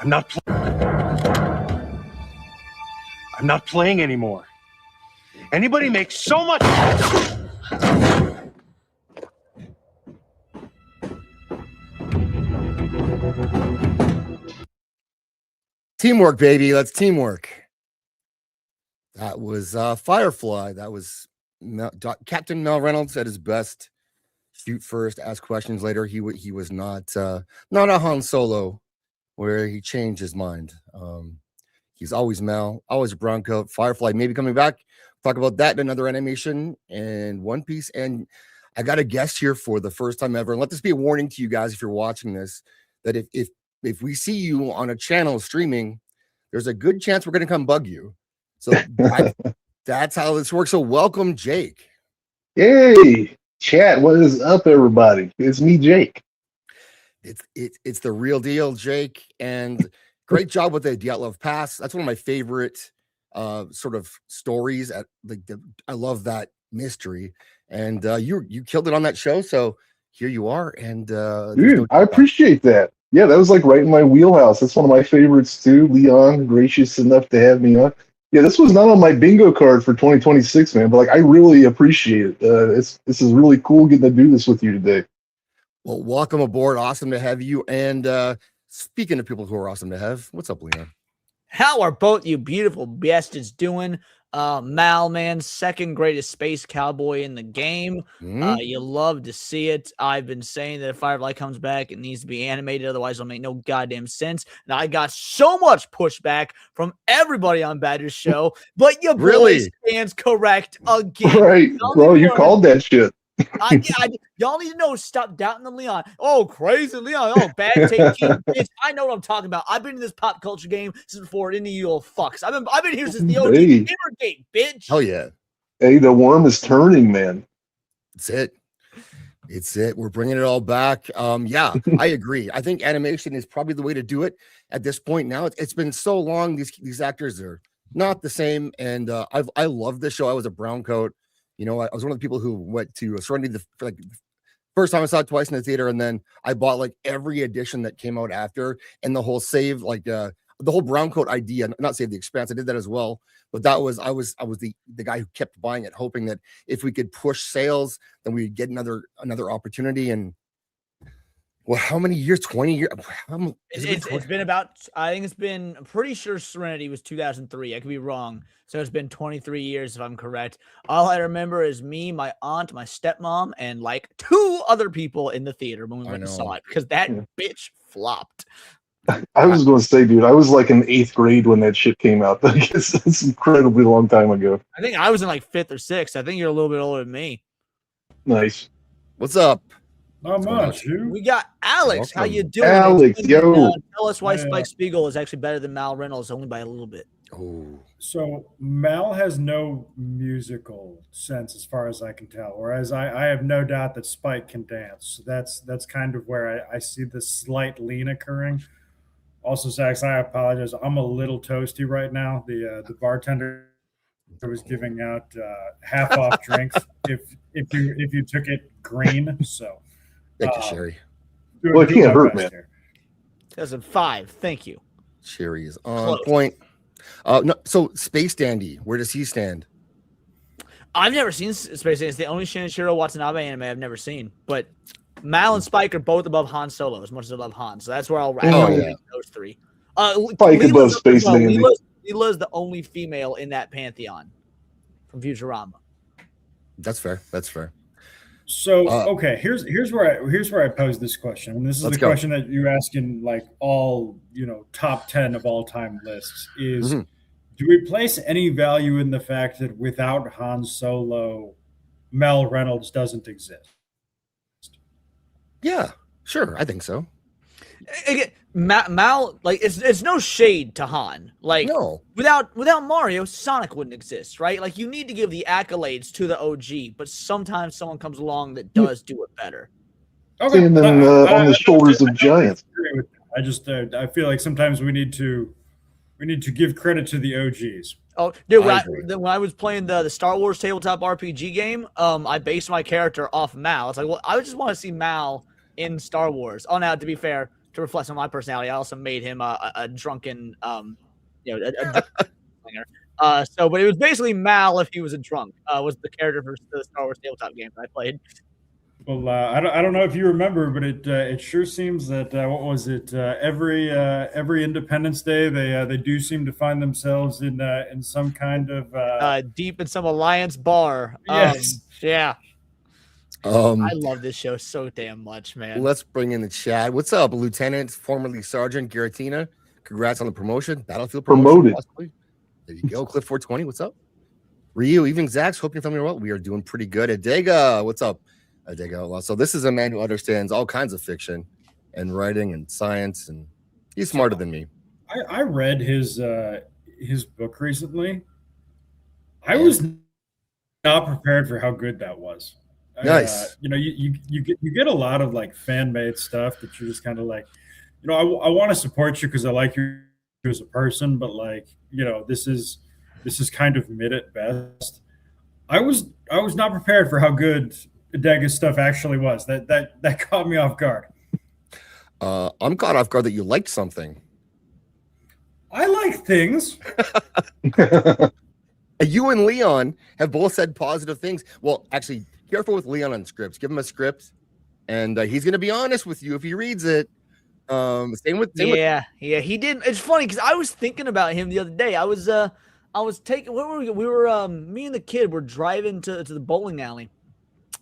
I'm not playing anymore. Anybody makes so much. Teamwork, baby. That's teamwork. That was Firefly. That was Captain Mel Reynolds at his best. Shoot first, ask questions later. He was not a Han Solo, where he changed his mind. He's always Mel, always a brown coat. Firefly maybe coming back. Talk about that in another animation and One Piece. And I got a guest here for the first time ever. And let this be a warning to you guys if you're watching this, that if we see you on a channel streaming, there's a good chance we're going to come bug you. So that's how this works. So welcome, Jake. Hey, chat. What is up, everybody? It's me, Jake. It's the real deal, Jake. And great job with the Dyatlov Pass. That's one of my favorite sort of stories. I love that mystery. And you killed it on that show. So here you are. And dude, I appreciate that. Yeah, that was like right in my wheelhouse. That's one of my favorites too. Leon, gracious enough to have me on. Yeah, this was not on my bingo card for 2026, man, but like I really appreciate it. This is really cool getting to do this with you today. Well, welcome aboard. Awesome to have you. And speaking of people who are awesome to have, what's up, Leon? How are both you beautiful bastards doing? Mal, man, second greatest space cowboy in the game. You love to see it. I've been saying that if Firefly comes back, it needs to be animated. Otherwise, it'll make no goddamn sense. And I got so much pushback from everybody on Badger's show. But your boy stands correct again. Right, bro, you called that shit. Y'all need to know. Stop doubting them, Leon. Oh, crazy Leon. Oh, bad take. Bitch, I know what I'm talking about. I've been in this pop culture game since before any of you old fucks. I've been here since the OG Gamergate, bitch. Oh yeah. Hey, the worm is turning, man. It's it. We're bringing it all back. Yeah, I agree. I think animation is probably the way to do it at this point. Now it's been so long. These actors are not the same, and I love this show. I was a brown coat. You know, I was one of the people who went to Serenity the first time I saw it twice in the theater, and then I bought like every edition that came out after, and the whole save, like the whole brown coat idea, not Save the Expanse. I did that as well, but I was the guy who kept buying it, hoping that if we could push sales, then we'd get another opportunity. And well, how many years? 20 years? It's been about, I think I'm pretty sure Serenity was 2003. I could be wrong. So it's been 23 years if I'm correct. All I remember is me, my aunt, my stepmom, and like 2 other people in the theater when we went and saw it because that bitch flopped. I was going to say, dude, I was like in 8th grade when that shit came out. It's an incredibly long time ago. I think I was in like 5th or 6th. I think you're a little bit older than me. Nice. What's up? Not much, dude. We got Alex. How you doing? Alex, yo. Tell us why Spike Spiegel is actually better than Mal Reynolds, only by a little bit. Oh. So Mal has no musical sense, as far as I can tell. Whereas I have no doubt that Spike can dance. So that's kind of where I see this slight lean occurring. Also, Zax, I apologize. I'm a little toasty right now. The bartender was giving out half off drinks if you took it green. So. Thank you, Sherry. Well, it can't hurt, man. 2005. Thank you. Sherry is on point. No, so Space Dandy, where does he stand? I've never seen Space Dandy. It's the only Shinichiro Watanabe anime I've never seen. But Mal and Spike are both above Han Solo as much as I love Han. So that's where I'll rank those 3. Spike above Space Dandy. Leela's the only female in that pantheon from Futurama. That's fair. So okay, here's where I pose this question, and this is the question that you ask in like all top 10 of all time lists is: do we place any value in the fact that without Han Solo, Mel Reynolds doesn't exist? Yeah, sure, I think so. Again, Mal, like it's no shade to Han. Like no. Without Mario, Sonic wouldn't exist, right? Like you need to give the accolades to the OG, but sometimes someone comes along that does do it better. Okay. And then on the shoulders of giants. I feel like sometimes we need to give credit to the OGs. Oh, dude! When I was playing the Star Wars tabletop RPG game, I based my character off Mal. It's like, well, I just want to see Mal in Star Wars. Oh, now to be fair, to reflect on my personality, I also made him a drunken, a drunk singer. But it was basically Mal if he was a drunk. Was the character for the Star Wars tabletop game that I played. Well, I don't know if you remember, but it sure seems that what was it? Every Independence Day, they do seem to find themselves in some kind of deep in some Alliance bar. Yes. Yeah. I love this show so damn much, man. Let's bring in the chat. What's up, Lieutenant, formerly Sergeant Giratina? Congrats on the promotion. Battlefield promotion, Promoted. possibly. There you go. Cliff 420. What's up? Ryu, evening, Zax. Hope you're feeling well. We are doing pretty good. Adega, what's up? Adega. So this is a man who understands all kinds of fiction and writing and science, and he's smarter than me. I read his book recently. I was not prepared for how good that was. Nice. You get a lot of like fan made stuff that you're just kind of like, I want to support you because I like you as a person, but like, this is kind of mid at best. I was not prepared for how good Adega's stuff actually was. That caught me off guard. I'm caught off guard that you liked something. I like things. You and Leon have both said positive things. Well, actually, careful with Leon on scripts. Give him a script, and he's going to be honest with you if he reads it. Same with he did. It's funny because I was thinking about him the other day. I was taking where were we were me and the kid were driving to the bowling alley,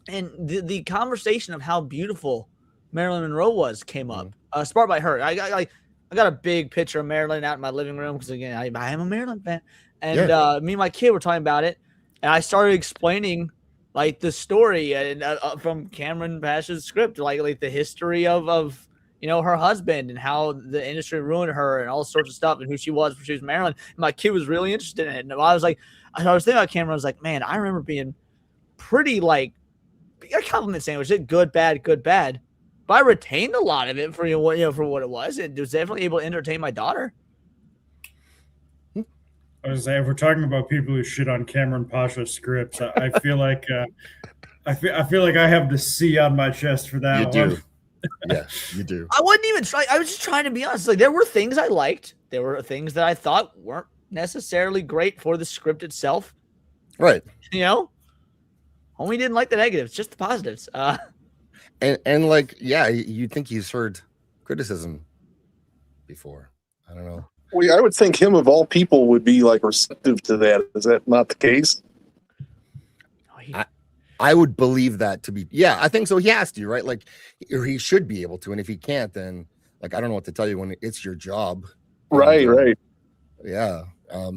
and the conversation of how beautiful Marilyn Monroe came up. Sparked by her. I got a big picture of Marilyn out in my living room because again I am a Marilyn fan, and me and my kid were talking about it, and I started explaining like the story and from Cameron Pash's script, like the history of her husband and how the industry ruined her and all sorts of stuff and who she was when she was Marilyn. And my kid was really interested in it. And I was thinking about Cameron. I was like, man, I remember being pretty like a compliment sandwich. It good, bad, good, bad. But I retained a lot of it for for what it was. It was definitely able to entertain my daughter. I was saying, if we're talking about people who shit on Cameron Pasha's scripts, I feel like I feel like I have the C on my chest for that one. Yeah, you do. I wasn't even trying. I was just trying to be honest. Like there were things I liked. There were things that I thought weren't necessarily great for the script itself. Right. Homie didn't like the negatives, just the positives. And like, yeah, you'd think he's heard criticism before. I don't know. Well, I would think him of all people would be like receptive to that. Is that not the case? I would believe that to be, yeah, I think so. He has to, right? Like, or he should be able to. And if he can't, then like, I don't know what to tell you when it's your job. Right. Yeah. How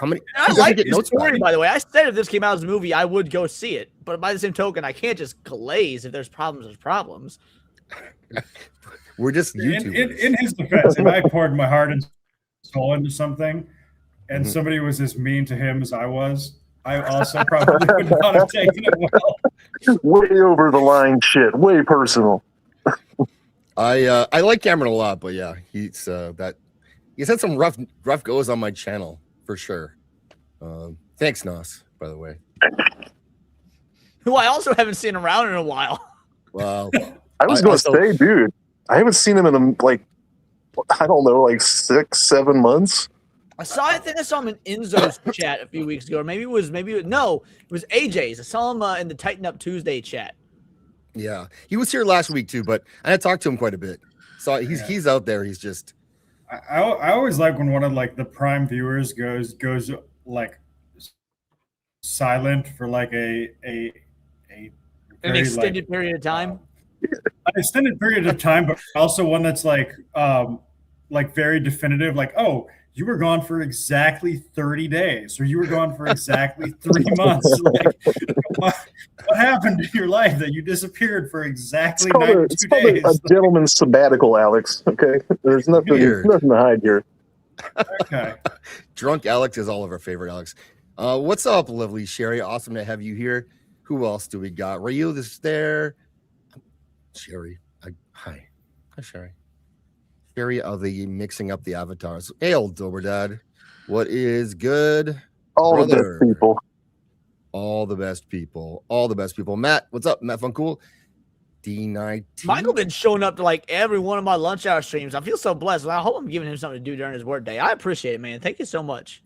many? I like this story, by the way. I said if this came out as a movie, I would go see it. But by the same token, I can't just glaze. If there's problems, there's problems. We're just YouTubers. In his defense, if I poured my heart and soul into something, and somebody was as mean to him as I was, I also probably would not have taken it well. Way over the line shit. Way personal. I like Cameron a lot, but yeah, he's had some rough goes on my channel for sure. Thanks, Nos, by the way. Who I also haven't seen around in a while. Wow. I was going to say, dude, I haven't seen him in like 6-7 months. I think I saw him in Enzo's chat a few weeks ago, or maybe it was AJ's. I saw him in the Tighten Up Tuesday chat. Yeah, he was here last week too, but I talked to him quite a bit. So he's out there. He's just. I always like when one of like the Prime viewers goes like silent for like an extended period of time. An extended period of time, but also one that's like very definitive. Like, oh, you were gone for exactly 30 days, or you were gone for exactly 3 months. Like, what happened to your life that you disappeared for exactly 92 days? A gentleman's sabbatical, Alex. Okay, there's nothing to hide here. Okay. Drunk Alex is all of our favorite Alex. What's up, lovely Sherry? Awesome to have you here. Who else do we got? Rayu is there. Sherry. Hi, Sherry. Sherry of the mixing up the avatars. Hey, old Doberdad. What is good? All the best people. All the best people. All the best people. Matt, what's up? Matt Funcool. D19. Michael been showing up to like every one of my lunch hour streams. I feel so blessed. I hope I'm giving him something to do during his work day. I appreciate it, man. Thank you so much.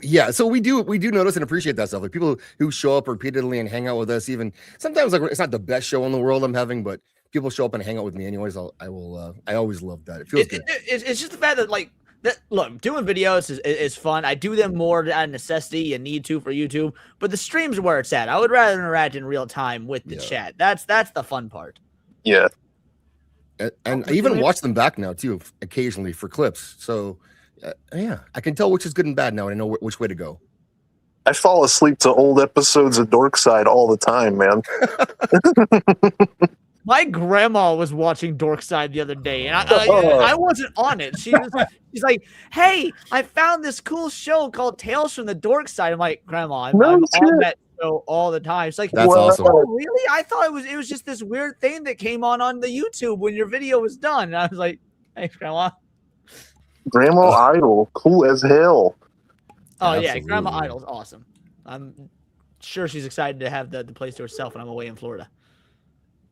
Yeah, so we do notice and appreciate that stuff. Like people who show up repeatedly and hang out with us. Even sometimes, like it's not the best show in the world I'm having, but people show up and hang out with me anyways. I always love that. It feels good. It's just the fact that like that. Look, doing videos is fun. I do them more out of necessity and need to for YouTube, but the streams are where it's at. I would rather interact in real time with the chat. That's the fun part. Yeah, and I even watch them back now too, occasionally for clips. So. Yeah, I can tell which is good and bad now. And I know which way to go. I fall asleep to old episodes of Dorkside all the time, man. My grandma was watching Dorkside the other day, and I wasn't on it. She's like, "Hey, I found this cool show called Tales from the Dorkside." I'm like, "Grandma, I'm on that show all the time." She's like, "That's awesome." Oh, really? I thought it was just this weird thing that came on the YouTube when your video was done. And I was like, "Hey, Grandma." Grandma Idol, cool as hell. Oh yeah, Grandma Idol's awesome. I'm sure she's excited to have the place to herself when I'm away in Florida.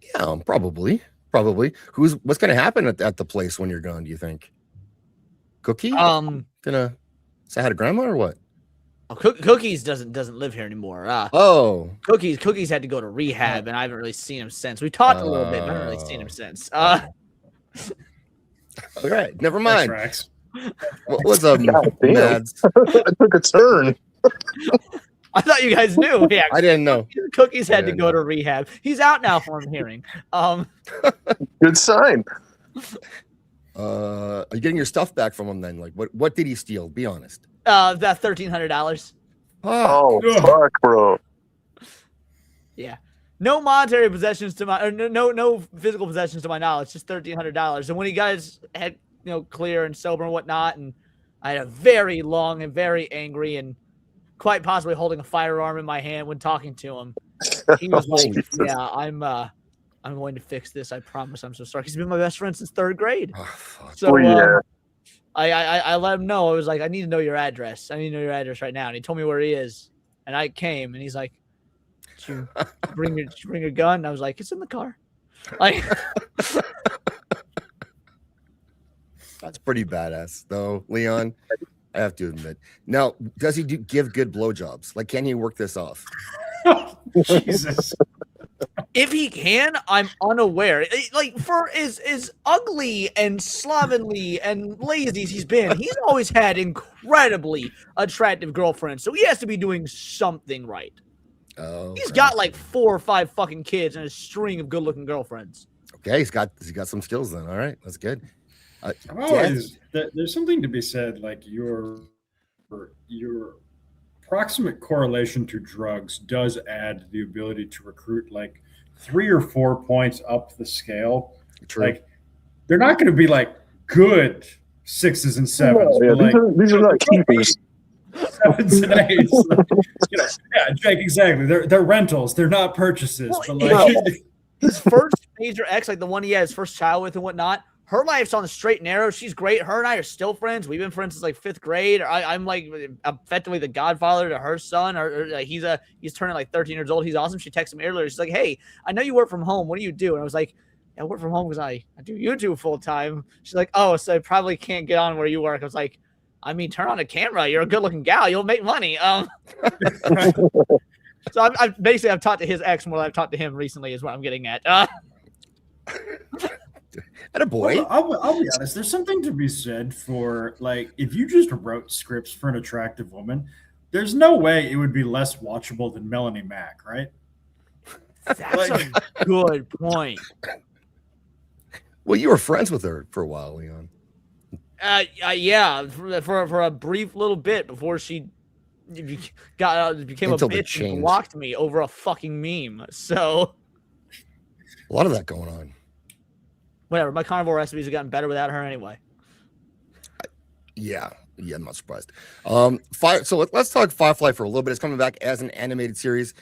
Yeah, probably. What's gonna happen at the place when you're gone? Do you think? Cookie? Gonna say hi to Grandma or what? Oh, Cookies doesn't live here anymore. Cookies had to go to rehab, and I haven't really seen him since. We talked a little bit, but I haven't really seen him since. All right, never mind. What's up, Mads? I took a turn. I thought you guys knew. Yeah, I didn't know. Cookies had to go to rehab. He's out now, from I'm hearing. Good sign. Are you getting your stuff back from him then? Like, what did he steal? Be honest. That $1,300. Oh, fuck, bro. Yeah. No monetary possessions to my, or no physical possessions to my knowledge. Just $1,300. And when he got his head, clear and sober and whatnot, and I had a very long and very angry and quite possibly holding a firearm in my hand when talking to him. He was like, "Yeah, I'm going to fix this. I promise. I'm so sorry." He's been my best friend since 3rd grade. So I let him know. I was like, "I need to know your address. I need to know your address right now." And he told me where he is, and I came, and he's like, "Did you bring your gun?" And I was like, "It's in the car." Like. That's pretty badass, though, Leon. I have to admit. Now, does he give good blowjobs? Like, can he work this off? Jesus. If he can, I'm unaware. Like, for as ugly and slovenly and lazy as he's been, he's always had incredibly attractive girlfriends. So he has to be doing something right. Oh, he's got like 4 or 5 fucking kids and a string of good-looking girlfriends. Okay, he's got some skills then. All right, that's good. There's something to be said, like your proximate correlation to drugs does add the ability to recruit like 3 or 4 points up the scale. True. Like they're not going to be like good 6s and 7s. Yeah, but these are not keepers. 7s and 8s. Yeah, Jake, exactly. They're rentals. They're not purchases. Well, but like his first major ex, like the one he had his first child with and whatnot, her life's on the straight and narrow. She's great. Her and I are still friends. We've been friends since like 5th grade. I'm like effectively the godfather to her son. Or he's turning like 13 years old. He's awesome. She texted me earlier. She's like, "Hey, I know you work from home. What do you do?" And I was like, "I work from home because I do YouTube full time." She's like, "Oh, so I probably can't get on where you work." I was like, "I mean, turn on a camera. You're a good looking gal. You'll make money." So I've talked to his ex more than I've talked to him recently. Is what I'm getting at. And a boy. I'll be honest. There's something to be said for like if you just wrote scripts for an attractive woman, there's no way it would be less watchable than Melanie Mack, right? That's a good point. Well, you were friends with her for a while, Leon. Yeah, for a brief little bit before she became a bitch and blocked me over a fucking meme. So a lot of that going on. Whatever. My carnivore recipes have gotten better without her anyway. Yeah, I'm not surprised. So let's talk Firefly for a little bit. It's coming back as an animated series.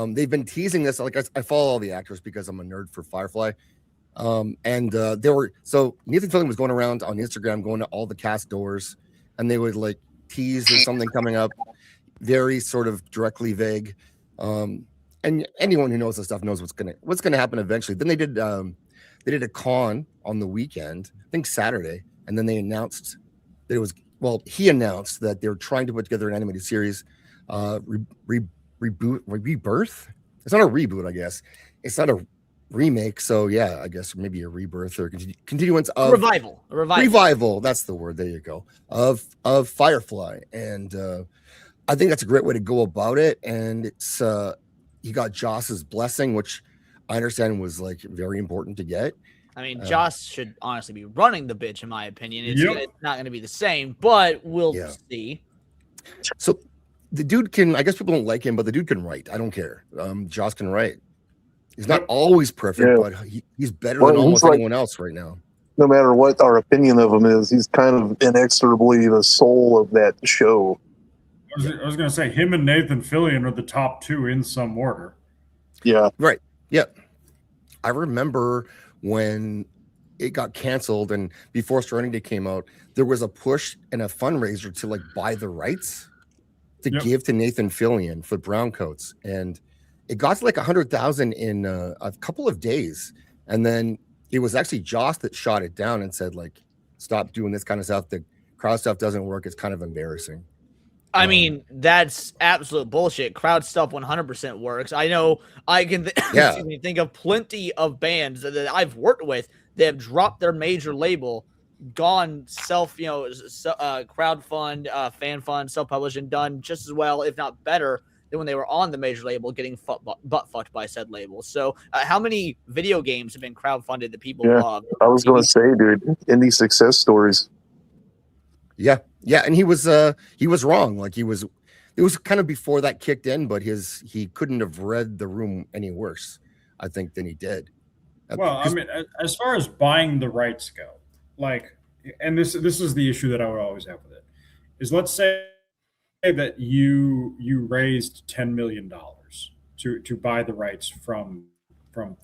They've been teasing this. Like I follow all the actors because I'm a nerd for Firefly. Nathan Fillion was going around on Instagram, going to all the cast doors, and they would like tease there's something coming up, very sort of directly vague. And and anyone who knows this stuff knows what's gonna happen eventually. Then they did a con on the weekend, I think Saturday, and then they announced that he announced that they're trying to put together an animated series, rebirth. It's not a reboot, I guess. It's not a remake, so yeah, I guess maybe a rebirth or continuance of revival. That's the word. There you go. Of Firefly, and I think that's a great way to go about it. And it's he got Joss's blessing, which I understand was like very important to get. I mean, Joss should honestly be running the bitch, in my opinion. It's not going to be the same, but we'll see. So the dude can, I guess people don't like him, but the dude can write. I don't care. Joss can write. He's not always perfect, but he's better than almost anyone else right now. No matter what our opinion of him is, he's kind of inexorably the soul of that show. I was going to say, him and Nathan Fillion are the top two in some order. Yeah. Right. Yeah. I remember when it got canceled and before Starting Day came out, there was a push and a fundraiser to like buy the rights to give to Nathan Fillion for Browncoats. And it got to like 100,000 in a couple of days. And then it was actually Joss that shot it down and said, like, stop doing this kind of stuff. The crowd stuff doesn't work. It's kind of embarrassing. I mean, that's absolute bullshit. Crowd stuff 100% works. I know I can think of plenty of bands that I've worked with that have dropped their major label, gone crowd fund, fan fund, self-published, and done just as well, if not better, than when they were on the major label getting butt fucked by said label. So how many video games have been crowdfunded that people love? I was going to say, dude, indie success stories. Yeah. And he was wrong. Like it was kind of before that kicked in, but he couldn't have read the room any worse, I think, than he did. Well, I mean, as far as buying the rights go, like, and this is the issue that I would always have with it, is let's say that you raised $10 million to buy the rights from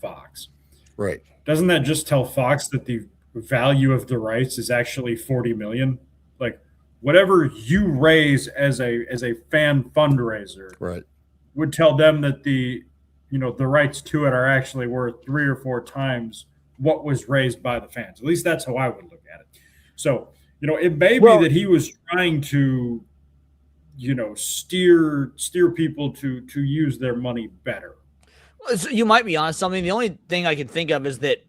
Fox. Right. Doesn't that just tell Fox that the value of the rights is actually $40 million? Like, whatever you raise as a fan fundraiser, right, would tell them that the rights to it are actually worth 3 or 4 times what was raised by the fans. At least that's how I would look at it. So, it may be that he was trying to, steer people to use their money better. So you might be onto something. The only thing I can think of is that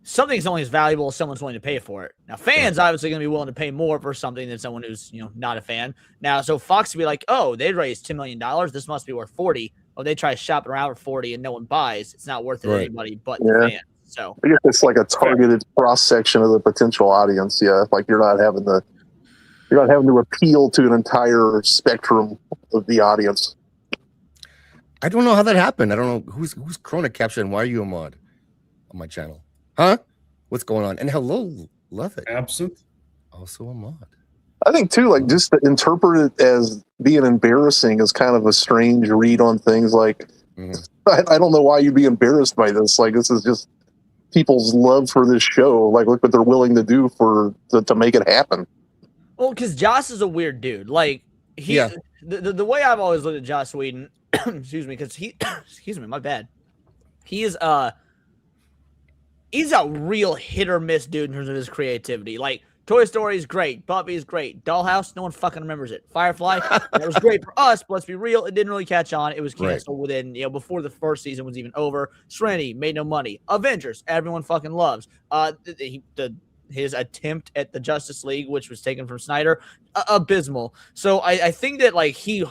something's only as valuable as someone's willing to pay for it. Now, fans obviously going to be willing to pay more for something than someone who's, not a fan. Now, so Fox would be like, oh, they raised $10 million. This must be worth 40. Oh, they try to shop it around for 40 and no one buys. It's not worth it to anybody but the fans. So I guess it's like a targeted cross section of the potential audience. Yeah, like you're not having to appeal to an entire spectrum of the audience. I don't know how that happened. I don't know who's Corona Caption. Why are you a mod on my channel? Huh? What's going on? And hello, love it. Absent. Also a mod. I think too, like just to interpret it as being embarrassing is kind of a strange read on things. Like, I don't know why you'd be embarrassed by this. Like, this is just people's love for this show. Like, look what they're willing to do to make it happen. Well, because Joss is a weird dude. Like the way I've always looked at Joss Whedon, excuse me, because excuse me, my bad. He's a real hit or miss dude in terms of his creativity. Like, Toy Story is great. Buffy is great. Dollhouse, no one fucking remembers it. Firefly, it was great for us, but let's be real, it didn't really catch on. It was canceled within, before the first season was even over. Serenity made no money. Avengers, everyone fucking loves. His attempt at the Justice League, which was taken from Snyder, abysmal. So I think that like he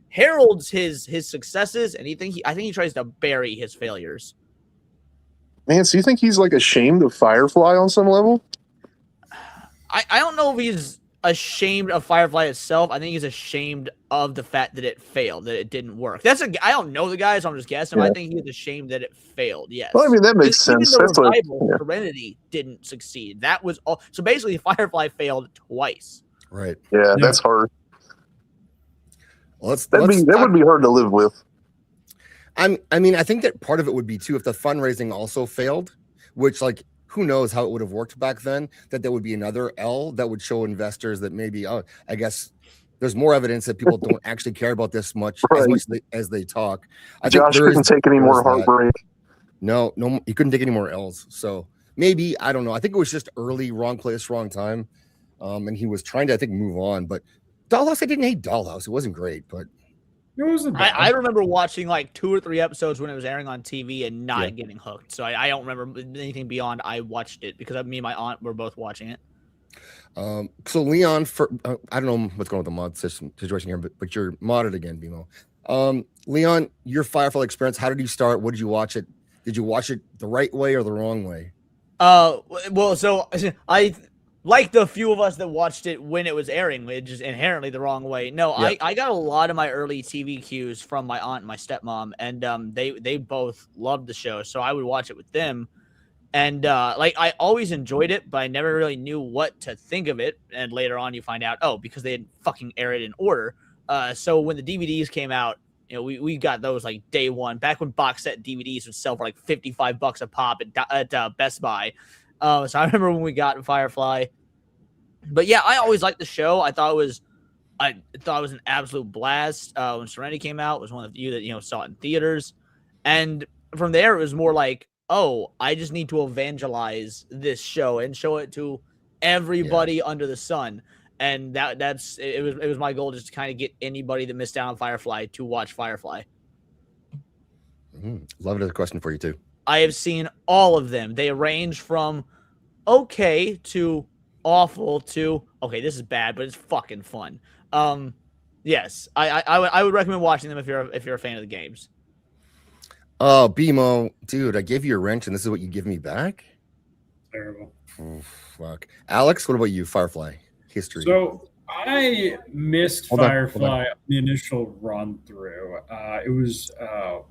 heralds his successes, and I think he tries to bury his failures. Man, so you think he's like ashamed of Firefly on some level? I don't know if he's ashamed of Firefly itself. I think he's ashamed of the fact that it failed, that it didn't work. I don't know the guy, so I'm just guessing. Yeah. I think he's ashamed that it failed. Yes. Well, I mean, that makes sense. Even the revival, Serenity didn't succeed. That was all. So basically, Firefly failed twice. Right. Yeah, that's hard. Well, that would be hard to live with. I mean, I think that part of it would be too if the fundraising also failed, which like who knows how it would have worked back then. That there would be another L that would show investors that maybe I guess there's more evidence that people don't actually care about this much Right. as they talk. I think Josh there couldn't take any more that. heartbreak. No, he couldn't take any more L's. So maybe, I don't know. I think it was just early, wrong place, wrong time. And he was trying to, I think, move on. But Dollhouse, I didn't hate Dollhouse. It wasn't great, but It wasn't bad. I remember watching like 2 or 3 episodes when it was airing on TV and not getting hooked. So I don't remember anything beyond I watched it because me and my aunt were both watching it. So Leon, I don't know what's going on with the mod situation here, but you're modded again, BMO. Leon, your Firefly experience, how did you start? What did you watch it? Did you watch it the right way or the wrong way? Well, so I like the few of us that watched it when it was airing, which is inherently the wrong way. No, I got a lot of my early TV cues from my aunt and my stepmom, and they both loved the show, so I would watch it with them. And like I always enjoyed it, but I never really knew what to think of it. And later on, you find out, because they didn't fucking air it in order. So when the DVDs came out, we got those like day one, back when box set DVDs would sell for like $55 a pop at Best Buy. So I remember when we got Firefly. But yeah, I always liked the show. I thought it was an absolute blast. When Serenity came out, it was one of you that saw it in theaters, and from there it was more like, I just need to evangelize this show and show it to everybody under the sun. And it was my goal, just to kind of get anybody that missed out on Firefly to watch Firefly. Love another question for you too. I have seen all of them. They range from okay to awful to okay, this is bad, but it's fucking fun. Yes, I would recommend watching them if you're a fan of the games. Oh, BMO, dude, I gave you a wrench, and this is what you give me back? Terrible. Oh, fuck. Alex, what about you? Firefly history. So I missed Firefly on the initial run through. It was a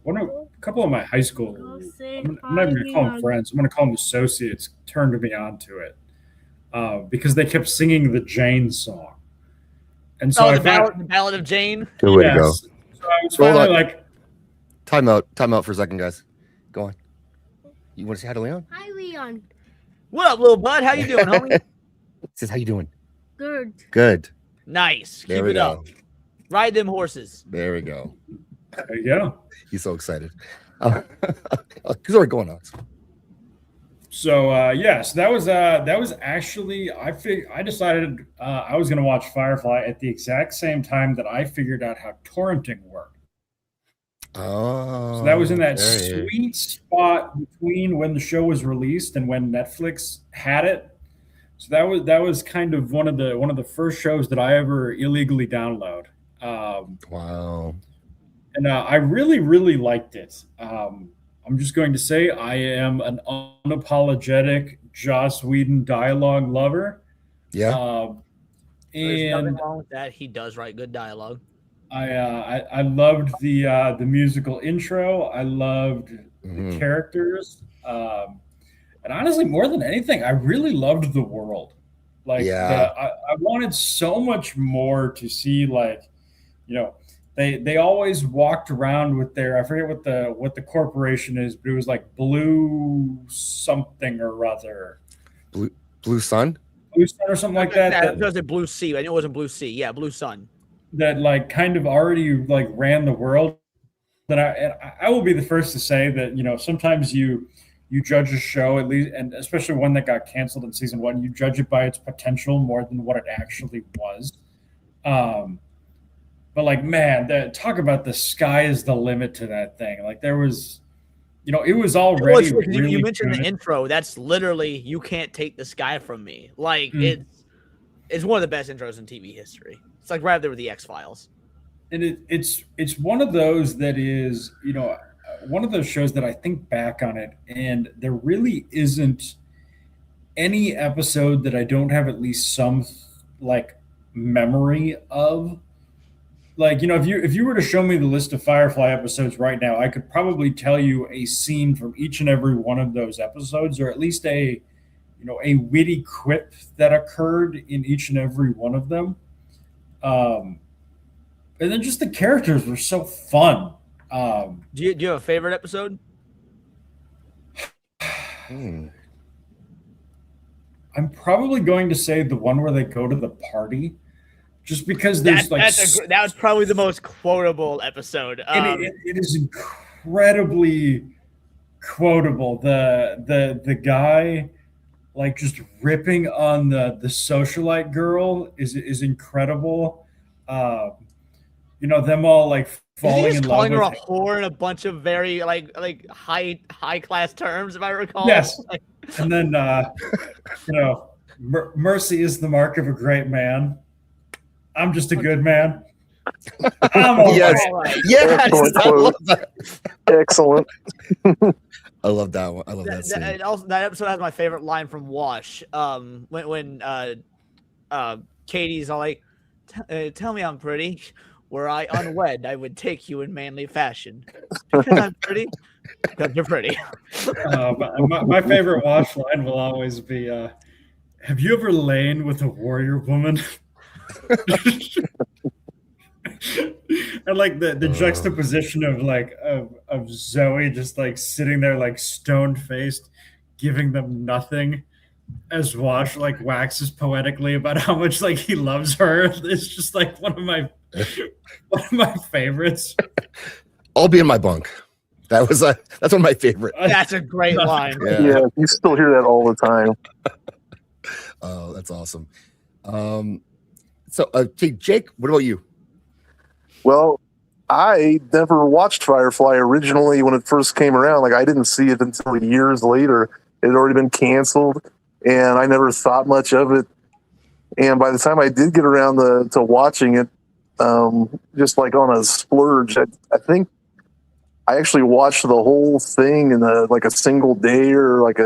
couple of my high school. I'm not even gonna call them friends. I'm gonna call them associates. Turned me onto it because they kept singing the Jane song, and so the Ballad of Jane. Good way to go. So I was finally like. Time out for a second, guys. Go on. You want to say hi to Leon? Hi, Leon. What up, little bud? How you doing, homie? Says, how you doing? Good. Nice. There Keep we it up. Ride them horses. There we go. There you go. He's so excited. Sorry, going on. So yes, that was actually I decided I was going to watch Firefly at the exact same time that I figured out how torrenting worked. Oh, so that was in that sweet spot between when the show was released and when Netflix had it. So that was kind of one of the first shows that I ever illegally download. Wow. And I really, really liked it. I'm just going to say I am an unapologetic Joss Whedon dialogue lover. Yeah. There's nothing wrong with that. He does write good dialogue. I loved the musical intro. I loved the characters. And honestly, more than anything, I really loved the world. Like, I wanted so much more to see. Like, they always walked around with their, I forget what the corporation is, but it was like Blue something or other. Blue Sun? Blue Sun or something like that. It was a Blue Sea. I knew it wasn't Blue Sea. Yeah, Blue Sun. That like kind of already like ran the world. That I will be the first to say that sometimes you judge a show, at least, and especially one that got canceled in season 1, you judge it by its potential more than what it actually was. But like, man, talk about the sky is the limit to that thing. Like there was, it was already. Really you mentioned the intro. That's literally "You Can't Take the Sky from Me." Like it's one of the best intros in TV history. It's like right there with the X-Files. And it's one of those that is, one of those shows that I think back on it, and there really isn't any episode that I don't have at least some like memory of. Like, if you were to show me the list of Firefly episodes right now, I could probably tell you a scene from each and every one of those episodes, or at least a witty quip that occurred in each and every one of them. And then just the characters were so fun. Do you have a favorite episode? I'm probably going to say the one where they go to the party. just because there's that was probably the most quotable episode. It is incredibly quotable. The guy like just ripping on the socialite girl is incredible. You know, them all like falling in love calling her with a whore and a bunch of very like high class terms, if I recall. Yes. And then you know, mercy is the mark of a great man. I'm just a good man. Yes. Yes. Excellent I love quote. that. Excellent. I love that one. I love that scene. That episode has my favorite line from Wash. When Katie's all like, "Tell me I'm pretty. Were I unwed, I would take you in manly fashion. Because I'm pretty. Because you're pretty." My favorite Wash line will always be, "Have you ever lain with a warrior woman?" And like the juxtaposition of like of Zoe just like sitting there like stone faced, giving them nothing, as Wash like waxes poetically about how much like he loves her. It's just like one of my favorites. I'll be in my bunk. That's one of my favorite. That's a great line. Yeah, you still hear that all the time. Oh, that's awesome. So, Jake, what about you? Well, I never watched Firefly originally when it first came around. Like, I didn't see it until years later. It had already been canceled, and I never thought much of it. And by the time I did get around to watching it, just like on a splurge, I think I actually watched the whole thing in a single day or like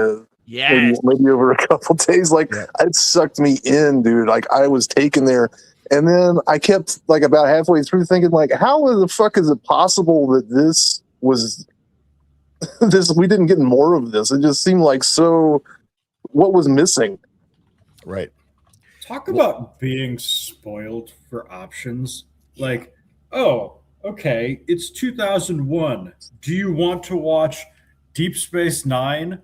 maybe over a couple days. Like, it sucked me in, dude. Like, I was taken there. And then I kept like about halfway through thinking like, how the fuck is it possible that this was we didn't get more of this? It just seemed like what was missing? Right. Talk about being spoiled for options. Like, oh, okay, it's 2001. Do you want to watch Deep Space Nine,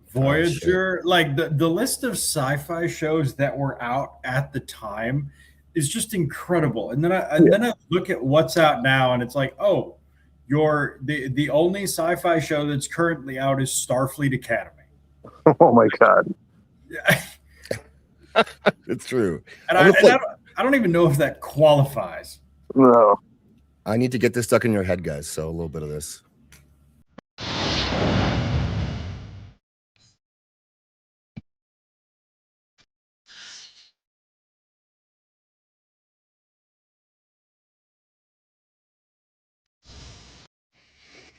Voyager? Like the list of sci-fi shows that were out at the time is just incredible. And then I look at what's out now, and it's like, oh, the only sci-fi show that's currently out is Starfleet Academy. Oh my god. It's true. And I don't even know if that qualifies. No. I need to get this stuck in your head, guys. So a little bit of this.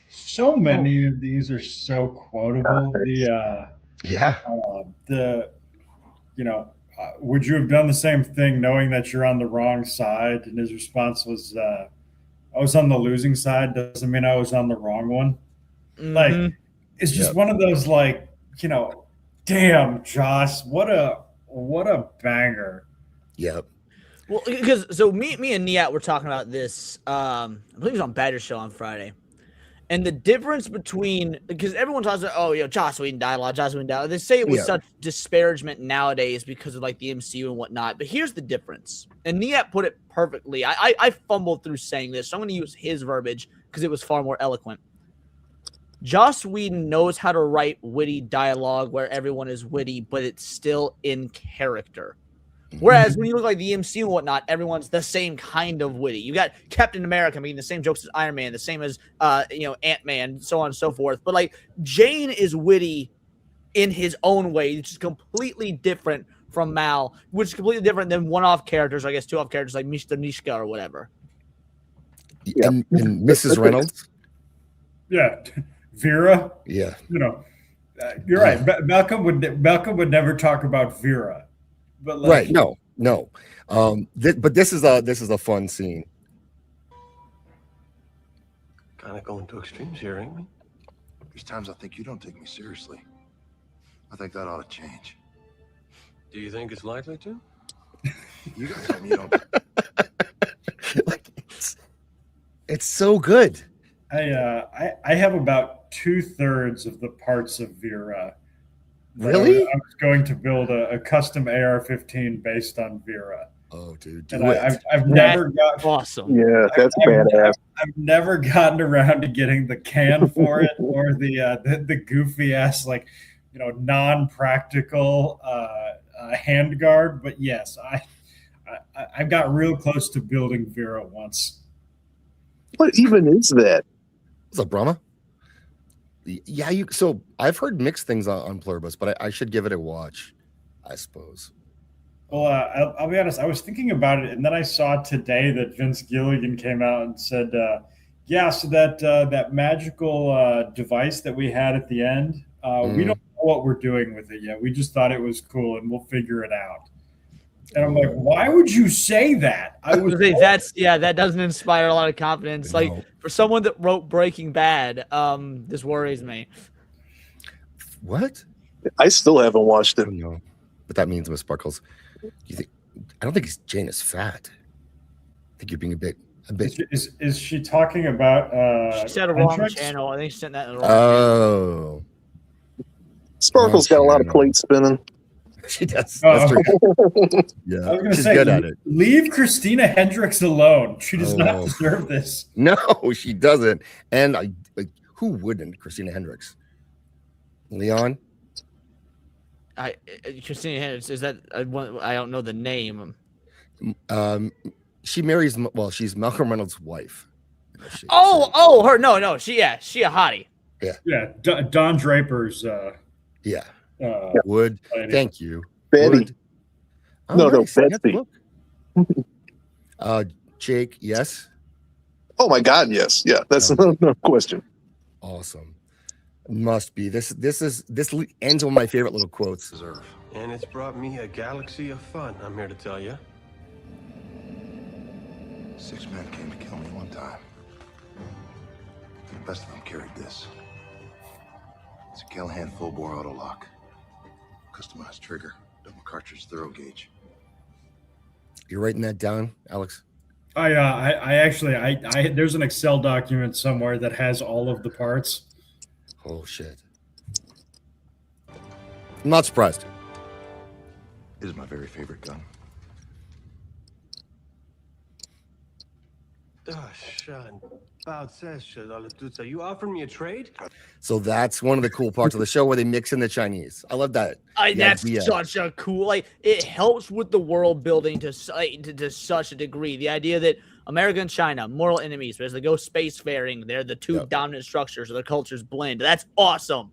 So many of these are so quotable. Would you have done the same thing knowing that you're on the wrong side? And his response was, I was on the losing side. Doesn't mean I was on the wrong one. Mm-hmm. Like, it's just one of those, like, damn, Josh, what a banger. Yep. Well, because me and Niat were talking about this. I believe it was on Badger Show on Friday. And the difference between, because everyone talks about, Joss Whedon dialogue. They say it with such disparagement nowadays because of like the MCU and whatnot. But here's the difference. And Niat put it perfectly. I fumbled through saying this, so I'm going to use his verbiage because it was far more eloquent. Joss Whedon knows how to write witty dialogue where everyone is witty, but it's still in character. Whereas when you look like the MCU and whatnot, everyone's the same kind of witty. You got Captain America making the same jokes as Iron Man, the same as Ant-Man, so on and so forth. But like Jane is witty in his own way, which is completely different from Mal, which is completely different than one-off characters, I guess two-off characters like Mr. Nishka or whatever. And Mrs. Reynolds. Yeah, Vera. Yeah, you're right. Malcolm would never talk about Vera. But right, no. But this is a fun scene. Kind of going to extremes here, ain't we? There's times I think you don't take me seriously. I think that ought to change. Do you think it's likely to? You guys tell me you don't. Like, it's so good. I have about 2/3 of the parts of Vera. Really? I was going to build a custom AR-15 based on Vera. Oh, dude, And do it. I've never got Awesome. Yeah, that's badass. I've never gotten around to getting the can for it or the goofy ass non-practical hand guard. But yes, I got real close to building Vera once. What even is that? What's up, Brahma? Yeah, so I've heard mixed things on Pluribus, but I should give it a watch, I suppose. Well, I'll be honest. I was thinking about it, and then I saw today that Vince Gilligan came out and said, "Yeah, so that magical device that we had at the end, we don't know what we're doing with it yet. We just thought it was cool, and we'll figure it out." And I'm like, "Why would you say that?" I was that doesn't inspire a lot of confidence. No. Like for someone that wrote Breaking Bad, this worries me. What? I still haven't watched I it. don't know. But that means Miss Sparkles. You think? I don't think Jane is fat. I think you're being a bit. Is she talking about? She said a wrong Hendrix? channel. I think she sent that in the wrong channel. Oh, Sparkle's got a lot of channel. plates spinning. she does. Oh, That's true. I Yeah, was gonna she's say, good at it. leave Christina Hendricks alone. She does not Oh. deserve this. No, she doesn't. And who wouldn't? Christina Hendricks. Leon. Christina Hendricks, is that I don't know the name. She marries. Well, she's Malcolm Reynolds' wife. Her. No, she a hottie. Yeah, Don Draper's. Yeah. Uh, Wood. lady. Thank you. Betty. Wood. No, nice. I got the Betsy. book. Jake. Yes. Oh my God, yes. Yeah, that's Oh. no question. Awesome. Must be. This ends on my favorite little quotes. Deserve. And it's brought me a galaxy of fun, I'm here to tell you. 6 men came to kill me one time. The best of them carried this. It's a Callahan full-bore autolock. Customized trigger, double cartridge thorough gauge. You're writing that down, Alex? I actually there's an Excel document somewhere that has all of the parts. Oh shit. I'm not surprised. It is my very favorite gun. You offered me a trade? So that's one of the cool parts of the show where they mix in the Chinese. I love that. That's idea. such a cool. It helps with the world building to such a degree. The idea that America and China, mortal enemies, but as they go spacefaring, they're the two dominant structures, or their cultures blend. That's awesome.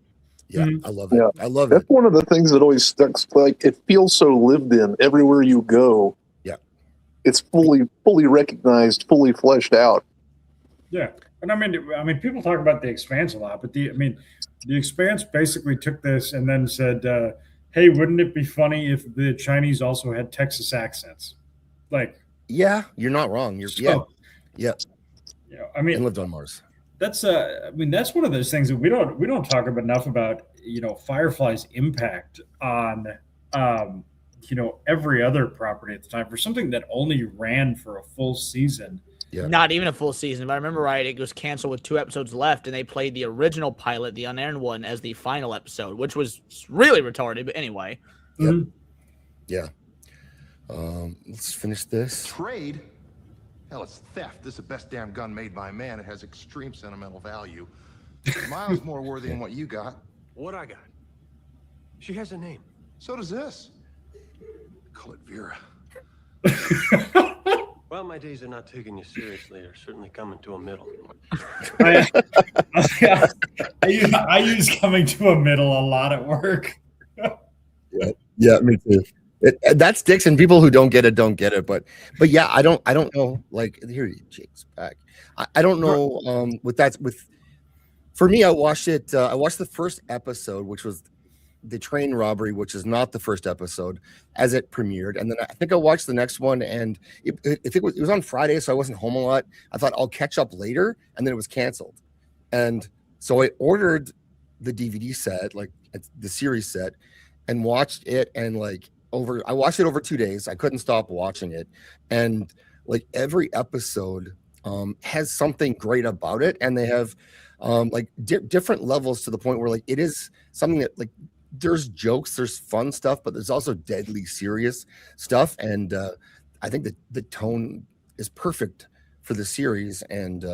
Yeah, I love it. Yeah. I love That's it. one of the things that always sticks. Like, it feels so lived in everywhere you go. Yeah. It's fully recognized, fully fleshed out. Yeah, and I mean, people talk about The Expanse a lot, but The Expanse basically took this and then said, "Hey, wouldn't it be funny if the Chinese also had Texas accents?" Like, Yeah, you're not wrong. Yeah. You know, I mean, And lived on Mars. that's that's one of those things that we don't talk enough about. Firefly's impact on every other property at the time for something that only ran for a full season. Yeah. Not even a full season. If I remember right, it was canceled with 2 episodes left, and they played the original pilot, the unaired one, as the final episode, which was really retarded. But anyway. Yep. Mhm. Yeah. Let's finish this. Trade? Hell, it's theft. This is the best damn gun made by man. It has extreme sentimental value. Miles more worthy than what you got. What I got? She has a name. So does this. Call it Vera. Well, my days of not taking you seriously are certainly coming to a middle. I use coming to a middle a lot at work. Yeah, me too. That sticks, and people who don't get it don't get it. But yeah, I don't know. Like, here, Jake's back. I don't know. For me, I watched it. I watched the first episode, which was the train robbery, which is not the first episode, as it premiered. And then I think I watched the next one, and it was on Friday, so I wasn't home a lot. I thought I'll catch up later, and then it was canceled. And so I ordered the DVD set, like the series set, and watched it. And I watched it over 2 days. I couldn't stop watching it. And like every episode has something great about it. And they have different levels to the point where like it is something that like there's jokes, there's fun stuff, but there's also deadly serious stuff. And I think that the tone is perfect for the series. And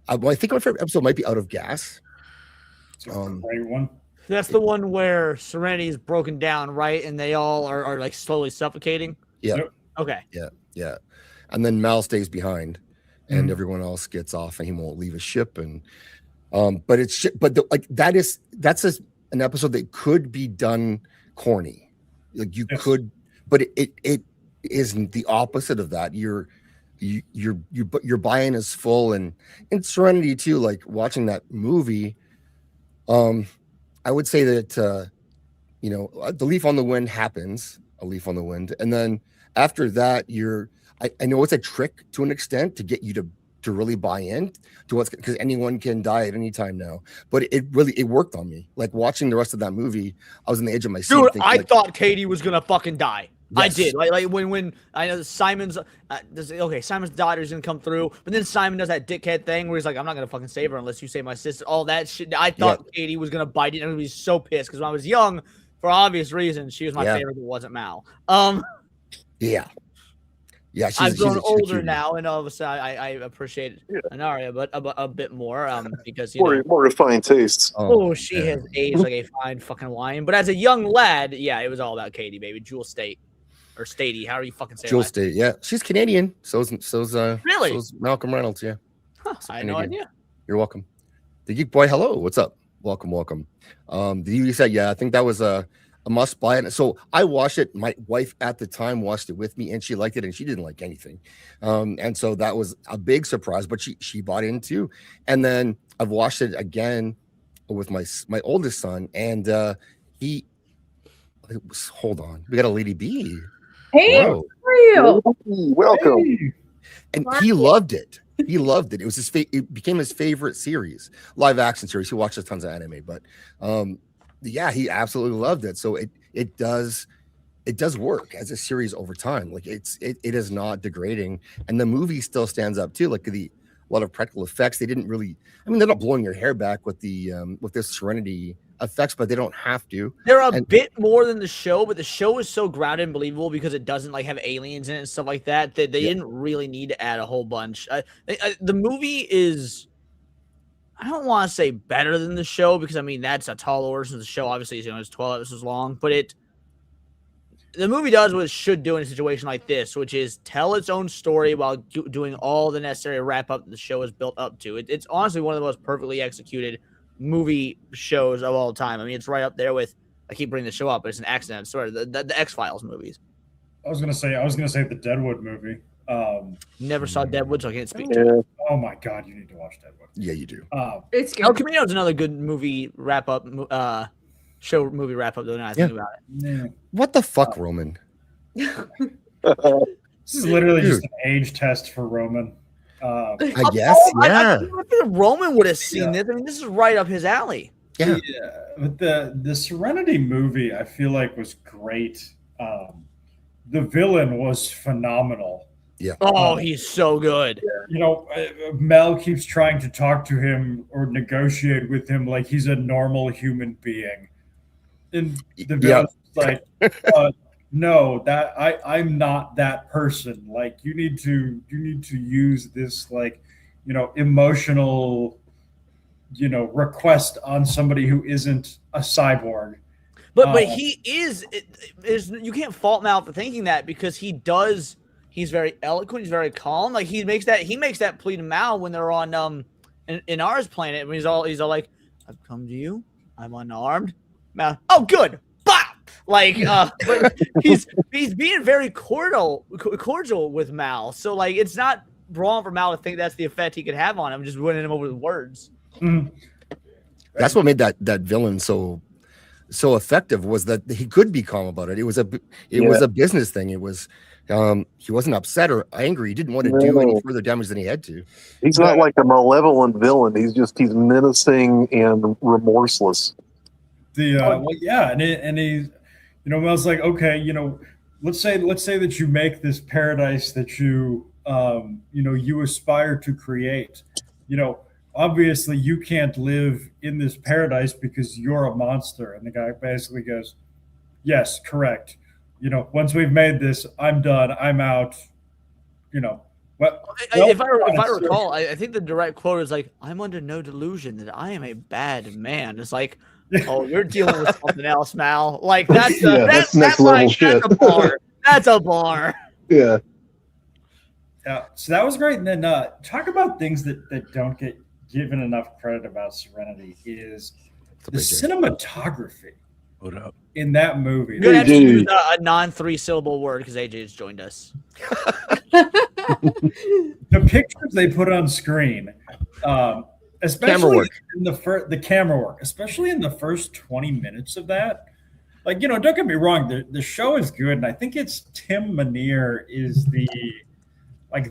I think my favorite episode might be Out of Gas. It's a great one. That's the one where Serenity is broken down, right? And they all are like slowly suffocating. Yeah. Yep. Okay. Yeah. And then Mal stays behind, and everyone else gets off, and he won't leave his ship. And that's an episode that could be done corny, like you could, but it isn't the opposite of that. Your buy-in is full, and in Serenity too. Like watching that movie, I would say that the leaf on the wind happens, a leaf on the wind, and then after that, I know it's a trick to an extent to get you to really buy in to what's, because anyone can die at any time now. But it worked on me. Like watching the rest of that movie, I was on the edge of my seat. Dude, thinking, I thought Katie was gonna fucking die. Yes. I did. Like when I know Simon's Simon's daughter's gonna come through, but then Simon does that dickhead thing where he's like, I'm not gonna fucking save her unless you save my sister. All that shit. I thought Katie was gonna bite it, and I was so pissed because when I was young, for obvious reasons, she was my favorite. That wasn't Mal. Yeah, I've grown older now, and all of a sudden I appreciate Anaria, but a bit more because more refined tastes. She has aged like a fine fucking wine. But as a young lad, it was all about Katie, baby. Jewel State or Statey, however you fucking say it. Jewel State, yeah, she's Canadian. So's Malcolm Reynolds, yeah. Huh, I had no idea. You're welcome. The Geek Boy, hello, what's up? Welcome. You said, I think that was a must buy it. So I watched it. My wife at the time watched it with me, and she liked it, and she didn't like anything. And so that was a big surprise, but she bought in too. And then I've watched it again with my oldest son, and hold on, we got a Lady B. Hey, Whoa. how are you? Welcome. Hey. And he loved it. He loved it. It was it became his favorite series, live action series. He watches tons of anime, but he absolutely loved it. So it does work as a series over time. Like it is not degrading, and the movie still stands up too. Like a lot of practical effects. They didn't really. I mean, they're not blowing your hair back with this Serenity effects, but they don't have to. They're a bit more than the show, but the show is so grounded and believable because it doesn't like have aliens in it and stuff like that. That they didn't really need to add a whole bunch. The movie is. I don't want to say better than the show because I mean that's a tall order since the show obviously is 12 episodes long, but the movie does what it should do in a situation like this, which is tell its own story while doing all the necessary wrap up that the show is built up to. It's honestly one of the most perfectly executed movie shows of all time. I mean, it's right up there with, I keep bringing the show up, but it's an accident. Sorry, the X-Files movies. I was gonna say the Deadwood movie. Never saw Deadwood, so I can't speak to it. Oh my god, you need to watch Deadwood. Yeah, you do. It's good. El Camino is another good movie wrap up. Show movie wrap up. Though now I think about it. Yeah. What the fuck, Roman? This is literally just an age test for Roman. I guess. I think Roman would have seen this. I mean, this is right up his alley. Yeah. But the Serenity movie, I feel like was great. The villain was phenomenal. Yeah. Oh, he's so good. Mel keeps trying to talk to him or negotiate with him like he's a normal human being. And the villain's like, no, that I'm not that person. Like you need to use this emotional, request on somebody who isn't a cyborg. But he is you can't fault Mal for thinking that because he's very eloquent, he's very calm. Like he makes that plea to Mal when they're on in ours planet when he's all like, I've come to you, I'm unarmed. Mal, oh good. Bop! Like but he's being very cordial with Mal. So like it's not wrong for Mal to think that's the effect he could have on him, just winning him over with words. Mm-hmm. That's what made that villain so effective, was that he could be calm about it. It was a business thing. It was he wasn't upset or angry. He didn't want to do any further damage than he had to. He's not like a malevolent villain. He's menacing and remorseless. And he, Mel's like, okay, let's say that you make this paradise that you you aspire to create. Obviously you can't live in this paradise because you're a monster. And the guy basically goes, yes, correct. you know, once we've made this, I'm done. I'm out. You know, what? If I recall, I think the direct quote is like, "I'm under no delusion that I am a bad man." It's like, oh, you're dealing with something else, Mal. Like that's that's next level shit. That's a bar. That's a bar. Yeah. Yeah, so that was great. And then talk about things that don't get given enough credit about Serenity is the cinematography. Hold up. In that movie. You're gonna have to use a non-3-syllable word because AJ has joined us. The pictures they put on screen, especially in the camera work, especially in the first 20 minutes of that. Like, you know, don't get me wrong, the show is good, and I think it's Tim Minear is the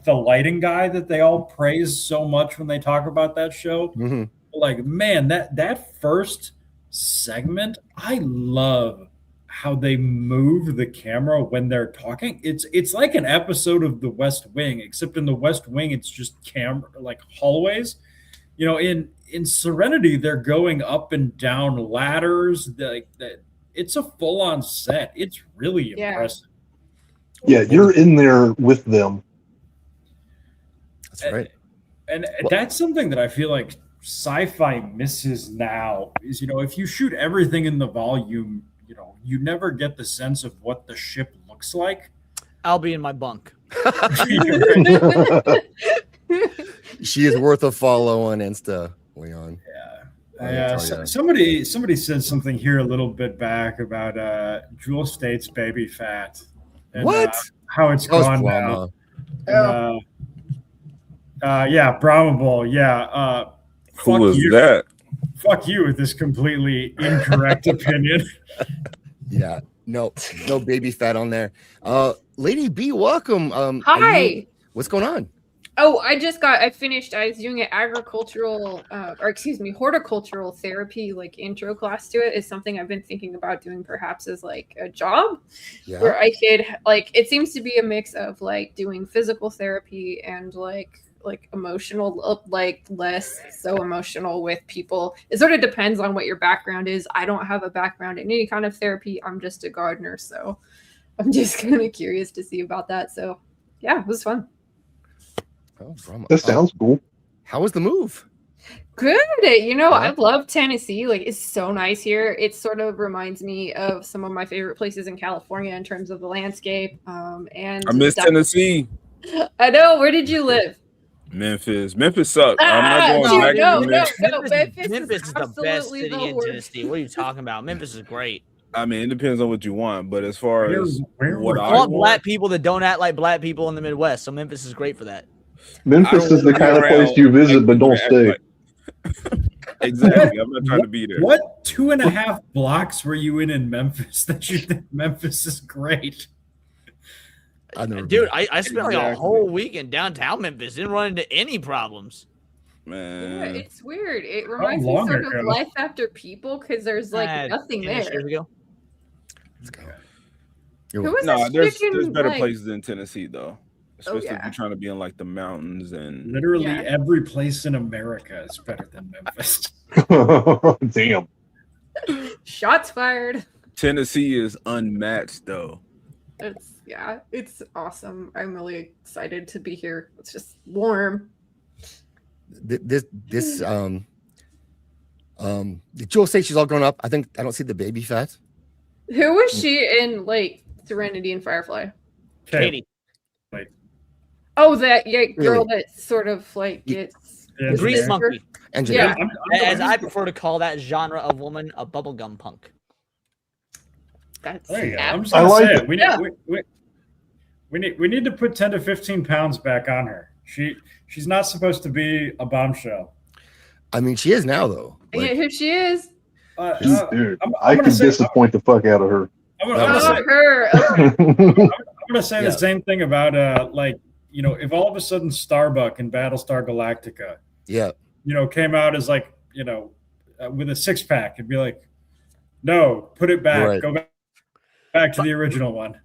lighting guy that they all praise so much when they talk about that show. Mm-hmm. Like, man, that first segment, I love how they move the camera when they're talking. It's like an episode of The West Wing, except in The West Wing it's just camera, like hallways. You know, in Serenity they're going up and down ladders. It's a full-on set. It's really impressive. Yeah, you're in there with them. That's right. And that's something that I feel like sci-fi misses now is, you know, if you shoot everything in the volume, you know, you never get the sense of what the ship looks like. I'll be in my bunk. She is worth a follow on Insta, Leon. Yeah. Somebody said something here a little bit back about Jewel State's baby fat. And, what? How it's gone now. Yeah, Brahma Bull. Yeah. Who was that? Fuck you with this completely incorrect opinion. Yeah, no baby fat on there. Lady B, welcome. Hi. What's going on? Oh, I finished. I was doing an horticultural therapy, like intro class to it. Is something I've been thinking about doing perhaps as like a job, where I could it seems to be a mix of like doing physical therapy and like emotional, like less so emotional with people. It sort of depends on what your background is. I don't have a background in any kind of therapy. I'm just a gardener, so I'm just kind of curious to see about that. So yeah, it was fun. Oh, that sounds cool. How was the move? Good. You know, I love Tennessee. Like, it's so nice here. It sort of reminds me of some of my favorite places in California in terms of the landscape. And I miss Tennessee. I know. Where did you live? Memphis. Memphis sucks. I'm not going back to Memphis. Memphis is the best city in Tennessee. What are you talking about? Memphis is great. I mean, it depends on what you want, but as far as what I want, want, black people that don't act like black people in the Midwest. So Memphis is great for that. Memphis is the kind of place you visit but don't stay. Exactly. I'm not trying to be there. What 2.5 blocks were you in Memphis that you think Memphis is great? Dude, I spent like a whole week in downtown Memphis. Didn't run into any problems. Man. Yeah, it's weird. It reminds me sort of Life After People because there's like nothing there. Let's go. There's better places in Tennessee though. Especially if you're trying to be in like the mountains and literally every place in America is better than Memphis. Damn. Shots fired. Tennessee is unmatched though. It's awesome. I'm really excited to be here. It's just warm. Did Jewel say she's all grown up? I don't see the baby fat. Who was she in like Serenity and Firefly? Katie. Oh, that girl that sort of like gets grease monkey. Yeah, as I prefer to call that genre of woman, a bubblegum punk. That's I'm just gonna say it. We need to put 10 to 15 pounds back on her. She's not supposed to be a bombshell. I mean, she is now though. Yeah, who she is? Dude, I could disappoint the fuck out of her. I'm gonna say the same thing about if all of a sudden Starbuck in Battlestar Galactica, came out as like, with a 6-pack, it'd be like, no, put it back, go back to the original one.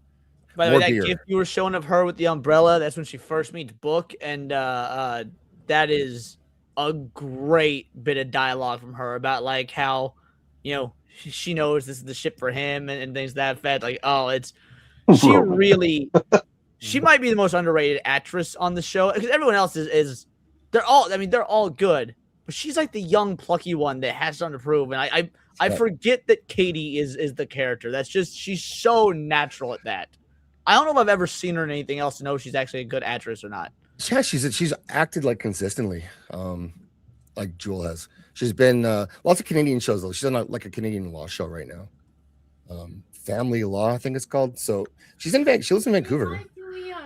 By the way, that gift you were showing of her with the umbrella, that's when she first meets Book, and that is a great bit of dialogue from her about like how, she knows this is the ship for him and things that effect. Like, She really, she might be the most underrated actress on the show because everyone else is they're all good, but she's like the young plucky one that has something to prove. And I forget that Katie is the character. That's just she's so natural at that. I don't know if I've ever seen her in anything else to know if she's actually a good actress or not. Yeah, she's acted like consistently, like Jewel has. She's been lots of Canadian shows though. She's on like a Canadian law show right now. Family Law, I think it's called. So she lives in Vancouver.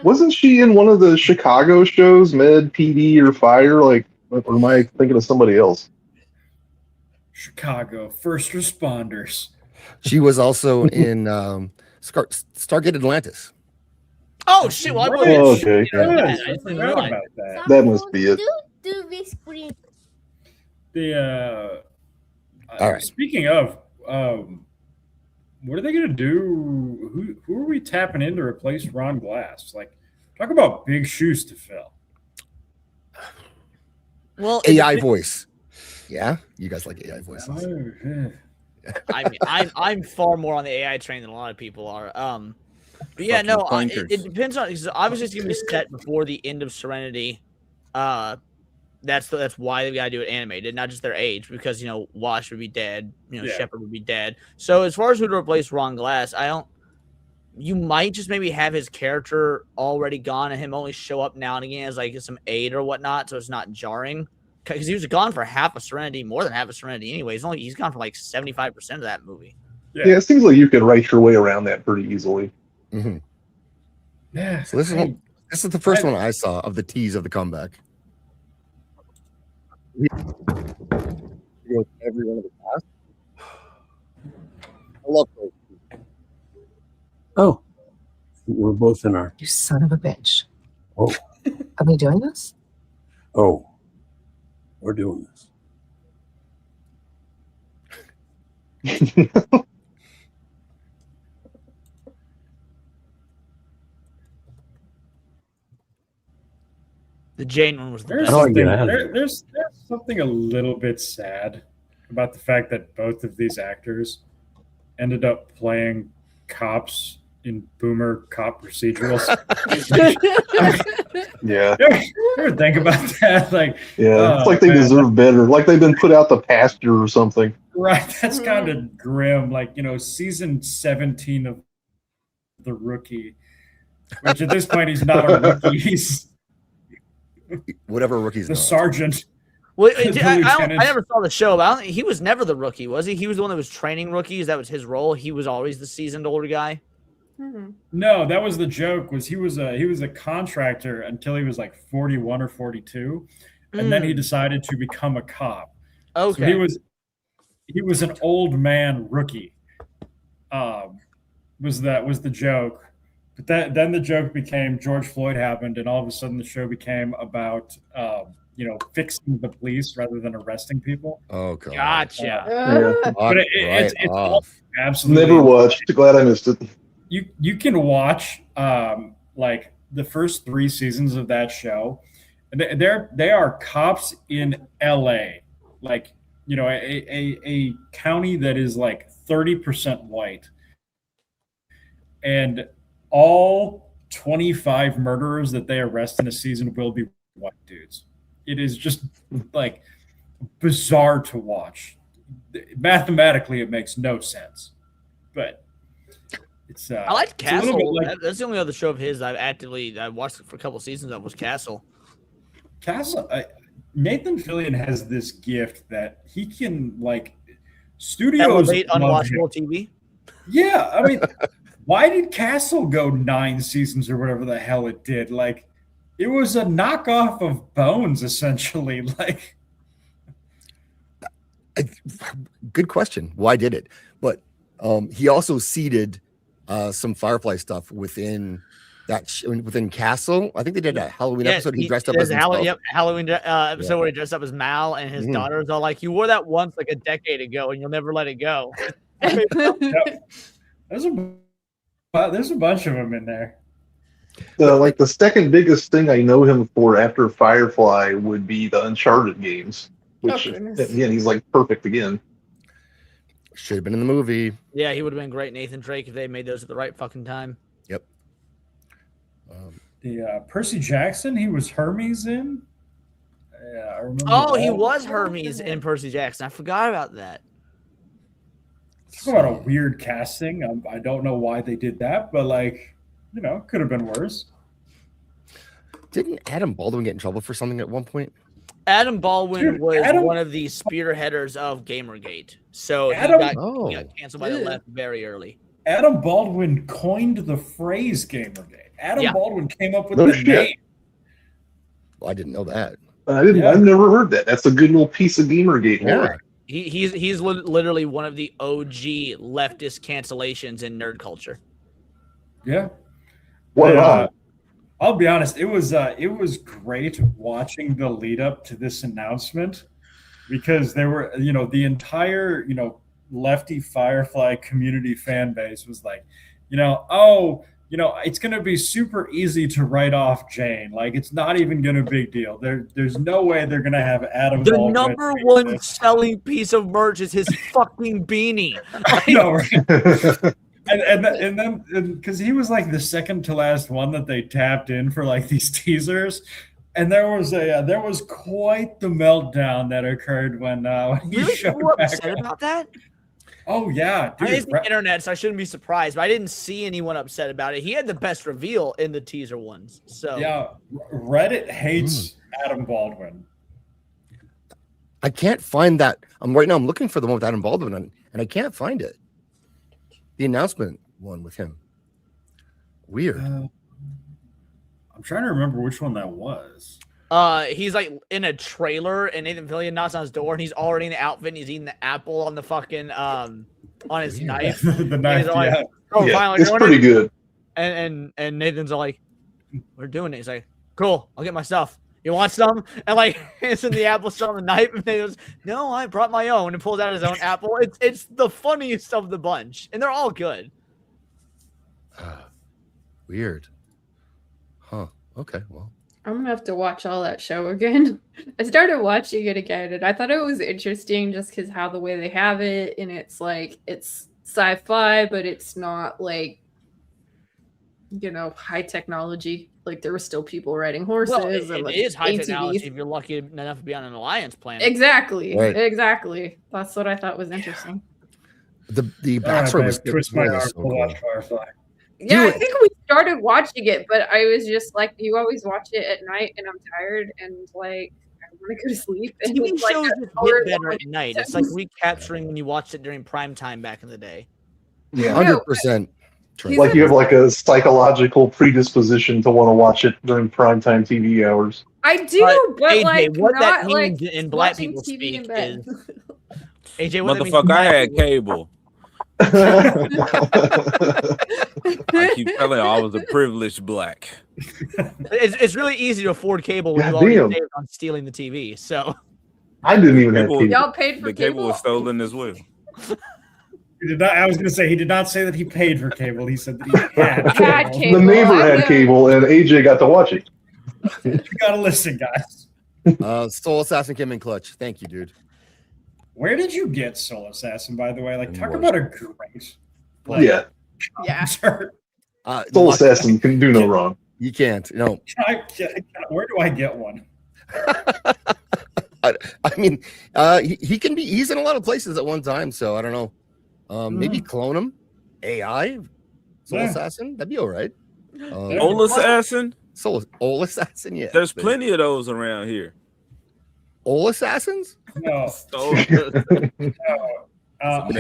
Wasn't she in one of the Chicago shows, Med, PD, or Fire? Like, or am I thinking of somebody else? Chicago First Responders. She was also in Stargate Atlantis. Oh shit! Well, okay. I didn't know about that. That must be it. All right. Speaking of, what are they gonna do? Who are we tapping in to replace Ron Glass? Like, talk about big shoes to fill. Well, AI voice. Yeah, you guys like AI voices. I mean, I'm far more on the AI train than a lot of people are. But yeah, no, it depends on. Obviously, it's gonna be set before the end of Serenity. That's why they gotta do it animated, not just their age, because Wash would be dead, Shepard would be dead. So as far as who to replace Ron Glass, you might just maybe have his character already gone and him only show up now and again as like some aid or whatnot, so it's not jarring. Because he was gone for half of Serenity, more than half of Serenity anyways. He's gone for like 75% of that movie. Yeah, it seems like you could write your way around that pretty easily. Mm-hmm. Yeah. So this is the first one I saw of the tease of the comeback. Every one of the past. I love those. Oh, we're both in our. You son of a bitch. Oh. Are we doing this? Oh, we're doing this. The Jane one was the There's best. there's something a little bit sad about the fact that both of these actors ended up playing cops in boomer cop procedurals. Yeah. You ever think about that? Like, it's like they deserve better. Like they've been put out the pasture or something. Right. That's kind of grim. Like, season 17 of The Rookie, which at this point he's not a rookie. He's whatever rookie's the sergeant. Well, I never saw the show, but he was never the rookie, was he? He was the one that was training rookies. That was his role. He was always the seasoned older guy. Mm-hmm. No, that was the joke. Was he was a contractor until he was like 41 or 42, and then he decided to become a cop. Okay, so he was an old man rookie. Was the joke? But then the joke became George Floyd happened, and all of a sudden the show became about fixing the police rather than arresting people. Oh god, gotcha. But it's absolutely Never watched. Glad I missed it. You can watch like the first 3 seasons of that show. They are cops in LA, like a county that is like 30% white, and all 25 murderers that they arrest in a season will be white dudes. It is just like bizarre to watch. Mathematically, it makes no sense, but it's. I liked Castle. Like, that's the only other show of his I watched for a couple seasons of was Castle. Castle. Nathan Fillion has this gift that he can studios elevate unwatchable TV. Yeah, I mean. Why did Castle go 9 seasons or whatever the hell it did? Like, it was a knockoff of Bones, essentially. Like, good question. Why did it? But he also seeded some Firefly stuff within within Castle. I think they did a Halloween episode. He dressed up as himself. Halloween episode where he dressed up as Mal, and his daughter was all like, "You wore that once like a decade ago, and you'll never let it go." There's a bunch of them in there. The second biggest thing I know him for after Firefly would be the Uncharted games, which again he's like perfect again. Should have been in the movie. Yeah, he would have been great, Nathan Drake, if they made those at the right fucking time. Yep. Percy Jackson. He was Hermes in. Yeah, I remember. Oh, he that. was Hermes in Percy Jackson. I forgot about that. Talk about a weird casting. I don't know why they did that, but could have been worse. Didn't Adam Baldwin get in trouble for something at one point? Adam Baldwin was one of the spearheaders of Gamergate, so he got canceled by the left very early. Adam Baldwin coined the phrase Gamergate. Adam Baldwin came up with the name. Well, I didn't know that. I've never heard that. That's a good little piece of Gamergate. Yeah. He's literally one of the OG leftist cancellations in nerd culture. Yeah. Wow. I'll be honest. It was great watching the lead up to this announcement because there were the entire lefty Firefly community fan base was like, it's going to be super easy to write off Jane. Like, it's not even going to be a big deal. There's no way they're going to have Adam. The Baldwin number one selling piece of merch is his fucking beanie. I know, right? and then because he was like the second to last one that they tapped in for like these teasers, and there was quite the meltdown that occurred when he showed back upset about that. Oh yeah, dude. It's the internet, so I shouldn't be surprised. But I didn't see anyone upset about it. He had the best reveal in the teaser ones. So yeah, Reddit hates Adam Baldwin. I can't find that. I'm looking for the one with Adam Baldwin, and I can't find it. The announcement one with him. Weird. I'm trying to remember which one that was. He's like in a trailer, and Nathan Fillion knocks on his door, and he's already in the outfit, and he's eating the apple on the fucking on his knife. The knife, like, finally, it's pretty good. And Nathan's like, "We're doing it." He's like, "Cool, I'll get my stuff. You want some?" And like, it's in the apple, still on the knife, and he goes, "No, I brought my own," and pulls out his own apple. It's the funniest of the bunch, and they're all good. Weird. Huh. Okay. Well. I'm gonna have to watch all that show again. I started watching it again, and I thought it was interesting just because how the way they have it, and it's like it's sci-fi, but it's not like high technology. Like there were still people riding horses. Well, it like, is high ATVs. technology if you're lucky enough to be on an alliance planet. Exactly. Right. Exactly. That's what I thought was interesting. The backstory was twist my arm so to cool. watch Firefly. Yeah, I think we started watching it, but I was just like, you always watch it at night, and I'm tired, and like I want to go to sleep. And TV it's shows like just hit better at night. It's like recapturing when you watched it during prime time back in the day. Yeah, 100%. Like you have like a psychological predisposition to want to watch it during primetime TV hours. I do, but AJ, like what not that means like in black watching people TV speak in bed. is AJ, what that means in Motherfucker, I black had people- cable. I keep telling you, I was a privileged black. It's really easy to afford cable when you Goddamn. already saved on stealing the TV. So I didn't even have Cable- cable. Y'all paid for The cable cable. was stolen as well. He did not. I was going to say he did not say that he paid for cable. He said that he had Had cable. cable. The neighbor I had know. cable, and AJ got to watch it. You gotta listen, guys. Soul Assassin came in clutch. Thank you, dude. Where did you get Soul Assassin, by the way? Like, talk Worst. about a great. Yeah, Yeah. Concert. Soul Assassin can do no wrong. You can't. No. Where do I get one? I mean, he can be. He's in a lot of places at one time. So I don't know. Maybe clone him. AI. Soul Yeah. Assassin. That'd be all right. Old Assassin? Soul Assassin. Yeah. There's plenty of those around here. Old Assassins. No. So, Mexican Whole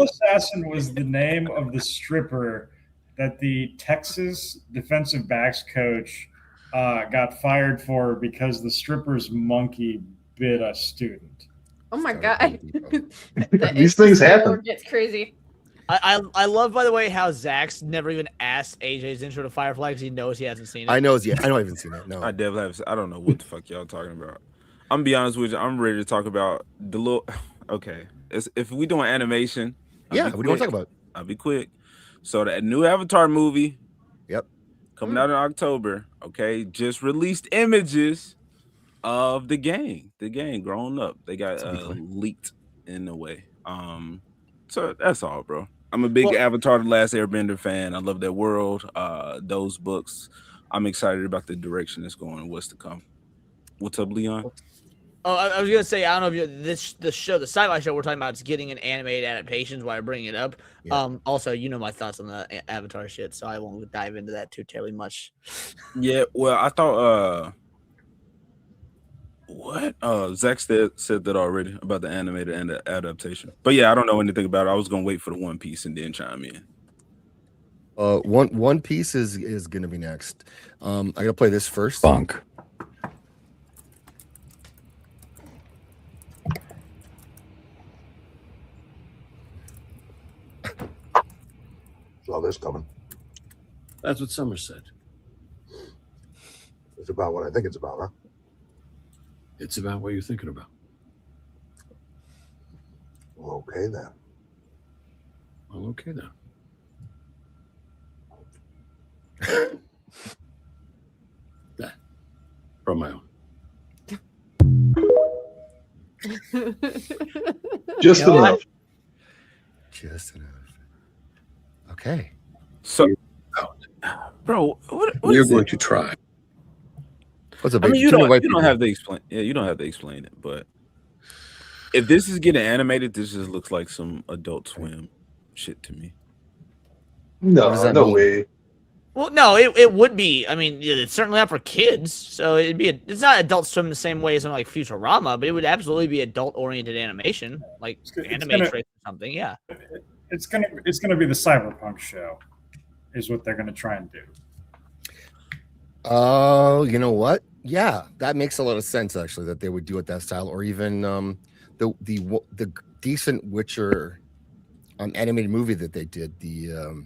joke. Assassin was the name of the stripper that the Texas defensive backs coach got fired for because the stripper's monkey bit a student. Oh my god. These things happen. Gets crazy. I love, by the way, how Zach's never even asked AJ's intro to Firefly because he knows he hasn't seen it. I know. Yeah, I know. I haven't seen it. No. I definitely have. I don't know what the fuck y'all talking about. I'm gonna be honest with you. I'm ready to talk about the little. Okay, if we doing animation, Yeah. What do you want to talk about? I'll be quick. So that new Avatar movie. Yep. Coming out in October. Okay, just released images of the gang. The gang growing up. They got leaked in a way. So that's all, bro. I'm a big Avatar: The Last Airbender fan. I love that world. Those books. I'm excited about the direction it's going and what's to come. What's up, Leon? Oh, I was gonna say, I don't know if the sci-fi show we're talking about is getting an animated adaptations. Why I bring it up. Yeah. Also, you know my thoughts on the Avatar shit, so I won't dive into that too terribly much. Yeah, well, I thought what Zach said that already about the animated and the adaptation. But yeah, I don't know anything about it. I was gonna wait for the One Piece and then chime in. One Piece is gonna be next. I gotta play this first. Funk. Saw this coming. That's what Summer said. It's about what I think it's about, huh? It's about what you're thinking about. Well, okay then. Well, okay then. That. From my own. Just enough. Just enough. Okay. So, bro, what You're is going it? to try. What's up? I mean, you don't have to explain. Yeah, you don't have to explain it. But if this is getting animated, this just looks like some Adult Swim shit to me. No way. Well, no, it would be. I mean, it's certainly not for kids, so it'd be. It's not Adult Swim the same way as something like Futurama, but it would absolutely be adult-oriented animation, like Animatrix or something. Yeah. It's gonna be the Cyberpunk show, is what they're gonna try and do. Oh, you know what? Yeah, that makes a lot of sense actually. That they would do it that style, or even the decent Witcher animated movie that they did, the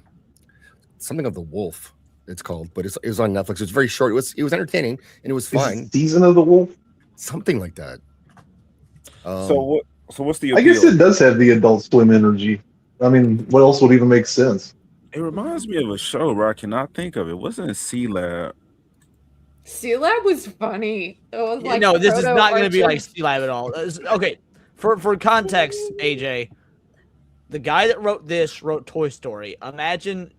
something of the Wolf. It's called, but it was on Netflix. It was very short. It was entertaining and it was fine. Season of the Wolf, something like that. So what's the appeal? I guess it does have the Adult Swim energy. I mean, what else would even make sense? It reminds me of a show where I cannot think of it. Wasn't it C-Lab? C-Lab was funny. It was like no, this is not going to be like Orchard. C-Lab at all. Okay, for context, AJ, the guy that wrote this wrote Toy Story. Imagine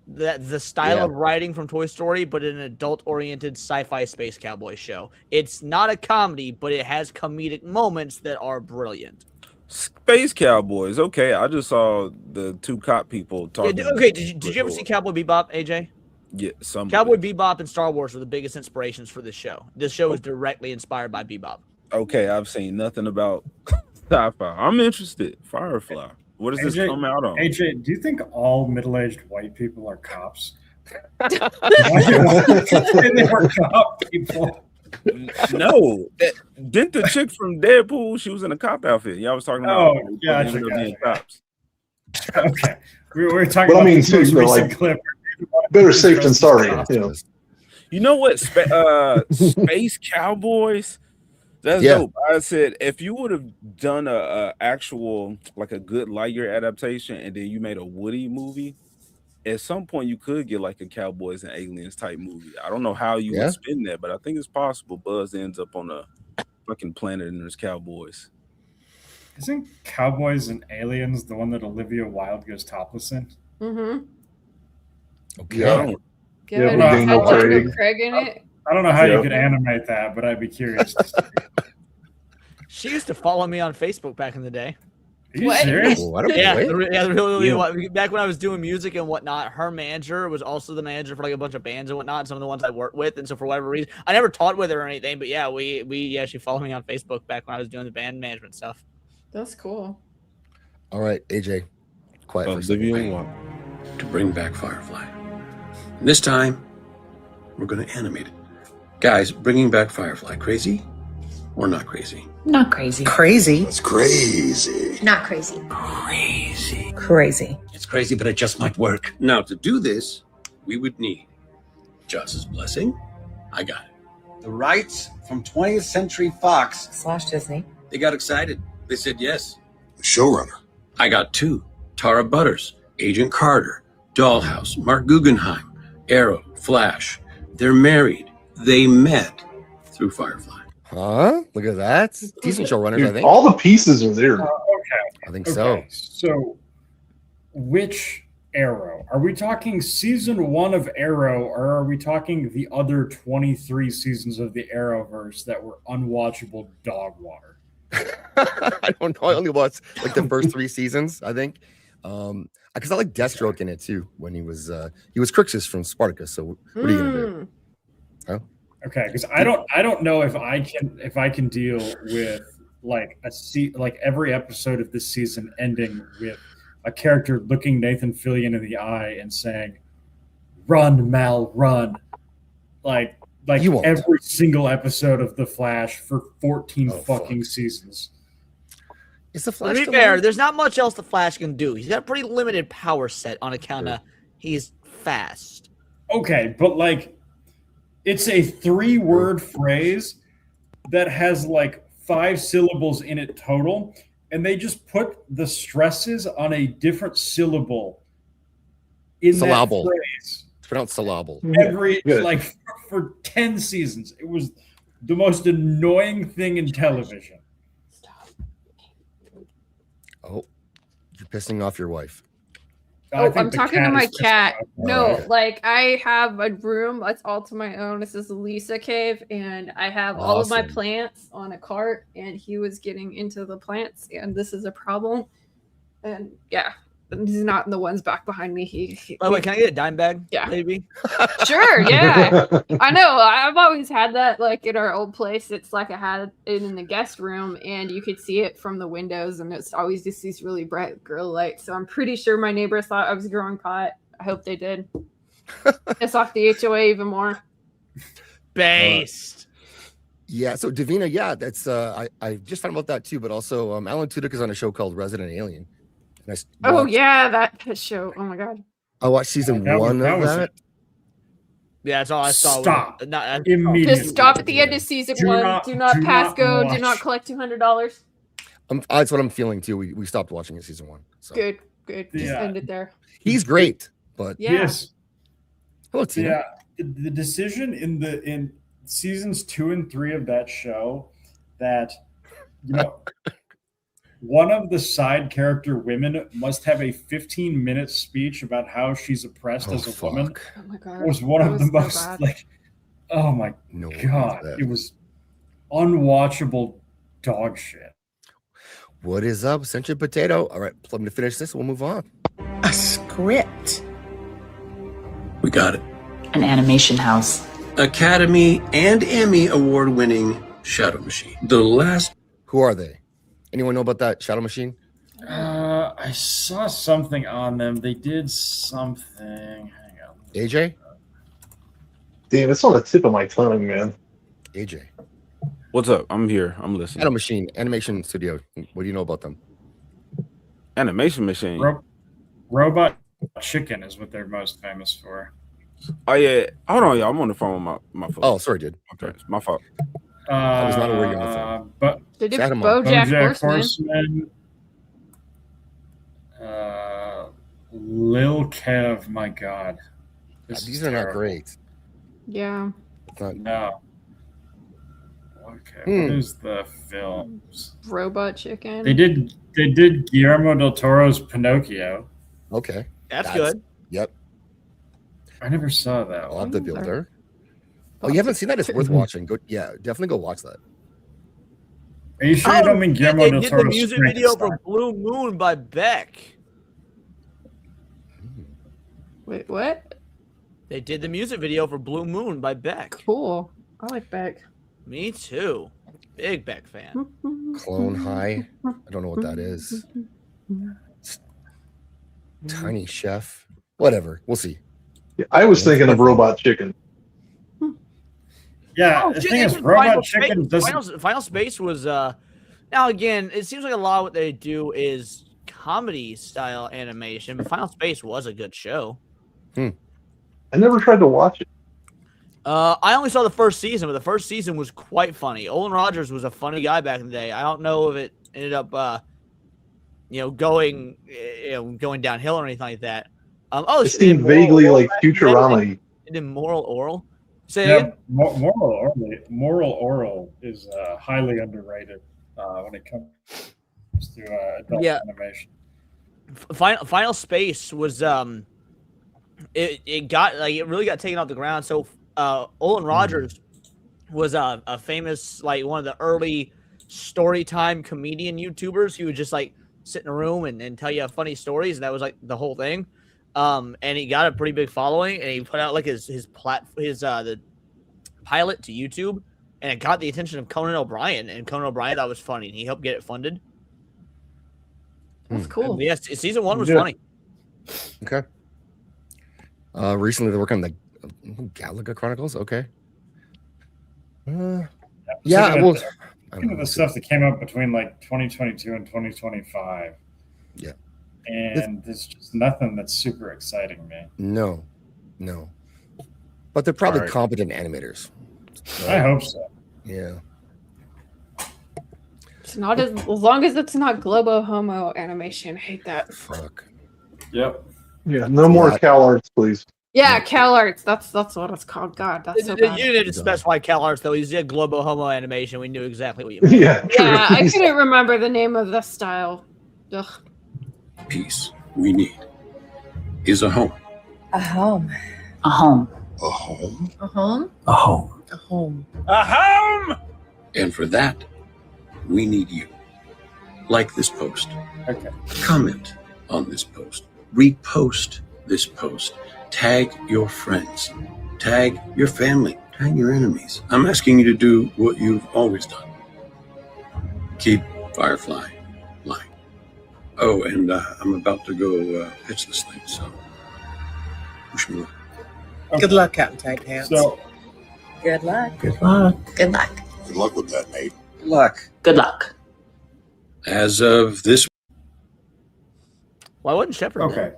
that the style of writing from Toy Story, but in an adult-oriented sci-fi space cowboy show. It's not a comedy, but it has comedic moments that are brilliant. Space Cowboys. Okay, I just saw the two cop people talking. Yeah, okay, did you ever see Cowboy Bebop, AJ? Yeah, some Cowboy Bebop and Star Wars were the biggest inspirations for this show. This show is directly inspired by Bebop. Okay, I've seen nothing about sci-fi. I'm interested. Firefly. What does this come out on? AJ, do you think all middle-aged white people are cops? They were cop people. No, didn't the chick from Deadpool? She was in a cop outfit. Y'all was talking about. Oh, gotcha. Being cops. Okay, we were talking But I about mean, this too, most you know, recent like, clip. better safe than sorry. You know. You know what? Space Cowboys. That's dope. I said if you would have done a actual like a good Lightyear adaptation, and then you made a Woody movie, at some point you could get like a Cowboys and Aliens type movie. I don't know how you would spin that, but I think it's possible. Buzz ends up on a fucking planet and there's cowboys. Isn't Cowboys and Aliens the one that Olivia Wilde goes topless in? Mm-hmm. Okay. Yeah. Given with it Daniel had Craig. Craig in it. I don't know how you could animate that, but I'd be curious to see. She used to follow me on Facebook back in the day. Are you serious? Back when I was doing music and whatnot, her manager was also the manager for like a bunch of bands and whatnot, some of the ones I worked with. And so for whatever reason, I never taught with her or anything, but yeah, she followed me on Facebook back when I was doing the band management stuff. That's cool. All right, AJ, quiet for a second. To bring back Firefly. And this time, we're going to animate it. Guys, bringing back Firefly, crazy or not crazy? Not crazy. Crazy. That's crazy. Not crazy. Crazy. Crazy. It's crazy, but it just might work. Now, to do this, we would need Joss's blessing. I got it. The rights from 20th Century Fox / Disney. They got excited. They said yes. The showrunner. I got 2. Tara Butters, Agent Carter, Dollhouse, Mark Guggenheim, Arrow, Flash. They're married. They met through Firefly. Huh? Look at that. Decent showrunners, Dude, I think. all the pieces are there. I think so. So, which Arrow? Are we talking season 1 of Arrow, or are we talking the other 23 seasons of the Arrowverse that were unwatchable dog water? I don't know. I only watched like the first 3 seasons, I think. Because I like Deathstroke in it too. When he was Crixus from Spartacus. So what are you gonna do? Huh? Okay, because I don't know if I can deal with like like every episode of this season ending with a character looking Nathan Fillion in the eye and saying, "Run, Mal, run!" Like every single episode of The Flash for 14 seasons. Is the Flash? To be fair, there's not much else the Flash can do. He's got a pretty limited power set on account of he's fast. Okay, but like, it's a 3-word phrase that has like 5 syllables in it total, and they just put the stresses on a different syllable in syllable. That phrase. It's pronounced syllable. Like for 10 seasons. It was the most annoying thing in television. Oh, you're pissing off your wife. Oh, I'm talking to my cat. No, like I have a room that's all to my own. This is Lisa Cave, and I have all of my plants on a cart, and he was getting into the plants, and this is a problem. And yeah, he's not in the ones back behind me. By the way, can I get a dime bag? Yeah. Maybe. Sure, yeah. I know. I've always had that like in our old place. It's like I had it in the guest room and you could see it from the windows and it's always just these really bright grow lights. So I'm pretty sure my neighbors thought I was growing pot. I hope they did. Piss off the HOA even more. Based. Yeah, so Davina, yeah, that's I just found out about that too, but also Alan Tudyk is on a show called Resident Alien. Oh yeah, that show. Oh my god. I watched season 1 of that. Yeah, that's all I saw. Stop. Immediately. Just stop at the end of season 1. Do not pass go. Do not collect $200. That's what I'm feeling too. We stopped watching it season 1. So. Good. Just end it there. He's great, but yes. Hello, Tina. Yeah, the decision in seasons 2 and 3 of that show that one of the side character women must have a 15-minute speech about how she's oppressed as a woman. Oh my god. Was one of the most like, oh my god, it was unwatchable dog shit. What is up, Century Potato? All right, let me finish this. We'll move on. A script. We got it. An animation house. Academy and Emmy award-winning Shadow Machine. The last. Who are they? Anyone know about that Shadow Machine? I saw something on them. They did something. Hang on. AJ? Damn, it's on the tip of my tongue, man. AJ. What's up? I'm here. I'm listening. Shadow Machine, animation studio. What do you know about them? Animation Machine. Robot Chicken is what they're most famous for. Oh yeah. Hold on, y'all. I'm on the phone with my phone. Oh, sorry, dude. Okay, it's my fault. I was not aware you're on the phone. But they did BoJack Horseman. Lil Kev, my god. These are not great. Yeah. No. Okay, what is the films? Robot Chicken. They did Guillermo del Toro's Pinocchio. Okay. That's good. Yep. I never saw that Bob the Builder. Oh, you haven't seen that? It's worth watching. Go, yeah, definitely go watch that. Are you sure you don't mean Guillermo del They did Toro's the music video for Blue Moon by Beck. Wait, what? They did the music video for Blue Moon by Beck. Cool. I like Beck. Me too. Big Beck fan. Clone High. I don't know what that is. Tiny Chef. Whatever. We'll see. Yeah, I was thinking of Robot Chicken. Yeah, the thing is, Robot Chicken doesn't. Final Space was. Now again, it seems like a lot of what they do is comedy style animation, but Final Space was a good show. I never tried to watch it. I only saw the first season, but the first season was quite funny. Olin Rogers was a funny guy back in the day. I don't know if it ended up, going downhill or anything like that. It seemed vaguely like Futurama. It did Moral Oral. Say Yeah, again? Moral Oral is highly underrated when it comes to adult animation. Final Space was it really got taken off the ground. So Olin Rogers was a famous, like, one of the early storytime comedian YouTubers. He would just like sit in a room and tell you funny stories, and that was like the whole thing. And he got a pretty big following, and he put out like his the pilot to YouTube, and it got the attention of Conan O'Brien, and Conan O'Brien thought it was funny, and he helped get it funded. That's cool. Yes, season 1 was funny. Okay. Recently they're working on the Galaga Chronicles. Okay. Yeah, well, the stuff that came up between like 2022 and 2025. Yeah. And there's just nothing that's super exciting me. No. But they're probably Right. competent animators. I hope so. Yeah. It's not as long as it's not Globo Homo animation. I hate that. Fuck. Yep. Yeah, no more CalArts, please. Yeah, CalArts. That's what it's called. God, that's so bad. You didn't specify CalArts though. You said Globo Homo animation. We knew exactly what you meant. Yeah. Yeah, I couldn't remember the name of the style. Ugh. Peace we need is a home. A home. A home. A home? A home? A home. A home. A home! And for that, we need you. Like this post. Okay. Comment on this post. Repost this post. Tag your friends. Tag your family. Tag your enemies. I'm asking you to do what you've always done. Keep Firefly lying. Oh, and I'm about to go pitch this thing, so wish me luck. Okay. Good luck, Captain Tight Pants. So, Good luck. Good luck. Good luck. Good luck with that, Nate. Good luck. Good luck. As of this, Why wasn't Shepard? okay.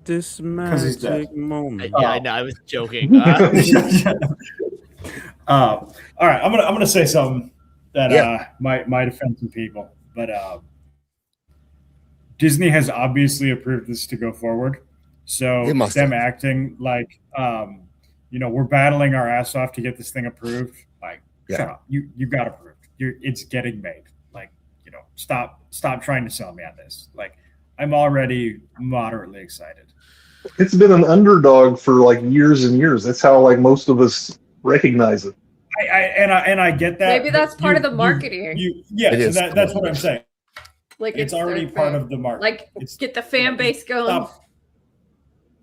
This he's dead. magic moment. Yeah, I know. I was joking. All right, I'm gonna say something that might offend some people, but Disney has obviously approved this to go forward. So They must them have. acting like we're battling our ass off to get this thing approved. Like, Yeah. shut up. You got approved. It's getting made. Like, stop trying to sell me on this. Like, I'm already moderately excited. It's been an underdog for like years and years. That's how like most of us recognize it. I get that. Maybe that's but part of the marketing. It is. That's what I'm saying. Like It's already their part thing. of the market. Like, get the fan base going.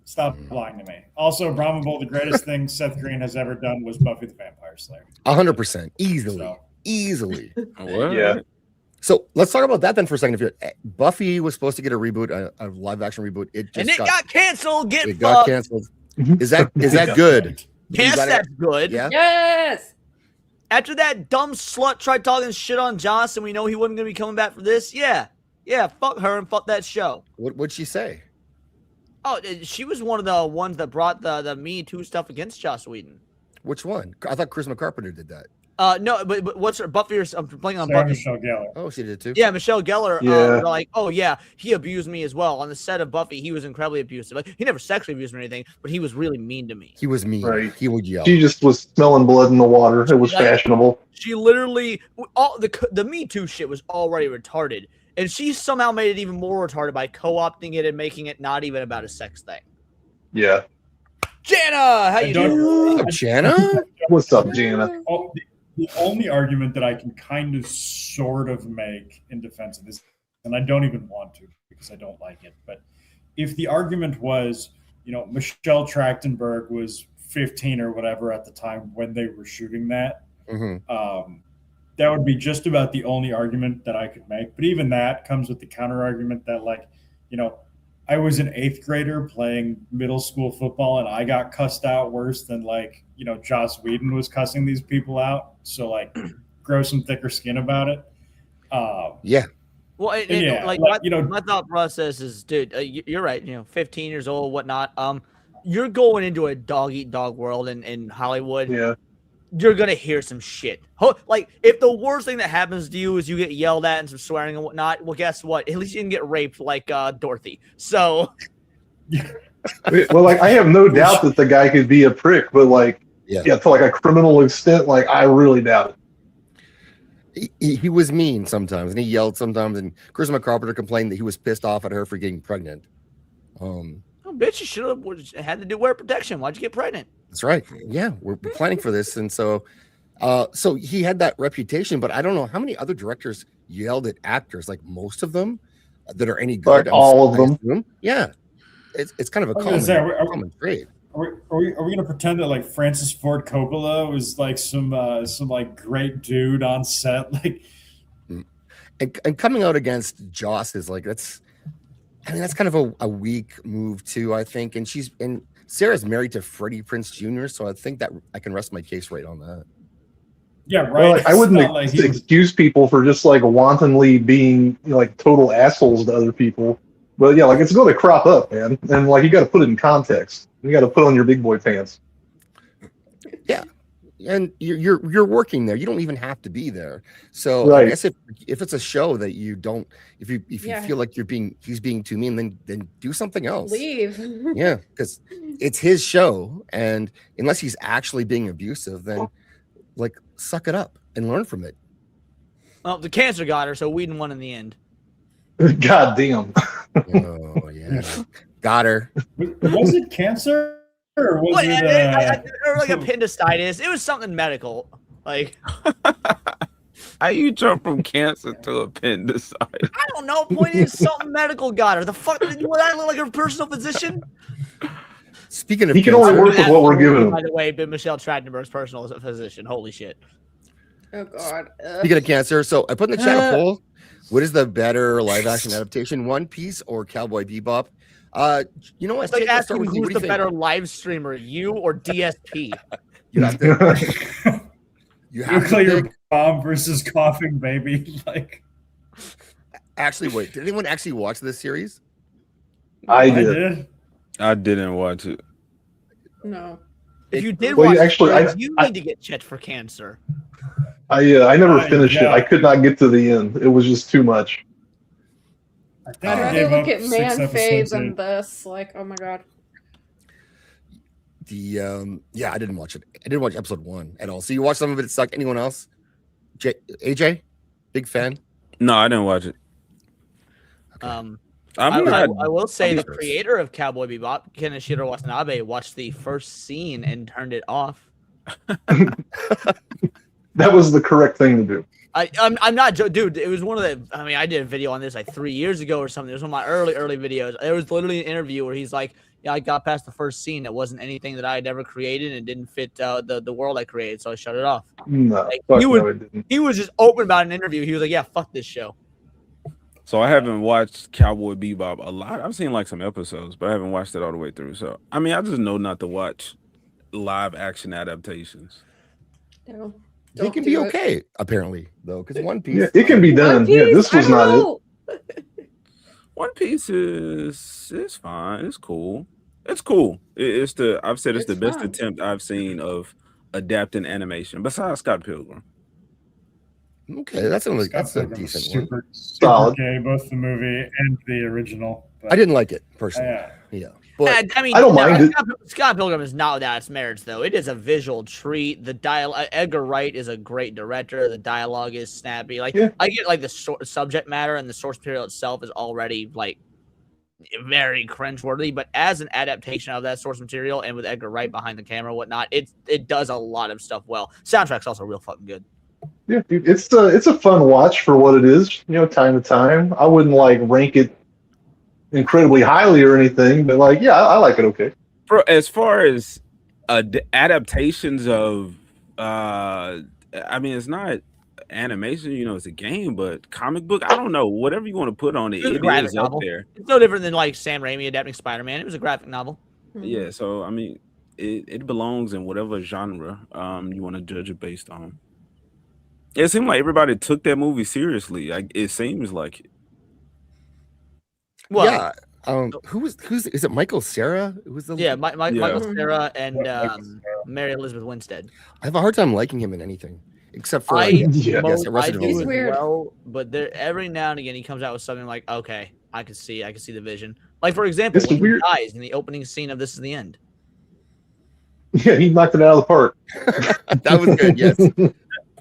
Stop lying to me. Also, Brahma Bull, the greatest thing Seth Green has ever done was Buffy the Vampire Slayer. 100%. Easily. So, Easily. What? Yeah. So let's talk about that then for a second. If you Buffy was supposed to get a reboot, a live action reboot, it just And it got canceled. it got fucked. canceled. Is that good? Yes, You gotta- that's good. Yeah. Yes. After that dumb slut tried talking shit on Joss, and we know he wasn't going to be coming back for this. Yeah, fuck her and fuck that show. What'd she say? Oh, she was one of the ones that brought the Me Too stuff against Joss Whedon. Which one? I thought Chris Carpenter did that. No, but what's her Buffy? I'm playing on Sarah Buffy. Michelle Gellar. Oh, she did too. Yeah, Michelle Gellar. Yeah. Were like, oh yeah, he abused me as well on the set of Buffy. He was incredibly abusive. Like, he never sexually abused me or anything, but he was really mean to me. He was mean. Right. He would yell. She just was smelling blood in the water. It was fashionable. She literally all the Me Too shit was already retarded, and she somehow made it even more retarded by co-opting it and making it not even about a sex thing. Yeah. Jana, how you doing? Jana? What's up, Jana? Oh, the only argument that I can kind of sort of make in defense of this, and I don't even want to because I don't like it, but if the argument was, Michelle Trachtenberg was 15 or whatever at the time when they were shooting that, that would be just about the only argument that I could make. But even that comes with the counter argument that, like, I was an 8th grader playing middle school football, and I got cussed out worse than, like, Joss Whedon was cussing these people out. So, like, grow some thicker skin about it. Yeah. Well, my thought process is, dude, you're right. 15 years old, whatnot. You're going into a dog eat dog world in Hollywood. Yeah. You're gonna hear some shit. Like, if the worst thing that happens to you is you get yelled at and some swearing and whatnot, well, guess what? At least you didn't get raped like Dorothy. So, Well, like, I have no doubt that the guy could be a prick, but like, to like a criminal extent, like, I really doubt it. He was mean sometimes, and he yelled sometimes. And Chris Carpenter complained that he was pissed off at her for getting pregnant. Oh, bitch, you should have had to do wear protection. Why'd you get pregnant? That's right. Yeah, we're planning for this, and so he had that reputation. But I don't know how many other directors yelled at actors. Like most of them that are any good. Like all of them. Yeah, it's kind of a common trait. Are we going to pretend that like Francis Ford Coppola was like some like great dude on set? Like, and coming out against Joss is like that's kind of a weak move too, I think. And Sarah's married to Freddie Prinze Jr., so I think that I can rest my case right on that. Yeah, right. Well, like, I wouldn't excuse people for just like wantonly being like total assholes to other people. But yeah, like it's going to crop up, man, and like you got to put it in context. You got to put on your big boy pants. Yeah, and you're working there. You don't even have to be there. So right. I guess if it's a show that you don't, if you feel like he's being too mean, then do something else. Leave. Yeah, because it's his show, and unless he's actually being abusive, then like suck it up and learn from it. Well, the cancer got her, so Whedon won in the end. God damn. Oh yeah, got her. Was it cancer or was it or like appendicitis? It was something medical. Like, how you jump from cancer to appendicitis? I don't know. Point is, something medical got her. The fuck? Would I look like a personal physician? Speaking of, he can only work with what we're giving him. By the way, been Michelle Trachtenberg's personal physician. Holy shit. Oh god. Speaking of cancer, so I put in the chat a poll. What is the better live action adaptation, One Piece or Cowboy Bebop? You know what? It's like asking who's the better live streamer, you or DSP? You have to. You have to your mom versus coughing baby. Like, actually, wait. Did anyone actually watch this series? I did. I didn't watch it. No. If you did watch it, you need to get checked for cancer. I never finished it. I could not get to the end. It was just too much. I'd rather look at man faves than this. Like, oh my god. I didn't watch it. I didn't watch episode 1 at all. So you watched some of it. It sucked. Anyone else? AJ, big fan. No, I didn't watch it. Okay. I will say the creator of Cowboy Bebop, Kenichiro Watanabe, watched the first scene and turned it off. That was the correct thing to do. I'm not dude. It was one of the. I mean, I did a video on this like 3 years ago or something. It was one of my early videos. It was literally an interview where he's like, "Yeah, I got past the first scene. It wasn't anything that I had ever created, and it didn't fit the world I created, so I shut it off." No, he was just open about an interview. He was like, "Yeah, fuck this show." So I haven't watched Cowboy Bebop a lot. I've seen like some episodes, but I haven't watched it all the way through. So I mean, I just know not to watch live action adaptations. No. They can be okay, apparently, though, because One Piece. Yeah, it can be done. Yeah, this was not it. One Piece is fine. It's cool. It's cool. It's the best attempt I've seen of adapting animation besides Scott Pilgrim. Okay, that's a decent one. Solid. Okay, both the movie and the original. I didn't like it personally. Yeah. But I mean, I don't mind it. Scott Pilgrim is not without its merits, though. It is a visual treat. The dialogue, Edgar Wright is a great director. The dialogue is snappy. Like, I get like the subject matter and the source material itself is already like very cringeworthy. But as an adaptation of that source material and with Edgar Wright behind the camera and whatnot, it does a lot of stuff well. Soundtrack's also real fucking good. Yeah, dude, it's a fun watch for what it is. You know, time to time. I wouldn't like rank it incredibly highly or anything, but like, yeah, I like it. Okay. As far as adaptations of, I mean, it's not animation, you know, it's a game, but comic book, I don't know, whatever you want to put on it, it is up there. It's no different than like Sam Raimi adapting Spider-Man. It was a graphic novel. Yeah, so I mean, it belongs in whatever genre you want to judge it based on. It seemed like everybody took that movie seriously. Like it seems like it. Well, yeah. Who's is it? Michael Cera? Who's the Michael Cera and Mary Elizabeth Winstead. I have a hard time liking him in anything except for Arrested Development. Well, but there every now and again he comes out with something like, okay, I can see the vision. Like for example, when he dies in the opening scene of This Is the End. Yeah, he knocked it out of the park. That was good. Yes.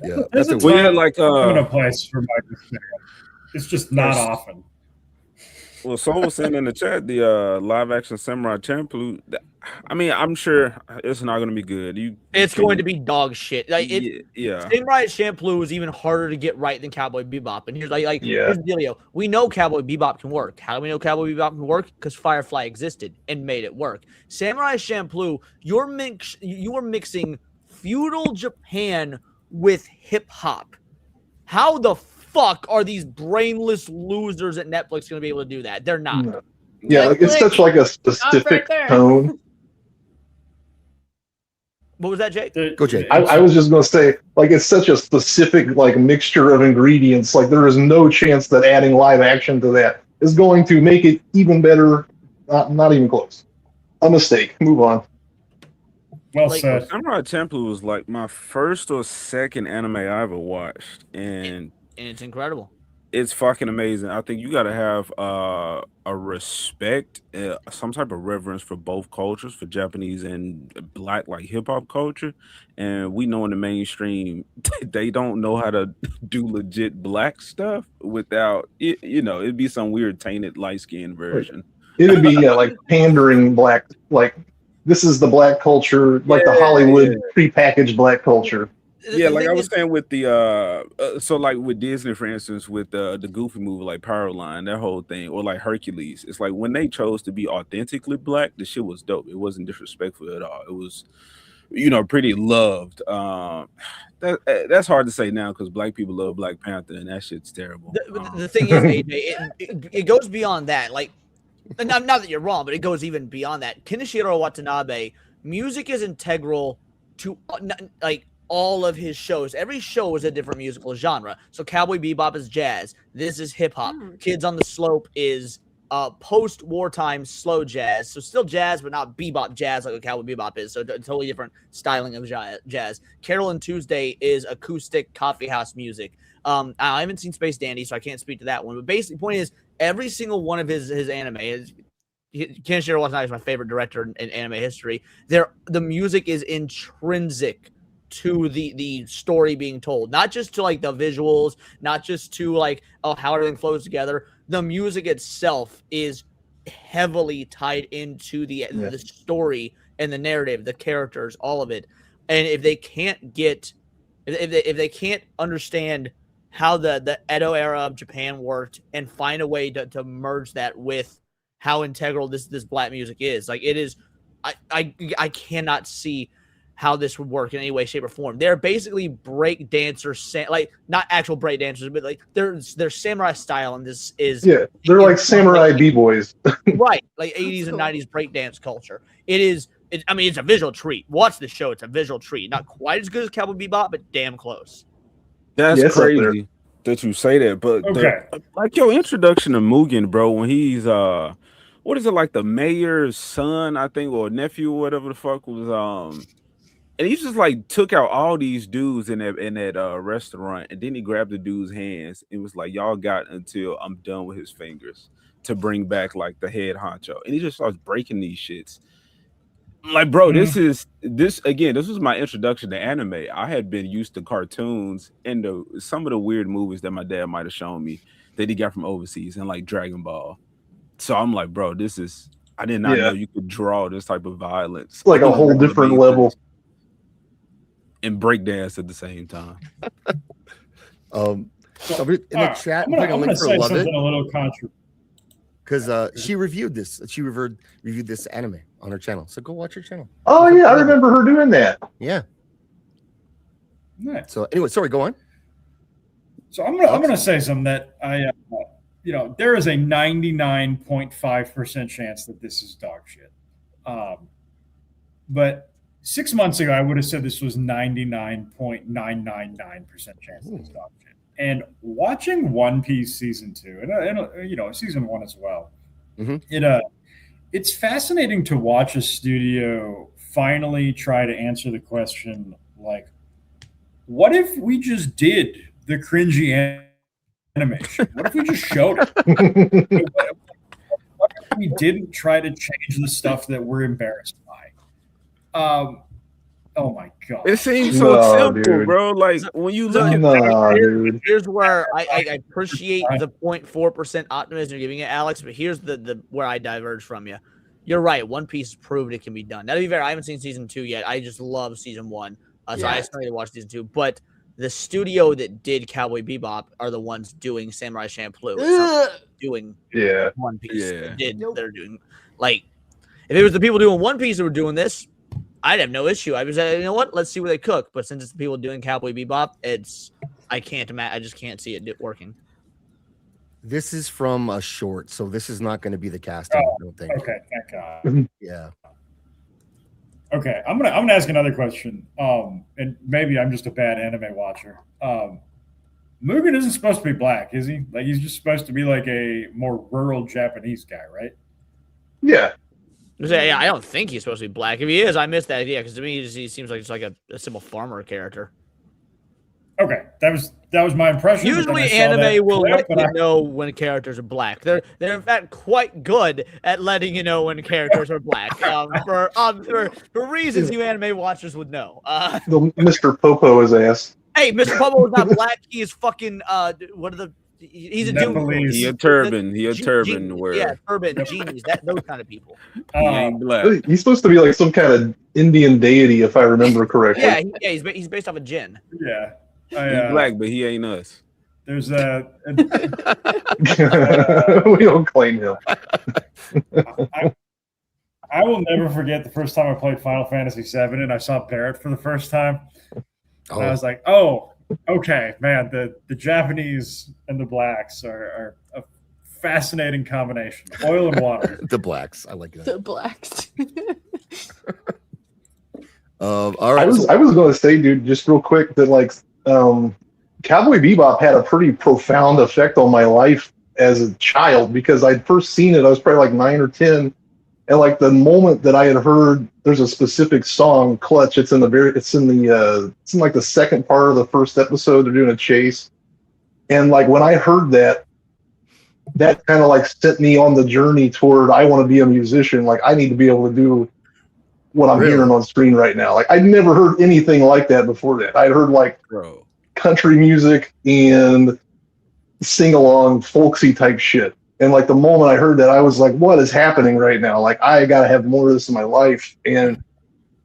Yeah, There's a Well, yeah, time like and a place for Michael Cera. It's just not often. Well, Soul was saying in the chat the live action Samurai Champloo. I mean, I'm sure it's not going to be good. It's going to be dog shit. Like yeah. Samurai Champloo is even harder to get right than Cowboy Bebop. And here's Yeah. here's the dealio. We know Cowboy Bebop can work. How do we know Cowboy Bebop can work? Because Firefly existed and made it work. Samurai Champloo, you are mixing feudal Japan with hip hop. How the fuck are these brainless losers at Netflix going to be able to do that? They're not. No. Yeah, like, it's such like a specific tone. What was that, Jake? Go, Jake. I was just going to say, like, it's such a specific like mixture of ingredients. Like, there is no chance that adding live action to that is going to make it even better. Not even close. A mistake. Move on. Well said. Samurai Champloo was like my first or second anime I ever watched, and it's incredible. It's fucking amazing. I think you got to have a respect, some type of reverence for both cultures, for Japanese and Black like hip hop culture. And we know in the mainstream they don't know how to do legit Black stuff without it. You know, it'd be some weird tainted light skinned version. It would be like pandering Black, like this is the Black culture, like the Hollywood prepackaged Black culture. Yeah, like I was saying with the so like with Disney, for instance, with the Goofy movie like Powerline, that whole thing, or like Hercules, it's like when they chose to be authentically Black, the shit was dope. It wasn't disrespectful at all. It was, pretty loved. That's hard to say now because Black people love Black Panther, and that shit's terrible. The thing is, AJ, it goes beyond that. Like, not that you're wrong, but it goes even beyond that. Kenichiro Watanabe, music is integral to like all of his shows. Every show is a different musical genre. So Cowboy Bebop is jazz. This is hip hop. Kids on the Slope is post wartime slow jazz. So still jazz, but not bebop jazz like what Cowboy Bebop is. So totally different styling of jazz. Carol and Tuesday is acoustic coffee house music. I haven't seen Space Dandy, so I can't speak to that one. But basically, the point is, every single one of his anime is. Kenichiro Watanabe is my favorite director in anime history. The music is intrinsic to the story being told, not just to like the visuals, not just to like how everything flows together. The music itself is heavily tied into the story and the narrative, the characters, all of it. And if they can't if they can't understand how the Edo era of Japan worked and find a way to merge that with how integral this Black music is, like it is, I cannot see how this would work in any way, shape, or form. They're basically break dancers, like not actual break dancers, but like they're samurai style, and this is they're like samurai b-boys, right? Like 80s and 90s break dance culture. It's a visual treat. Watch the show; it's a visual treat. Not quite as good as Cowboy Bebop, but damn close. That's crazy that you say that, but like your introduction to Mugen, bro, when he's what is it, like the mayor's son, I think, or nephew, or whatever the fuck was and he just like took out all these dudes in that restaurant, and then he grabbed the dude's hands and was like, "Y'all got until I'm done with his fingers to bring back like the head honcho," and he just starts breaking these shits. Like, bro, this was my introduction to anime. I had been used to cartoons and some of the weird movies that my dad might have shown me that he got from overseas, and like Dragon Ball. So I'm like, bro, I did not know you could draw this type of violence. It's like a whole different level. And breakdance at the same time. In the chat, I'm gonna say something a little controversial because she reviewed this. She reviewed this anime on her channel. So go watch her channel. Oh yeah, I remember her doing that. Yeah. Nice. So anyway, sorry, go on. So I'm gonna say something that there is a 99.5% chance that this is dog shit. But 6 months ago, I would have said this was 99.999% chance that it's dog shit. And watching One Piece season 2, and season 1 as well, it's fascinating to watch a studio finally try to answer the question, like, what if we just did the cringy animation? What if we just showed it? What if we didn't try to change the stuff that we're embarrassed by? Oh my god! It seems so No, simple, dude. bro. Like when you look at Nah, dude. Here's where I appreciate the 0.4% optimism you're giving it, Alex. But here's the where I diverge from you. You're right. One Piece proved it can be done. Now, to be fair, I haven't seen season 2 yet. I just love season 1, so I started to watch season 2. But the studio that did Cowboy Bebop are the ones doing Samurai Champloo. It's not doing One Piece. Yeah. They're doing like if it was the people doing One Piece that were doing this, I'd have no issue. I was you know what? Let's see where they cook. But since it's the people doing Cowboy Bebop, I can't imagine. I just can't see it working. This is from a short, so this is not going to be the casting. I don't think. Okay, thank God. Yeah. Okay, I'm gonna ask another question. And maybe I'm just a bad anime watcher. Mugen isn't supposed to be black, is he? Like he's just supposed to be like a more rural Japanese guy, right? Yeah. Yeah, I don't think he's supposed to be black. If he is, I missed that idea because to me he seems like just like a simple farmer character. Okay, that was my impression. Usually, anime will let you know when characters are black. They're in fact quite good at letting you know when characters are black. For reasons you anime watchers would know. Mr. Popo is asked. Hey, Mr. Popo is not black. He is fucking. What are the? He's a doom. He a turban. He a turban wearer. Yeah, turban genies. Those kind of people. He ain't black. He's supposed to be like some kind of Indian deity, if I remember correctly. Yeah, he's based off a djinn. Yeah. He's black, but he ain't us. There's we don't claim him. I will never forget the first time I played Final Fantasy VII and I saw Barrett for the first time. And I was like, oh, okay, man, the Japanese and the blacks are a fascinating combination. Oil and water. The blacks. I like that. The blacks. All right. I was going to say, dude, just real quick that like Cowboy Bebop had a pretty profound effect on my life as a child because I'd first seen it. I was probably like 9 or 10, and like the moment that I had heard, there's a specific song, "Clutch." It's in like the second part of the first episode. They're doing a chase, and like when I heard that kind of like sent me on the journey toward I want to be a musician. Like I need to be able to do what I'm hearing on screen right now. Like I'd never heard anything like that before that. I'd heard like country music and sing along folksy type shit. And like the moment I heard that, I was like, what is happening right now? Like I gotta have more of this in my life. And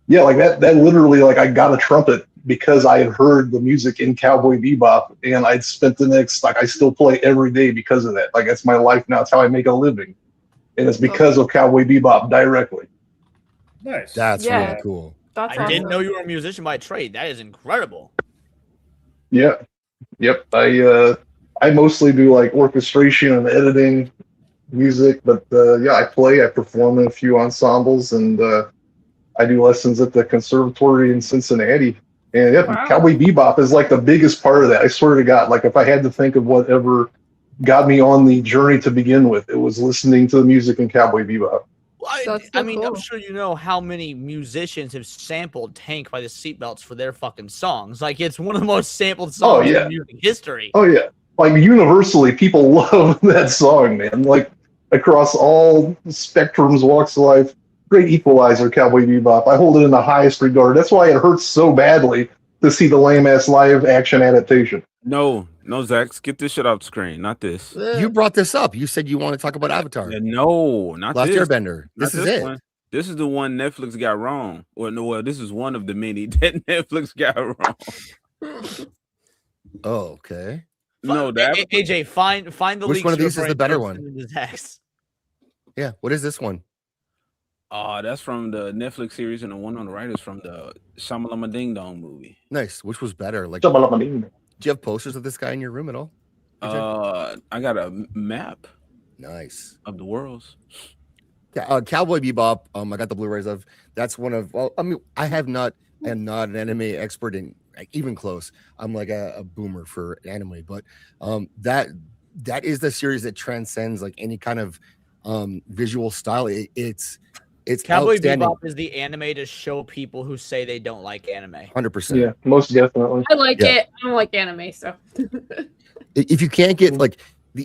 yeah, like that literally, like I got a trumpet because I had heard the music in Cowboy Bebop, and I'd spent the next, like I still play every day because of that. Like that's my life now. It's how I make a living. And it's because of Cowboy Bebop directly. Nice. That's really cool. I didn't know you were a musician by trade. That is incredible. Yeah. Yep. I mostly do like orchestration and editing music, but yeah, I perform in a few ensembles, and I do lessons at the conservatory in Cincinnati. And yeah, Cowboy Bebop is like the biggest part of that. I swear to God, like if I had to think of whatever got me on the journey to begin with, it was listening to the music in Cowboy Bebop. Well, I mean, I'm sure you know how many musicians have sampled Tank by the Seatbelts for their fucking songs. Like, it's one of the most sampled songs in music history. Oh, yeah. Like, universally, people love that song, man. Like, across all spectrums, walks of life. Great equalizer, Cowboy Bebop. I hold it in the highest regard. That's why it hurts so badly to see the lame-ass live-action adaptation. No, Zach, get this shit off the screen, not this. You brought this up. You said you want to talk about Avatar. No, not Last this. Airbender. This is it. One. This is the one Netflix got wrong. Well, this is one of the many that Netflix got wrong. Oh, okay. No, that AJ, find the which leaks one of you're these is the referring better to one? in the text. Yeah, what is this one? That's from the Netflix series, and the one on the right is from the Shamalama Ding Dong movie. Nice. Which was better? Like, Shamalama Ding Dong. Do you have posters of this guy in your room at all? I got a map. Nice. Of the worlds. Cowboy Bebop. I got the Blu-rays of. That's one of. Well, I mean, I am not an anime expert in even close. I'm like a boomer for anime, but that is the series that transcends like any kind of visual style. It's Cowboy Bebop is the anime to show people who say they don't like anime. 100%. Yeah, most definitely. I like it. I don't like anime, so. If you can't get like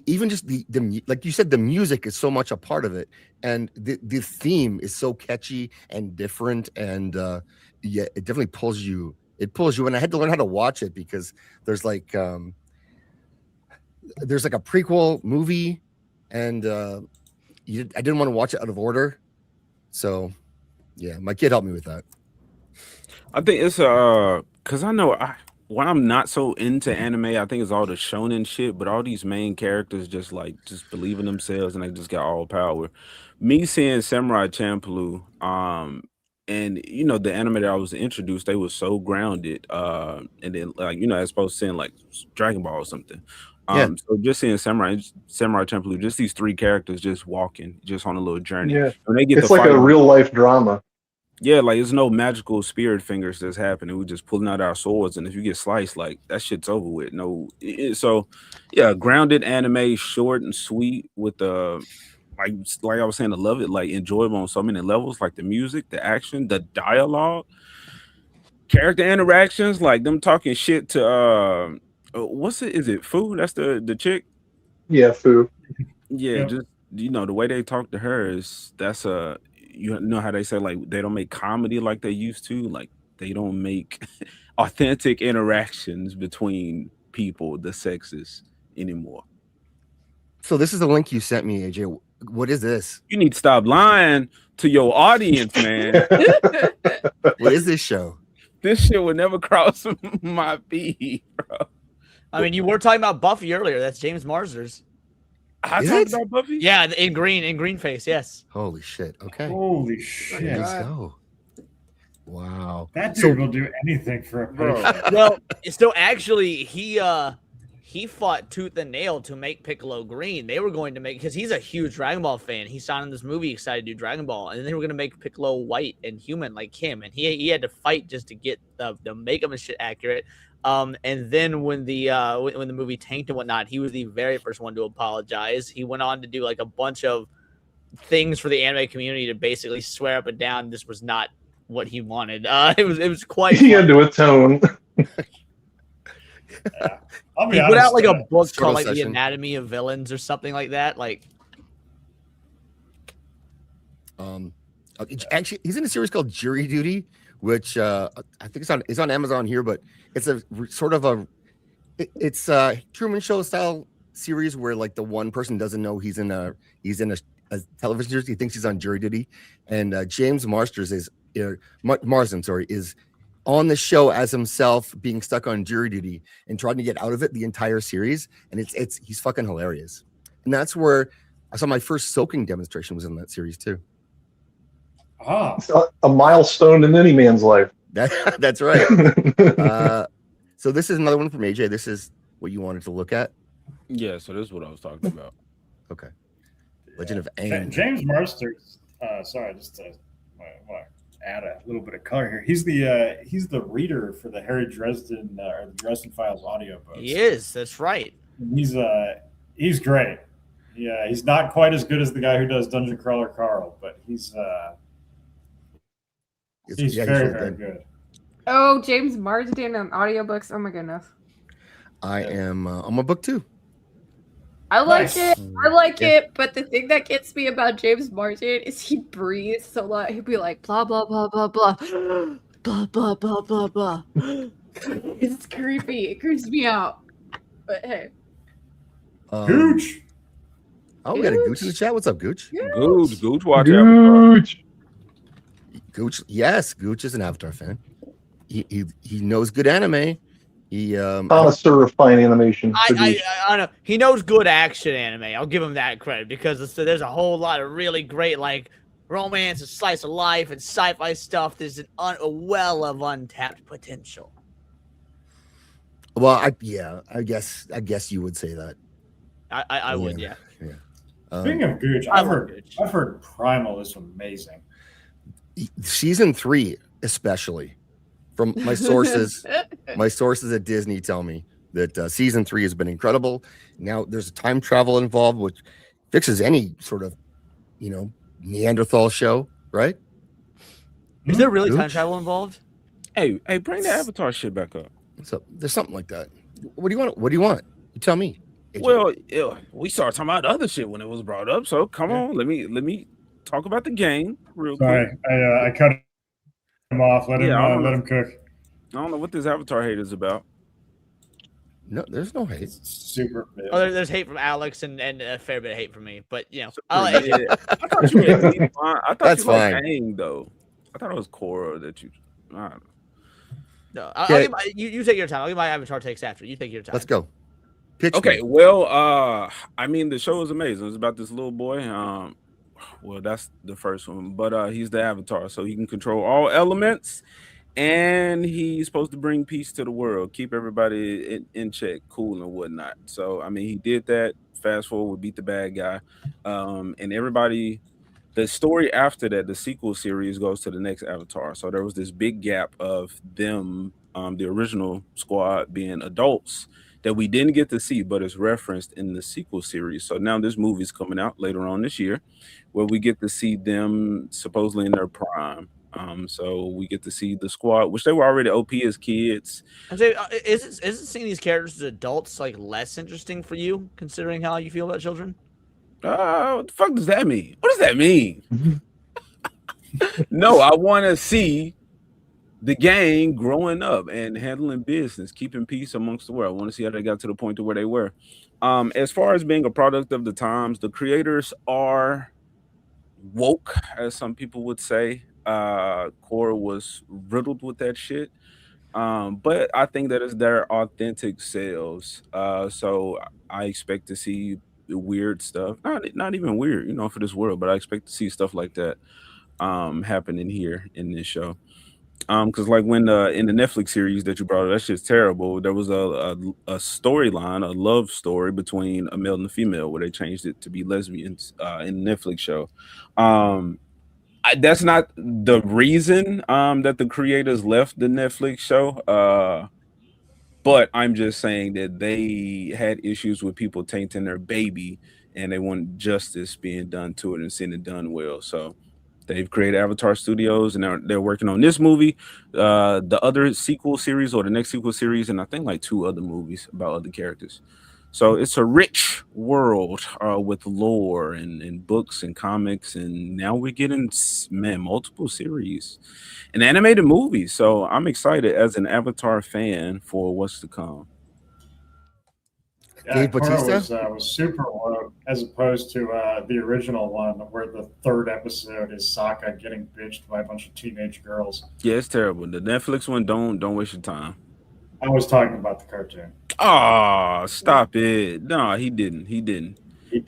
even just the like you said, the music is so much a part of it, and the theme is so catchy and different, and yeah, it definitely pulls you. It pulls you, and I had to learn how to watch it because there's like a prequel movie, and I didn't want to watch it out of order, so yeah, my kid helped me with that. I think it's because I know when I'm not so into anime, I think it's all the shonen shit, but all these main characters just believe in themselves and they just got all power. Me seeing Samurai Champloo, and you know the anime that I was introduced, they were so grounded, and then as opposed to seeing like Dragon Ball or something. So just seeing Samurai Champloo, just these three characters just walking, just on a little journey. Yeah, When they get it's to like fight, a real life drama. yeah, like there's no magical spirit fingers that's happening. We're just pulling out our swords, and if you get sliced, like that shit's over with. No, so yeah, grounded anime, short and sweet with the like I was saying, I love it, like enjoyable on so many levels, like the music, the action, the dialogue, character interactions, like them talking shit to what's it? Is it Fu? That's the chick. Yeah, Fu. Yeah, Yep. just the way they talk to her is you know how they say like they don't make comedy like they used to, like they don't make authentic interactions between people, the sexes anymore. So this is the link you sent me, AJ. What is this? You need to stop lying to your audience, man. What is this show? This shit would never cross my feed, bro. I mean, you were talking about Buffy earlier. That's James Marsden's. I Is talked it? about Buffy. Yeah, in green face. Yes. Holy shit! Okay, Holy there shit. you go. Wow. That So- dude will do anything for a Bro. paycheck. Well, so actually, he fought tooth and nail to make Piccolo green. They were going to make, because he's a huge Dragon Ball fan. He saw in this movie excited to do Dragon Ball, and then they were going to make Piccolo white and human like him, and he had to fight just to get the makeup and shit accurate. And then when the movie tanked and whatnot, he was the very first one to apologize. He went on to do like a bunch of things for the anime community to basically swear up and down this was not what he wanted. It was quite. He had fun. to atone. I'll be He put honest, out like a book Sort called of like The session. Anatomy of Villains or something like that. Like, Actually, he's in a series called Jury Duty, which I think it's on Amazon here, but it's it's a Truman Show style series where like the one person doesn't know he's in a television series. He thinks he's on jury duty, and James Marsden is on the show as himself being stuck on jury duty and trying to get out of it the entire series, and he's fucking hilarious. And that's where I saw my first soaking demonstration was in that series too. Ah, It's a milestone in any man's life. That's right. So this is another one from AJ. This is what you wanted to look at. Yeah, so this is what I was talking about. Okay. Legend of Ja- Aang. James Marsden. Sorry, just to want to add a little bit of color here. He's the reader for the Harry Dresden or the Dresden Files audiobooks. he is. That's right. He's great. Yeah, he's not quite as good as the guy who does Dungeon Crawler Carl, but he's He's very, really very good. good. Oh, James Marsden on audiobooks. Oh my goodness. I am on my book too. I like Nice. it. I like Yeah. it. But the thing that gets me about James Marsden is he breathes so loud. He'd be like blah blah blah blah blah blah blah blah blah blah. It's creepy. It creeps me out. But hey, Gooch. Oh, we got a Gooch in the chat. What's up, Gooch? Gooch, watch Avatar. Gooch. Gooch, yes, Gooch is an Avatar fan. He knows good anime. He Connoisseur of fine animation. I don't know. He knows good action anime. I'll give him that credit because there's a whole lot of really great like romance and slice of life and sci-fi stuff. There's a well of untapped potential. well, I guess you would say that. I would, yeah. Speaking of Gooch, I I've love heard Gooch. I've heard Primal is amazing. Season 3, especially from my sources, at Disney tell me that season 3 has been incredible. Now there's a time travel involved, which fixes any sort of, Neanderthal show, right? Is there really time Gooch? travel involved? Hey, bring the Avatar shit back up. So there's something like that. What do you want? What do you want? You tell me. AJ. Well, we started talking about other shit when it was brought up. So come on, let me talk about the game real quick. Sorry, I cut him off. Let him cook. I don't know what this Avatar hate is about. No, there's no hate. Super. Oh, there's hate from Alex and a fair bit of hate from me, but you know, I thought you liked That's fine. Aang, though. I thought it was Korra that you. I don't know. No, I'll give you take your time. I'll give my Avatar takes after. You take your time. Let's go. Pitch okay, me. well, I mean, the show is amazing. It's about this little boy. Well, that's the first one, but he's the Avatar, so he can control all elements, and he's supposed to bring peace to the world, keep everybody in check, cool and whatnot. So, I mean, he did that. Fast forward, beat the bad guy, and everybody. The story after that, the sequel series, goes to the next Avatar. So there was this big gap of them, the original squad, being adults that we didn't get to see, but it's referenced in the sequel series. So now this movie's coming out later on this year, where we get to see them supposedly in their prime. So we get to see the squad, which they were already OP as kids. I'm saying, isn't seeing these characters as adults like less interesting for you, considering how you feel about children? What the fuck does that mean? What does that mean? No, I want to see the gang growing up and handling business, keeping peace amongst the world. I want to see how they got to the point to where they were. As far as being a product of the times, the creators are woke, as some people would say. Korra was riddled with that shit. But I think that is their authentic selves. So I expect to see weird stuff. Not even weird, you know, for this world, but I expect to see stuff like that happening here in this show. Because like when in the Netflix series that you brought up, that shit's terrible. There was a storyline, a love story between a male and a female, where they changed it to be lesbians in the Netflix show. That's not the reason that the creators left the Netflix show. But I'm just saying that they had issues with people tainting their baby, and they want justice being done to it and seeing it done well. So they've created Avatar Studios, and they're working on this movie, the other sequel series, or the next sequel series, and I think like 2 other movies about other characters. So it's a rich world with lore and books and comics, and now we're getting multiple series and animated movies. So I'm excited as an Avatar fan for what's to come. Yeah, Korra was super low, as opposed to the original one, where the 3rd episode is Sokka getting bitched by a bunch of teenage girls. Yeah, it's terrible. The Netflix one, don't waste your time. I was talking about the cartoon. Oh, stop it. No, he didn't. He did. He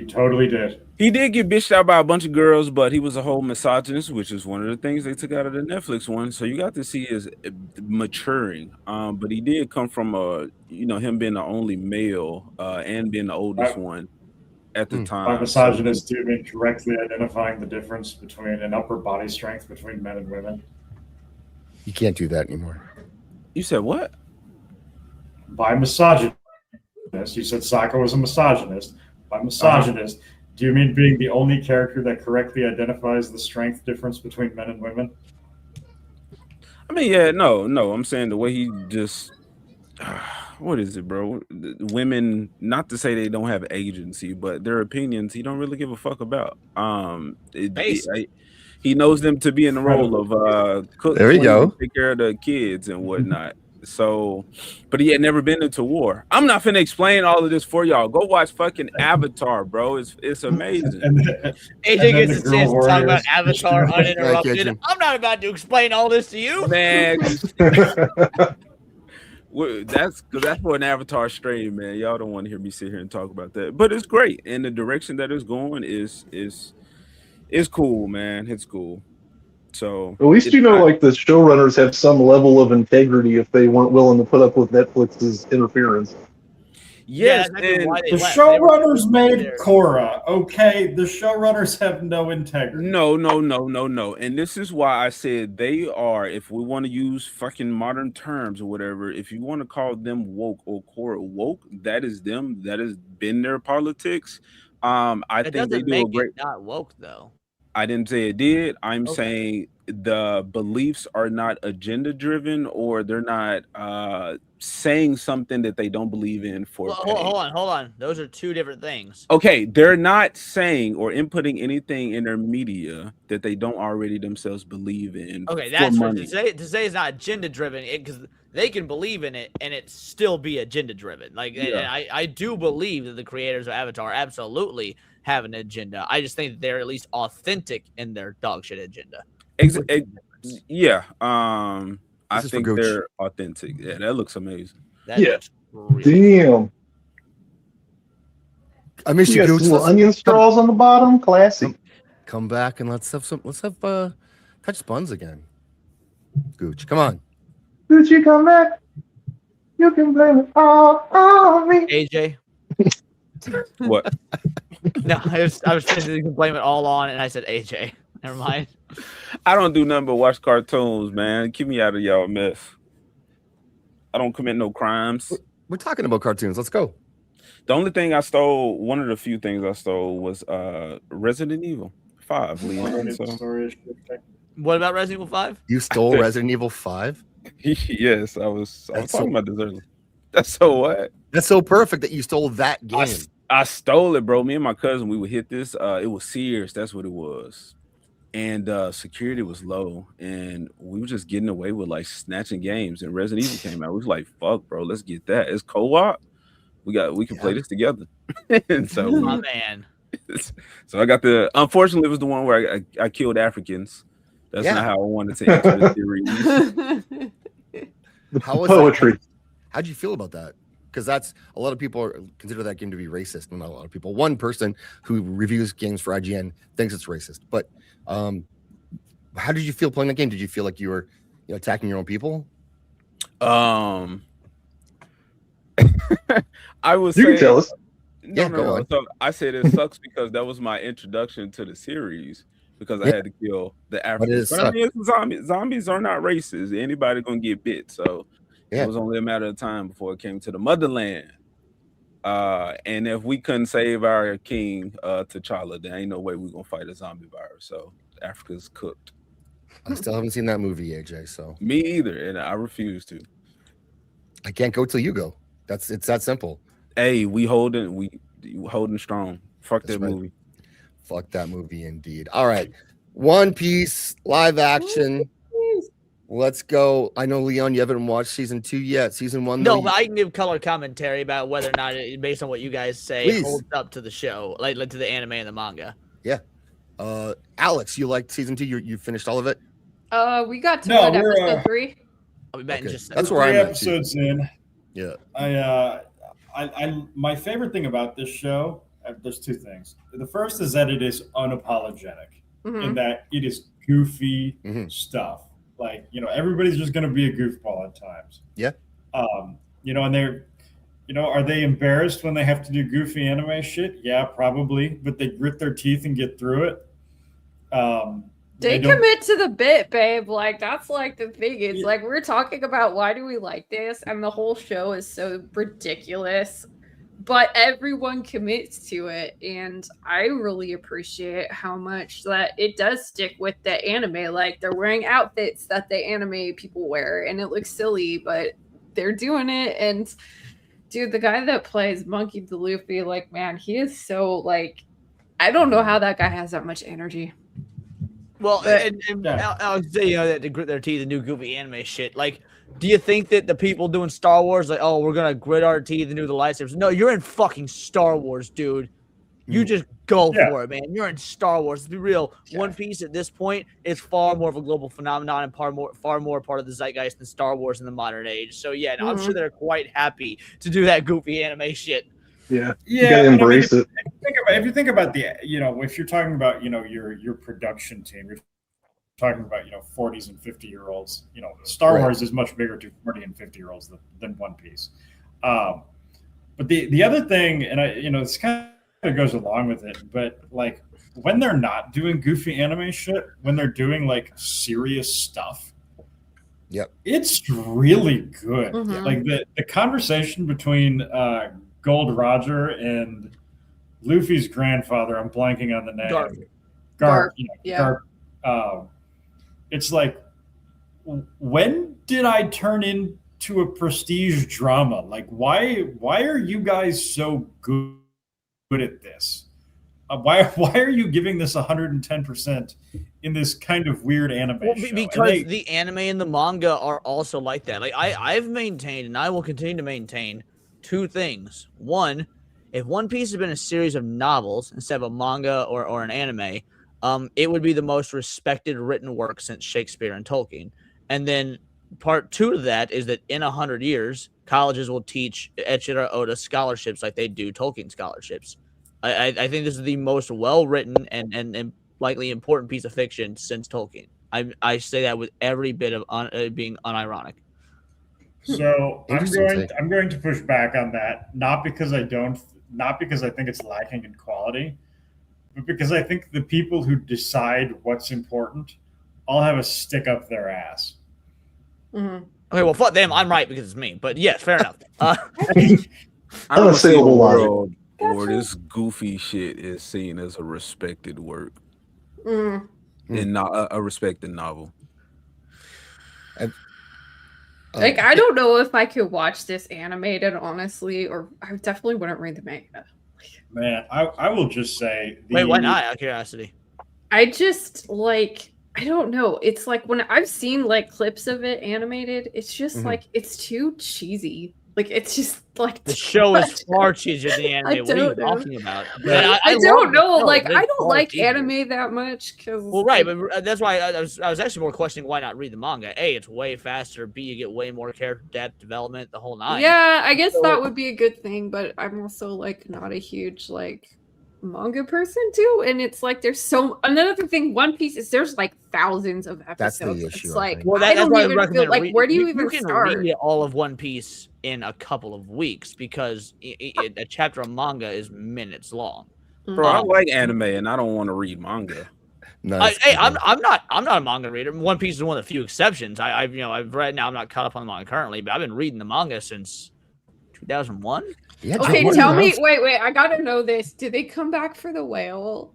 totally did. He did get bitched out by a bunch of girls, but he was a whole misogynist, which is one of the things they took out of the Netflix one. So you got to see his maturing. But he did come from him being the only male and being the oldest one at the time. By misogynist, do you mean correctly identifying the difference between an upper body strength between men and women? You can't do that anymore. You said what? By misogynist, you said Sokka was a misogynist. By misogynist, do you mean being the only character that correctly identifies the strength difference between men and women? I mean, yeah, no. I'm saying the way he just, what is it, bro? Women, not to say they don't have agency, but their opinions, he don't really give a fuck about. He knows them to be in the role of cook, there you go, take care of the kids and whatnot. So, but he had never been into war. I'm not finna explain all of this for y'all. Go watch fucking Avatar, bro. It's amazing. AJ gets a chance to talk about Avatar uninterrupted. I'm not about to explain all this to you, man. That's for an Avatar stream, man. Y'all don't want to hear me sit here and talk about that, but it's great, and the direction that it's going is cool, man. It's cool. So at least like the showrunners have some level of integrity if they weren't willing to put up with Netflix's interference. Yes, the showrunners made Korra. Okay, the showrunners have no integrity. No. And this is why I said they are, if we want to use fucking modern terms or whatever, if you want to call them woke or Korra woke, that is them. That has been their politics. I think they do a great. Not woke though. I didn't say it did. I'm saying the beliefs are not agenda driven, or they're not saying something that they don't believe in for Well, pay. hold on. Those are two different things. Okay, they're not saying or inputting anything in their media that they don't already themselves believe in. Okay, for that's money. to say it's not agenda driven because they can believe in it and it still be agenda driven. Like, and I do believe that the creators of Avatar absolutely have an agenda. I just think that they're at least authentic in their dog shit agenda. Yeah. I This is for think Gooch. they're authentic. Yeah, that looks amazing. That Yeah. looks really Damn. I miss You you, got Gooch. some little onion straws on the bottom. Classy. Come back and let's have touch buns again. Gooch, come on. Did you come back? You can blame it all on me. AJ. What? No, I was thinking you can blame it all on, and I said AJ. Never mind. I don't do nothing but watch cartoons, man. Keep me out of y'all mess. I don't commit no crimes. We're talking about cartoons. Let's go. The only thing I stole, one of the few things I stole, was Resident Evil 5. Leon, so. What about Resident Evil 5? You stole Resident Evil 5? Yes, I was talking about this earlier. That's so what? That's so perfect that you stole that game. I stole it, bro. Me and my cousin, we would hit this. It was Sears. That's what it was. And security was low. And we were just getting away with like snatching games. And Resident Evil came out. We was like, fuck, bro, let's get that. It's co-op. We can play this together. And so my man. So I got unfortunately it was the one where I killed Africans. That's not how I wanted to enter the series. How was Poetry. How'd you feel about that? Because that's a lot of people consider that game to be racist, and not a lot of people. One person who reviews games for IGN thinks it's racist. But how did you feel playing that game? Did you feel like you were attacking your own people? I was. You can tell us. No. So I said it sucks because that was my introduction to the series. Because I had to kill the Africans. But I mean, zombies are not racist. Anybody gonna get bit. So it was only a matter of time before it came to the motherland. And if we couldn't save our king, T'Challa, there ain't no way we're gonna fight a zombie virus. So Africa's cooked. I still haven't seen that movie, AJ. So me either, and I refuse to. I can't go till you go. It's that simple. Hey, we holding strong. Fuck that movie. Fuck that movie, indeed. All right, One Piece live action. Let's go. I know, Leon, you haven't watched season 2 yet. Season 1, no, but I can give color commentary about whether or not, based on what you guys say, Please. holds up to the show, like to the anime and the manga. Yeah. Alex, you liked season 2? You finished all of it? We got to episode 3. I'll be back in just a That's second. where I'm at. Episodes in. Yeah. I my favorite thing about this show, there's two things. The first is that it is unapologetic in that it is goofy stuff. Like, everybody's just going to be a goofball at times. Yeah. And they're, are they embarrassed when they have to do goofy anime shit? Yeah, probably. But they grit their teeth and get through it. They commit to the bit, babe. Like, that's like the thing. It's like we're talking about why do we like this, and the whole show is so ridiculous, but everyone commits to it, and I really appreciate how much that it does stick with the anime. Like, they're wearing outfits that the anime people wear, and it looks silly, but they're doing it. And dude, the guy that plays Monkey D. Luffy, like, man, he is so like, I don't know how that guy has that much energy. Well, I'll say, that they grit their teeth and do goofy anime shit. Like, do you think that the people doing Star Wars, like, oh, we're gonna grit our teeth and do the lightsabers? No, you're in fucking Star Wars, dude. You just go for it, man. You're in Star Wars. Let's be real. One Piece at this point is far more of a global phenomenon and far more part of the zeitgeist than Star Wars in the modern age. So yeah, I'm sure they're quite happy to do that goofy anime shit. Yeah, you gotta embrace it. If you think about the, if you're talking about, your production team, you're talking about, 40s and 50-year-olds. Star Wars is much bigger to 40 and 50-year-olds than One Piece. But the other thing, and this kind of goes along with it, but like when they're not doing goofy anime shit, when they're doing like serious stuff, it's really good. Like the conversation between Gold Roger and Luffy's grandfather, I'm blanking on the name. Garp. it's like, when did I turn into a prestige drama? Like, why are you guys so good at this? Why are you giving this 110% in this kind of weird anime show? Because the anime and the manga are also like that. Like I've maintained, and I will continue to maintain, two things. One, if One Piece had been a series of novels instead of a manga or an anime, it would be the most respected written work since Shakespeare and Tolkien. And then part two to that is that in 100 years, colleges will teach Eiichiro Oda scholarships like they do Tolkien scholarships. I think this is the most well-written and likely important piece of fiction since Tolkien. I say that with every bit of being unironic. So I'm going to push back on that, not because I think it's lacking in quality, but because I think the people who decide what's important all have a stick up their ass. Mm-hmm. Okay, well, fuck them. I'm right because it's me. But yes, fair enough. I don't see a whole lot. Or this goofy shit is seen as a respected work, and not a respected novel. Like, I don't know if I could watch this animated, honestly, or I definitely wouldn't read the manga. Man, I will just say. Wait, why not? Out of curiosity. I just like. I don't know. It's like when I've seen like clips of it animated, it's just like it's too cheesy. Like it's just like the show is far cheesier than the anime. What are you talking about? I don't know. Like I don't like anime that much because. Well, right, but that's why I was actually more questioning why not read the manga. A, it's way faster. B, you get way more character depth development. The whole nine. Yeah, I guess that would be a good thing, but I'm also like not a huge like manga person too, and it's like there's so another thing. One Piece is there's like thousands of episodes. That's the issue. It's like well, I that's don't why even I recommend feel like where do you even can start? read all of One Piece in a couple of weeks because a chapter of manga is minutes long. Bro, I like anime and I don't want to read manga. Nice. I'm not a manga reader. One Piece is one of the few exceptions. I've read now. I'm not caught up on the manga currently, but I've been reading the manga since 2001. Yeah, okay, tell me. Wait. I gotta know this. Did they come back for the whale?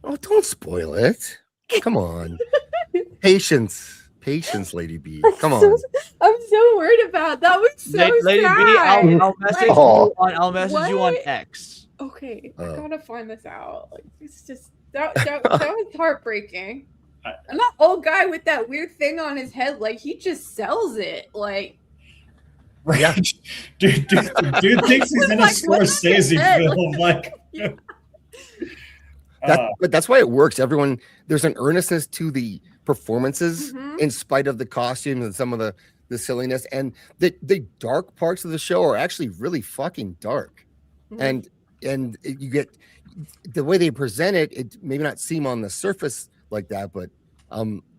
Oh, don't spoil it. Come on. Patience, Lady B. Come on. I'm so worried about that. Was so Lady sad. B, I'll message you on X. Okay, I gotta find this out. Like, it's just that was heartbreaking. And that old guy with that weird thing on his head, like he just sells it. Like, yeah, dude thinks he's in a Scorsese film. Like, but that's why it works. Everyone, there's an earnestness to the performances in spite of the costumes and some of the silliness, and the dark parts of the show are actually really fucking dark, and you get the way they present it. It maybe not seem on the surface like that, but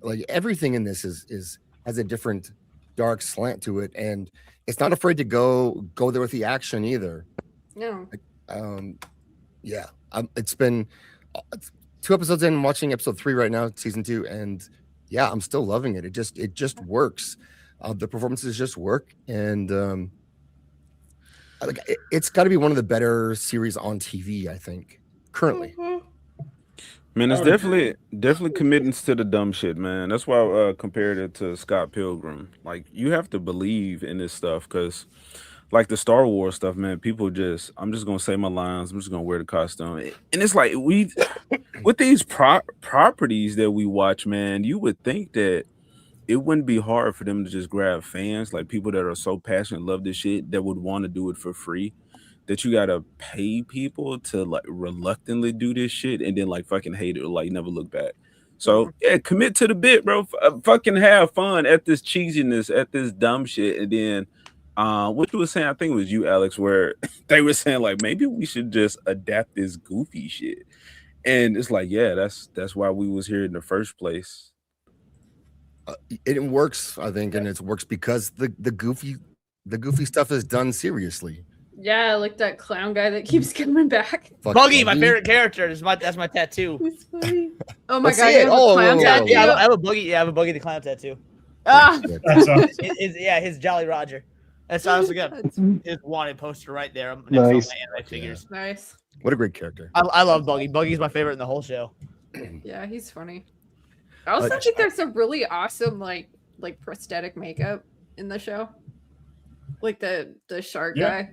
like everything in this is has a different dark slant to it, and it's not afraid to go there with the action either. No. Yeah. It's been 2 episodes in, I'm watching episode 3 right now, season 2, and yeah, I'm still loving it. It just works. The performances just work, and it's got to be one of the better series on TV, I think, currently. Man, it's definitely committing to the dumb shit, man. That's why I compared it to Scott Pilgrim. Like, you have to believe in this stuff, because like the Star Wars stuff, man, people I'm just gonna say my lines, I'm just gonna wear the costume, and it's like with these properties that we watch, man, you would think that it wouldn't be hard for them to just grab fans, like people that are so passionate, love this shit, that would want to do it for free. That you gotta pay people to like reluctantly do this shit and then like fucking hate it or like never look back. So yeah, commit to the bit, bro. Fucking have fun at this cheesiness, at this dumb shit, and then what you were saying, I think it was you, Alex, where they were saying like maybe we should just adapt this goofy shit, and it's like yeah, that's why we was here in the first place. It works, I think, and it works because the goofy stuff is done seriously. Yeah, like that clown guy that keeps coming back. Buggy, my favorite character. That's my tattoo. It's funny. Oh my god, you have a clown tattoo? Yeah, I have a Buggy. Yeah, I have a Buggy the Clown tattoo. Ah, that's awesome. His Jolly Roger. That's honestly got his wanted poster right there. Nice. Figures. Nice. What a great character. I love Buggy. Buggy's my favorite in the whole show. Yeah, he's funny. I also think there's some really awesome like prosthetic makeup in the show. Like the shark guy.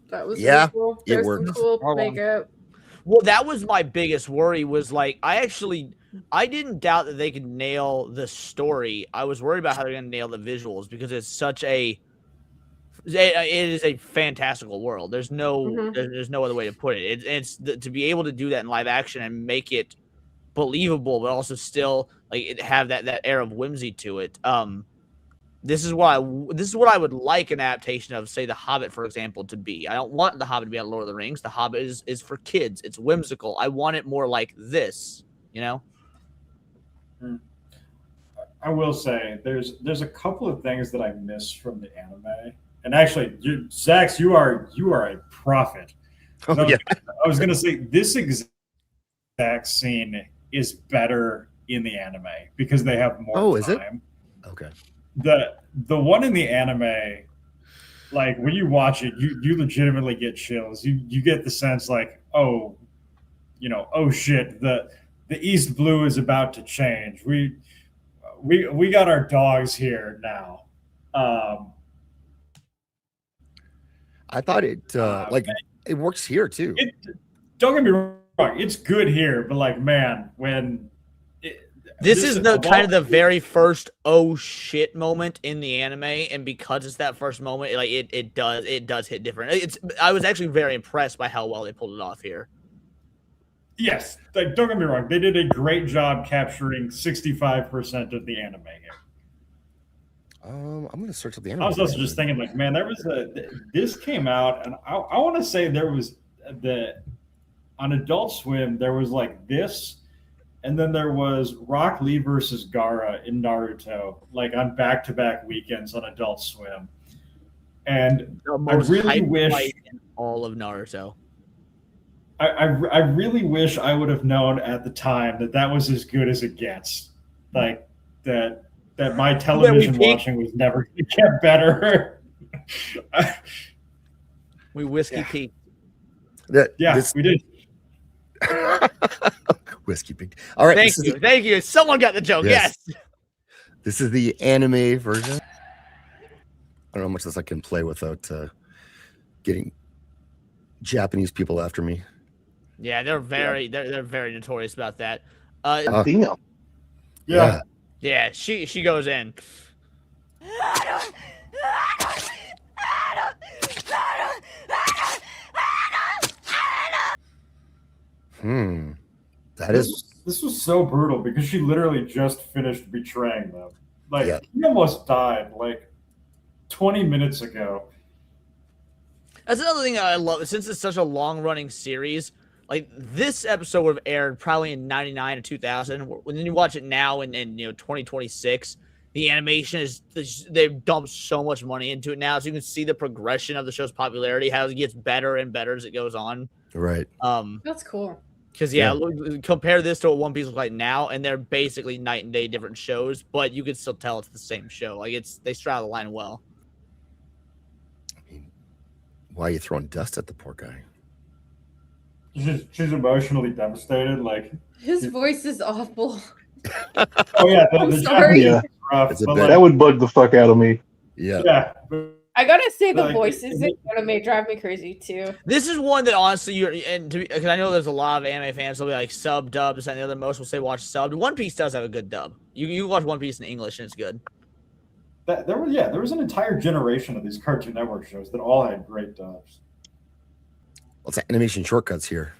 That was really cool. There's some cool makeup. Well, that was my biggest worry was like I didn't doubt that they could nail the story. I was worried about how they're going to nail the visuals because it is a fantastical world. There's no there's no other way to put it. It's to be able to do that in live action and make it believable, but also still like have that air of whimsy to it. This is what I would like an adaptation of, say, The Hobbit, for example, to be. I don't want The Hobbit to be on Lord of the Rings. The Hobbit is for kids. It's whimsical. I want it more like this, you know? I will say there's a couple of things that I miss from the anime. And actually, Zax, you are a prophet. Oh, yeah. I was gonna say this exact scene is better in the anime because they have more time. Oh, is it? Okay. The one in the anime, like when you watch it, you legitimately get chills. You get the sense like, oh shit, the East Blue is about to change. We got our dogs here now. I thought it it works here too. Don't get me wrong, it's good here, but like, man, when this is the very first oh shit moment in the anime, and because it's that first moment, like it does hit different. I was actually very impressed by how well they pulled it off here. Yes, like don't get me wrong, they did a great job capturing 65% of the anime here. I'm gonna search up the anime. I was also just thinking, like, man, this came out, and I want to say there was on Adult Swim there was like this. And then there was Rock Lee versus Gaara in Naruto, like on back-to-back weekends on Adult Swim. And I really wish in all of Naruto. I really wish I would have known at the time that was as good as it gets. Like that my television watching was never going to get better. We whiskey peaked. We did. Whiskey pink. All right. Thank you. Someone got the joke. Yes. This is the anime version. I don't know how much this I can play without getting Japanese people after me. Yeah, they're very notorious about that. Damn. Yeah. Yeah, she goes in. This was so brutal because she literally just finished betraying them. Like he almost died like 20 minutes ago. That's another thing that I love. Since it's such a long-running series, like this episode would have aired probably in 99 or 2000. When you watch it now in 2026, the animation they've dumped so much money into it now, so you can see the progression of the show's popularity, how it gets better and better as it goes on. Right. That's cool. Because compare this to what One Piece looks like now, and they're basically night and day different shows, but you can still tell it's the same show. Like they straddle the line well. I mean, why are you throwing dust at the poor guy? She's emotionally devastated. Like his voice is awful. Oh yeah, I'm sorry. Yeah, rough, that would bug the fuck out of me. Yeah. I gotta say the voices in anime drive me crazy too. This is one that honestly because I know there's a lot of anime fans will be like sub dubs and the other most will say watch subbed. One Piece does have a good dub. You watch One Piece in English and it's good. There was an entire generation of these Cartoon Network shows that all had great dubs. What's animation shortcuts here?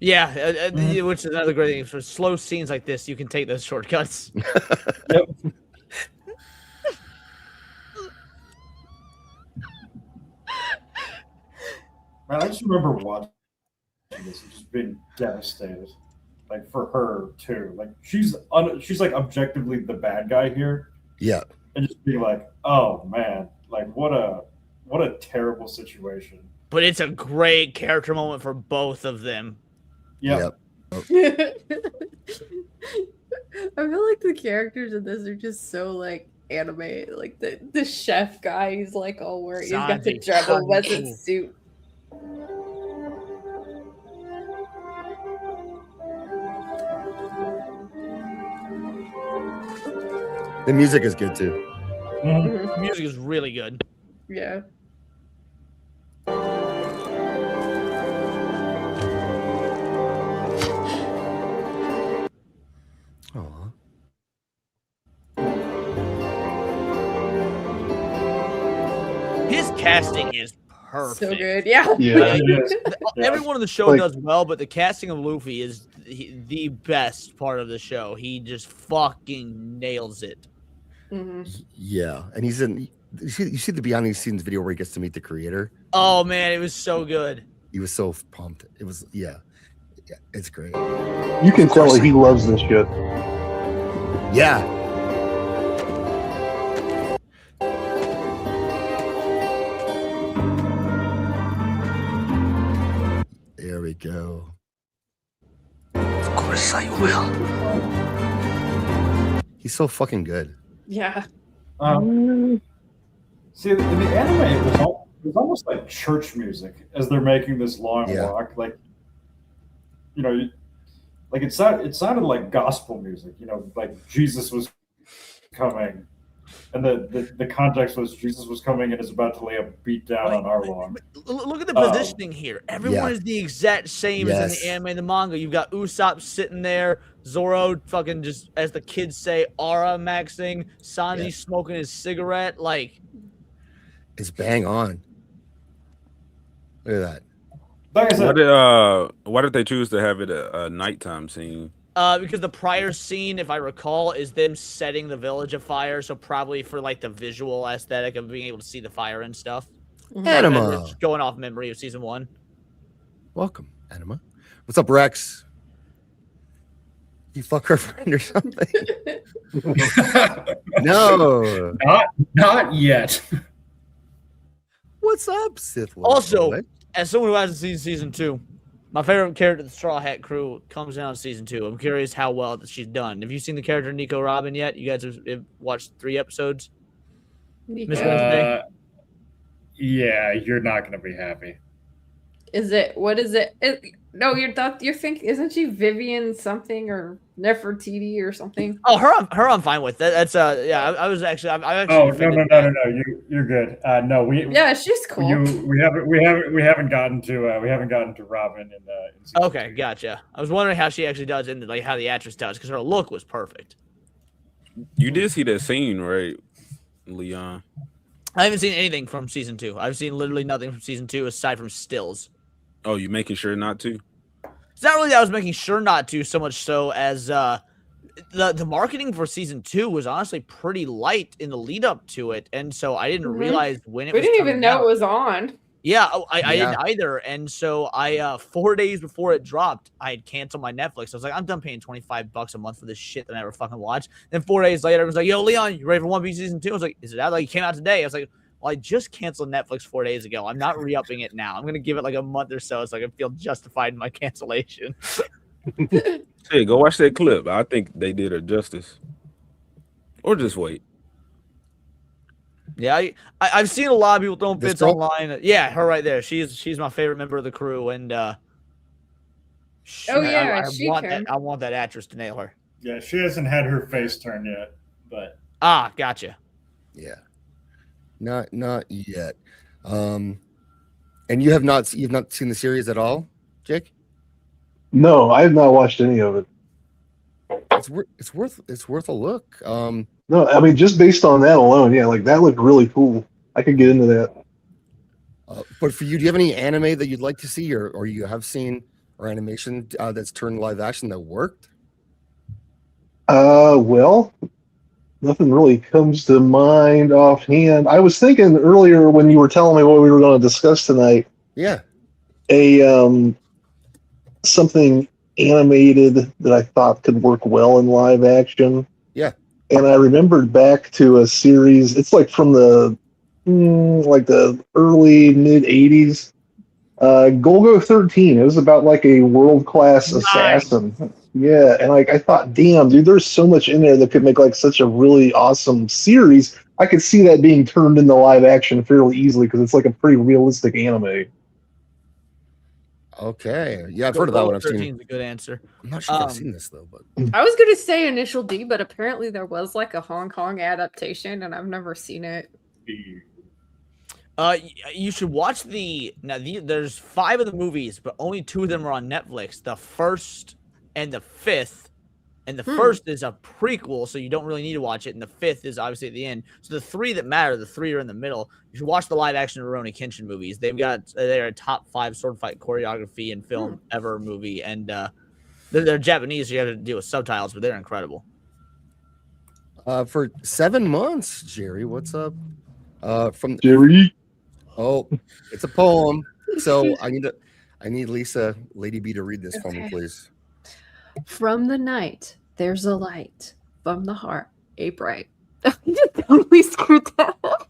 Yeah, which is another great thing. For slow scenes like this, you can take those shortcuts. Yep. Man, I just remember watching this and just being devastated, like for her too. Like she's like objectively the bad guy here. Yeah, and just being like, oh man, like what a terrible situation. But it's a great character moment for both of them. Yep. I feel like the characters in this are just so like anime. Like the chef guy, he's like all wearing, he's got the Dragon Wizard suit. The music is good too. The music is really good. Yeah. Aww. His casting is perfect. So good. Yeah. Yeah. Everyone on the show does well, but the casting of Luffy is the best part of the show. He just fucking nails it. Yeah, and he's in. You see the behind the scenes video where he gets to meet the creator. Oh man, it was so good. He was so pumped. It was it's great. You can tell that he loves this shit. Yeah. There we go. Of course I will. He's so fucking good. Yeah. See, in the anime, it was almost like church music as they're making this long walk. Like, you know, like it sounded like gospel music. You know, like Jesus was coming, and the context was Jesus was coming and is about to lay a beat down on Arlong. Look at the positioning here. Everyone is the exact same as in the anime and the manga. You've got Usopp sitting there, Zoro fucking just, as the kids say, aura maxing, Sanji smoking his cigarette. Like, it's bang on. Look at that. Like I said, why did they choose to have it a nighttime scene? Because the prior scene, if I recall, is them setting the village afire. So probably for like the visual aesthetic of being able to see the fire and stuff. Anima. Just going off memory of season 1. Welcome, Anima. What's up, Rex? You fuck her friend or something? No. Not yet. What's up, Sith Lord? Also, as someone who hasn't seen season 2, my favorite character, the Straw Hat Crew, comes in on season 2. I'm curious how well she's done. Have you seen the character Nico Robin yet? You guys have watched 3 episodes? Miss Wednesday? Yeah, you're not going to be happy. Is it? What is it? No, you're thinking. Isn't she Vivian something or Nefertiti or something? Oh, her I'm fine with. That's yeah. I was actually. I actually. Oh no! You're good. No, Yeah, she's cool. We haven't gotten to Robin in the. Okay, gotcha. I was wondering how she actually does in like how the actress does because her look was perfect. You did see that scene, right, Leon? I haven't seen anything from season 2. I've seen literally nothing from season 2 aside from stills. Oh, you making sure not to? It's not really that I was making sure not to, so much so as the marketing for season 2 was honestly pretty light in the lead up to it, and so I didn't realize when it was. We didn't even know it was on. Yeah, I didn't either, and so I 4 days before it dropped, I had canceled my Netflix. I was like, I'm done paying $25 a month for this shit that I never fucking watched. Then 4 days later, I was like, Yo, Leon, you ready for One Piece season 2? I was like, Is it out? Like, it came out today. I was like, Well, I just canceled Netflix 4 days ago. I'm not re-upping it now. I'm gonna give it like a month or so I can feel justified in my cancellation. Hey, go watch that clip. I think they did her justice. Or just wait. Yeah, I've seen a lot of people throwing bits online. Yeah, her right there. She's my favorite member of the crew, and I want that actress to nail her. Yeah, she hasn't had her face turn yet, but gotcha. Yeah, not yet. And you've not seen the series at all, Jake? No, I have not watched any of it. It's worth a look. No, I mean just based on that alone, yeah, like that looked really cool. I could get into that. But for you, do you have any anime that you'd like to see, or you have seen, or animation that's turned live action that worked? Well, nothing really comes to mind offhand. I was thinking earlier when you were telling me what we were going to discuss tonight. Yeah. Something animated that I thought could work well in live action. Yeah. And I remembered back to a series. It's like from the early mid 80s. Golgo 13. It was about like a world-class assassin. Yeah, and like I thought, damn, dude, there's so much in there that could make like such a really awesome series. I could see that being turned into live action fairly easily because it's like a pretty realistic anime. Okay. Yeah, I've heard of that one. I've seen. 13 is a good answer. I'm not sure if I've seen this though, but I was gonna say Initial D, but apparently there was like a Hong Kong adaptation, and I've never seen it. You should watch there's 5 of the movies, but only 2 of them are on Netflix. The first and the 5th. And the first is a prequel, so you don't really need to watch it. And the 5th is obviously at the end. So the 3 that matter, the 3 are in the middle. You should watch the live action Rurouni Kenshin movies. They're a top 5 sword fight choreography and film ever movie. And they're Japanese, so you have to deal with subtitles, but they're incredible. For 7 months, Jerry, what's up? From Jerry. Oh, it's a poem. So I need Lisa, Lady B, to read this for me, please. From the night, there's a light. From the heart, a bright. Totally screwed that up.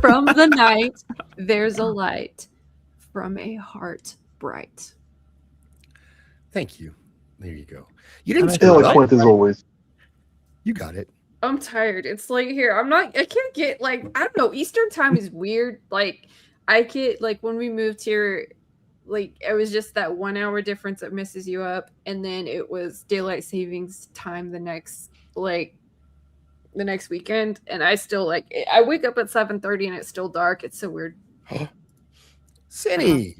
From the night, there's a light. From a heart, bright. Thank you. There you go. You didn't eloquent as always. You got it. I'm tired. It's like here. I can't get like, I don't know. Eastern time is weird. Like I get like when we moved here, like it was just that 1 hour difference that messes you up, and then it was daylight savings time the next weekend, and I still like I wake up at 7:30 and it's still dark. It's so weird. Cindy.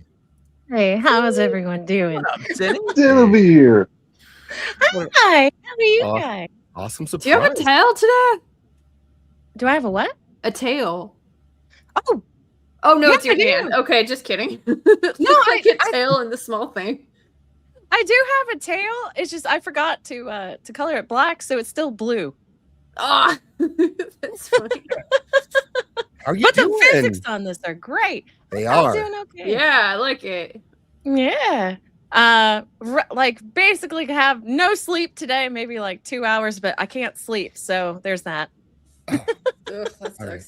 Hey, how's everyone doing? Cindy here. Hi, how are you guys? Awesome surprise. Do you have a tail today? Do I have a what? A tail. Oh no, yes, it's your I do. hand. Okay, just kidding. No, I get tail in the small thing. I do have a tail. It's just I forgot to color it black, so it's still blue. Ah, that's funny. How are you But doing? the physics on this are great. They I'm are. doing okay. Yeah, I like it. Yeah. Like basically have no sleep today, maybe like 2 hours, but I can't sleep, so there's that. Ugh, that sucks. All right.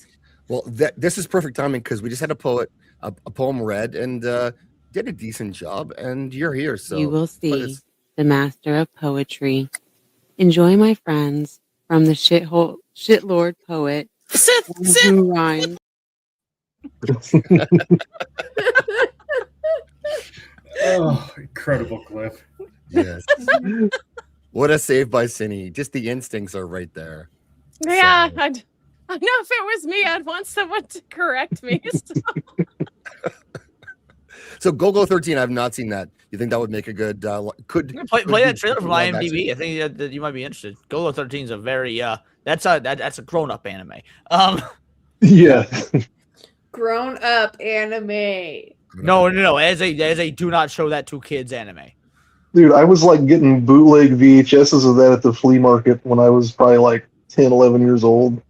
Well, this is perfect timing because we just had a poem read and did a decent job, and you're here. So you will see the master of poetry. Enjoy, my friends, from the shitlord poet. Who rhymes. Oh, incredible clip. Yes. What a save by Cindy. Just the instincts are right there. Yeah, So- I know if it was me, I'd want someone to correct me. So Go 13, I've not seen that. You think that would make a good could Play that trailer from live IMDb. I think that you might be interested. Golo 13 is a very that's a grown up anime. Yeah. Grown up anime. No. As a do not show that to kids anime. Dude, I was like getting bootleg VHSs of that at the flea market when I was probably like 10, 11 years old.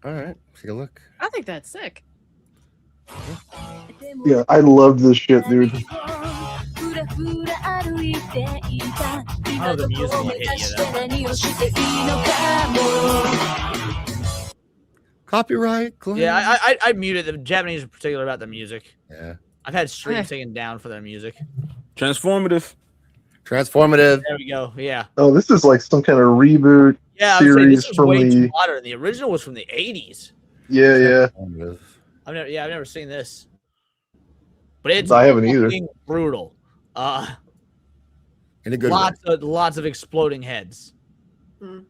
All right, take a look. I think that's sick. Yeah, I loved this shit, dude. Oh, the music will hit you though. Copyright claim. Yeah, I muted the Japanese in particular about the music. Yeah. I've had streams taken down for their music. Transformative. Transformative. There we go. Yeah. Oh, this is like some kind of reboot Yeah, I would say series this is from way too the. modern. The original was from the 80s. Yeah. I've never seen this. But it's I haven't either. fucking brutal. In a good lots of exploding heads. Who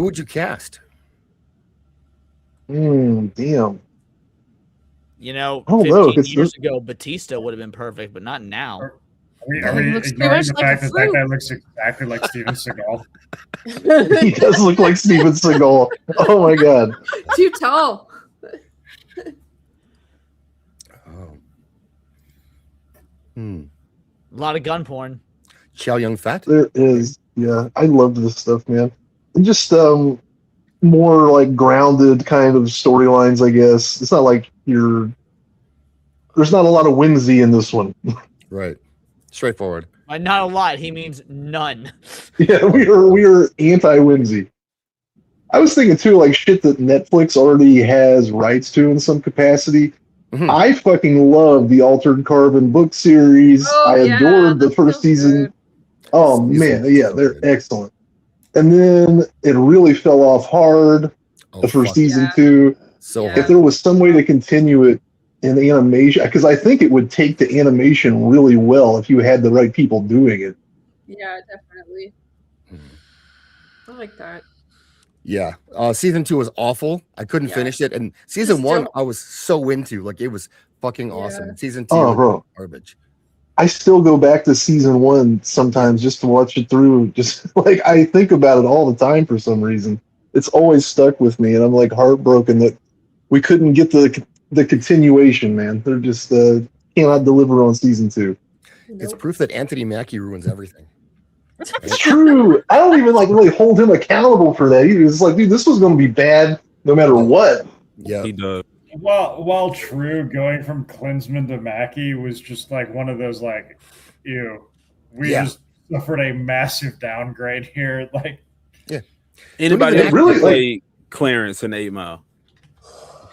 would you cast? Damn. You know, I don't know, 15 it's years just- ago, Batista would have been perfect, but not now. Are we He looks ignoring pretty the much like fact a that fruit. guy looks exactly like Steven Seagal? He does look like Steven Seagal. Oh my god. Too tall. Hmm. A lot of gun porn. Chow Yun Fat. There is. Yeah, I loved this stuff, man. And just more like grounded kind of storylines, I guess. It's not like there's not a lot of whimsy in this one. Right. Straightforward. By not a lot, he means none. Yeah, we are anti-whimsy. I was thinking too, like shit that Netflix already has rights to in some capacity. Mhm. I fucking love the Altered Carbon book series. Oh, I yeah, adored the that's first so season. good. Oh Season man, yeah, so they're good. excellent. And then it really fell off hard Oh, for fuck. season Yeah. 2. So Yeah. If there was some way to continue it in animation, because I think it would take the animation really well if you had the right people doing it. Yeah, definitely. I like that. Yeah. Season 2 was awful. I couldn't finish it. And season 1, I was so into. Like, it was fucking awesome. And season 2 was bro. garbage. I still go back to season 1 sometimes just to watch it through. Just like I think about it all the time for some reason. It's always stuck with me, and I'm like heartbroken that we couldn't get the continuation. Man, they're just cannot deliver on season 2. It's proof that Anthony Mackie ruins everything. It's true. I don't even like really hold him accountable for that. He was like, dude, this was going to be bad no matter what. Yeah, he does. While true, going from Klinsman to Mackie was just like one of those like, ew, we just suffered a massive downgrade here. Like, anybody that really play Clarence in 8 Mile?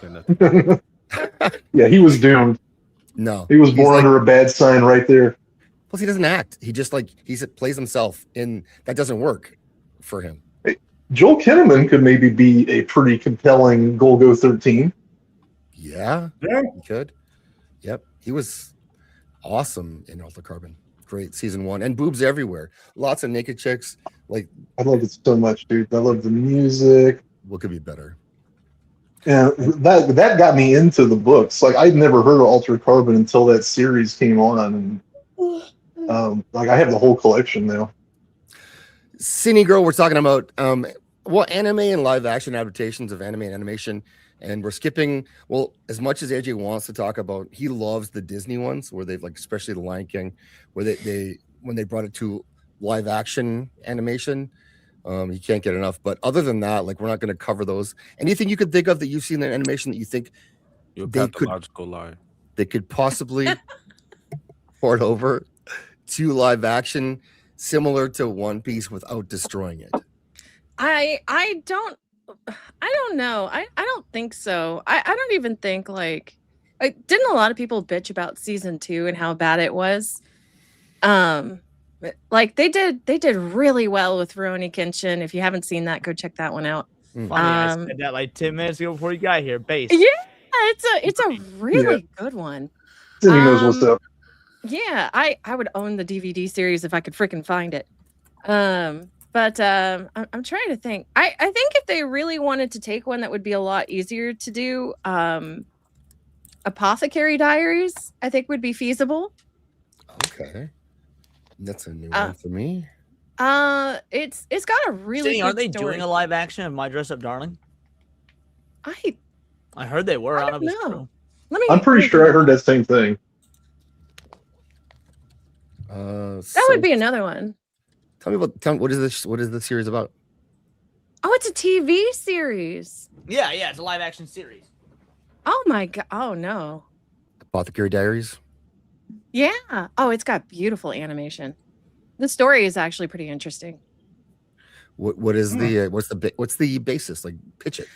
Okay, yeah, he was doomed. No, he was born under a bad sign right there. Plus, he doesn't act. He just plays himself, and that doesn't work for him. Hey, Joel Kinnaman could maybe be a pretty compelling Golgo 13. Yeah, he could. Yep, he was awesome in Altered Carbon. Great season 1, and boobs everywhere. Lots of naked chicks. Like, I love it so much, dude. I love the music. What could be better? And that got me into the books. Like, I'd never heard of Altered Carbon until that series came on, and like I have the whole collection now. Cine Girl, we're talking about anime and live action adaptations of anime and animation. And we're skipping, well, as much as AJ wants to talk about, he loves the Disney ones where they've, like, especially the Lion King, where they when they brought it to live action animation, he can't get enough. But other than that, like, we're not going to cover those. Anything you could think of that you've seen in animation that you think they could possibly port over to live action, similar to One Piece, without destroying it? I don't know. I don't think so. I don't even think like didn't a lot of people bitch about season 2 and how bad it was? Like they did really well with Rurouni Kenshin. If you haven't seen that, go check that one out. Funny, I said that like 10 minutes ago before you got here. Base. Yeah, it's a really good one. He knows what's up. Yeah, I would own the DVD series if I could freaking find it. But I'm trying to think. I think if they really wanted to take one that would be a lot easier to do, Apothecary Diaries, I think would be feasible. Okay. That's a new one for me. It's got a really Are good they story. doing a live action of My Dress Up Darling? I heard they were. I don't know. If it's know. true. I'm pretty sure I heard that same thing. That would be another one. Tell me what is this? What is the series about? Oh, it's a TV series. Yeah, it's a live action series. Oh my god. Oh no. Apothecary Diaries. Yeah. Oh, it's got beautiful animation. The story is actually pretty interesting. What is the what's the basis? Like, pitch it.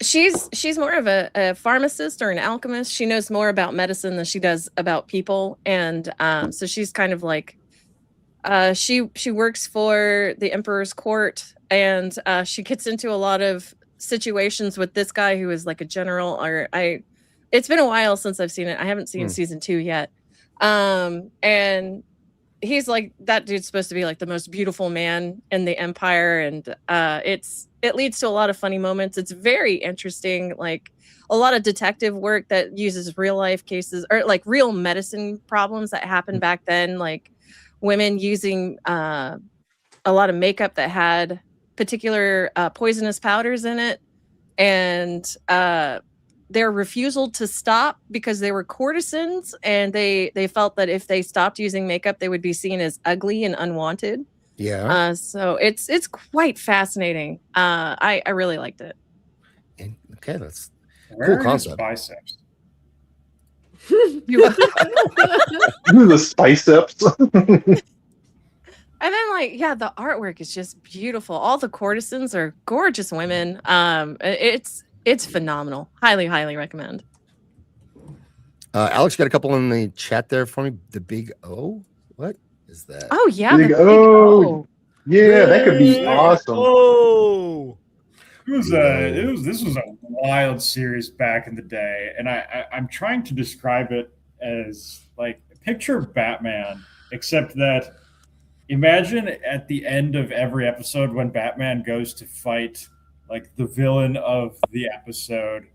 She's more of a pharmacist or an alchemist. She knows more about medicine than she does about people, and so she's kind of like she works for the emperor's court, and she gets into a lot of situations with this guy who is like a general. It's been a while since I've seen it. I haven't seen season 2 yet, and he's like, that dude's supposed to be like the most beautiful man in the empire, and it leads to a lot of funny moments. It's very interesting, like a lot of detective work that uses real life cases or like real medicine problems that happened back then, like women using a lot of makeup that had particular poisonous powders in it, and their refusal to stop because they were courtesans, and they felt that if they stopped using makeup, they would be seen as ugly and unwanted. Yeah. So it's quite fascinating. I really liked it. Okay, that's Where cool are his concept. biceps? The biceps. And then, like, yeah, the artwork is just beautiful. All the courtesans are gorgeous women. It's phenomenal. Highly recommend. Alex, you got a couple in the chat there for me. The Big O? What is that? Oh yeah, Big the O. Yeah, that could be awesome. Oh, This was a wild series back in the day, and I'm trying to describe it as like picture Batman, except that imagine at the end of every episode when Batman goes to fight like the villain of the episode,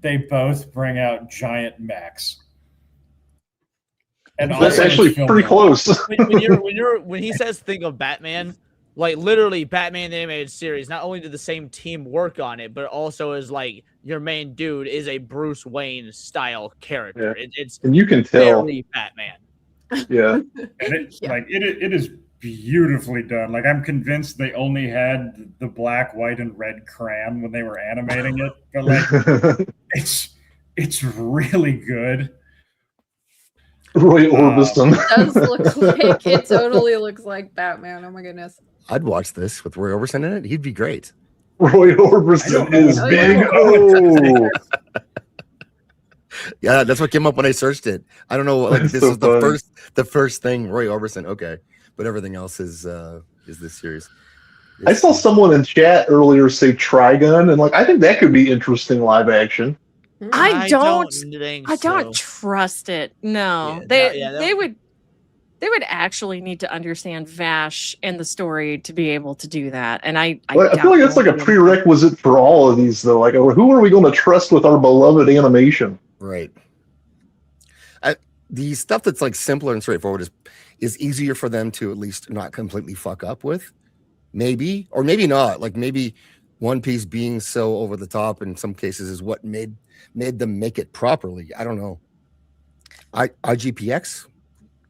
they both bring out giant mechs. And that's actually pretty close. when he says think of Batman, like literally Batman the animated series, not only did the same team work on it, but also is like your main dude is a Bruce Wayne style character. Yeah. It's and you can tell very Batman. Yeah. And it is beautifully done. Like I'm convinced they only had the black, white, and red crayon when they were animating it, but like it's really good. Roy Orbison. It does look like it totally looks like Batman. Oh my goodness. I'd watch this with Roy Orbison in it. He'd be great. Roy Orbison is big. Oh. Yeah, that's what came up when I searched it. I don't know. Like That's this so is funny. the first thing. Roy Orbison. Okay, but everything else is this series. I saw someone in chat earlier say Trigun, and like I think that could be interesting live action. I don't so. trust it. No, Yeah, they would actually need to understand Vash and the story to be able to do that. And I feel like that's like a prerequisite for all of these, though. Like, who are we going to trust with our beloved animation? Right. The stuff that's like simpler and straightforward is easier for them to at least not completely fuck up with. Maybe, or maybe not. Like maybe One Piece being so over the top in some cases is what made them make it properly. I don't know. IGPX?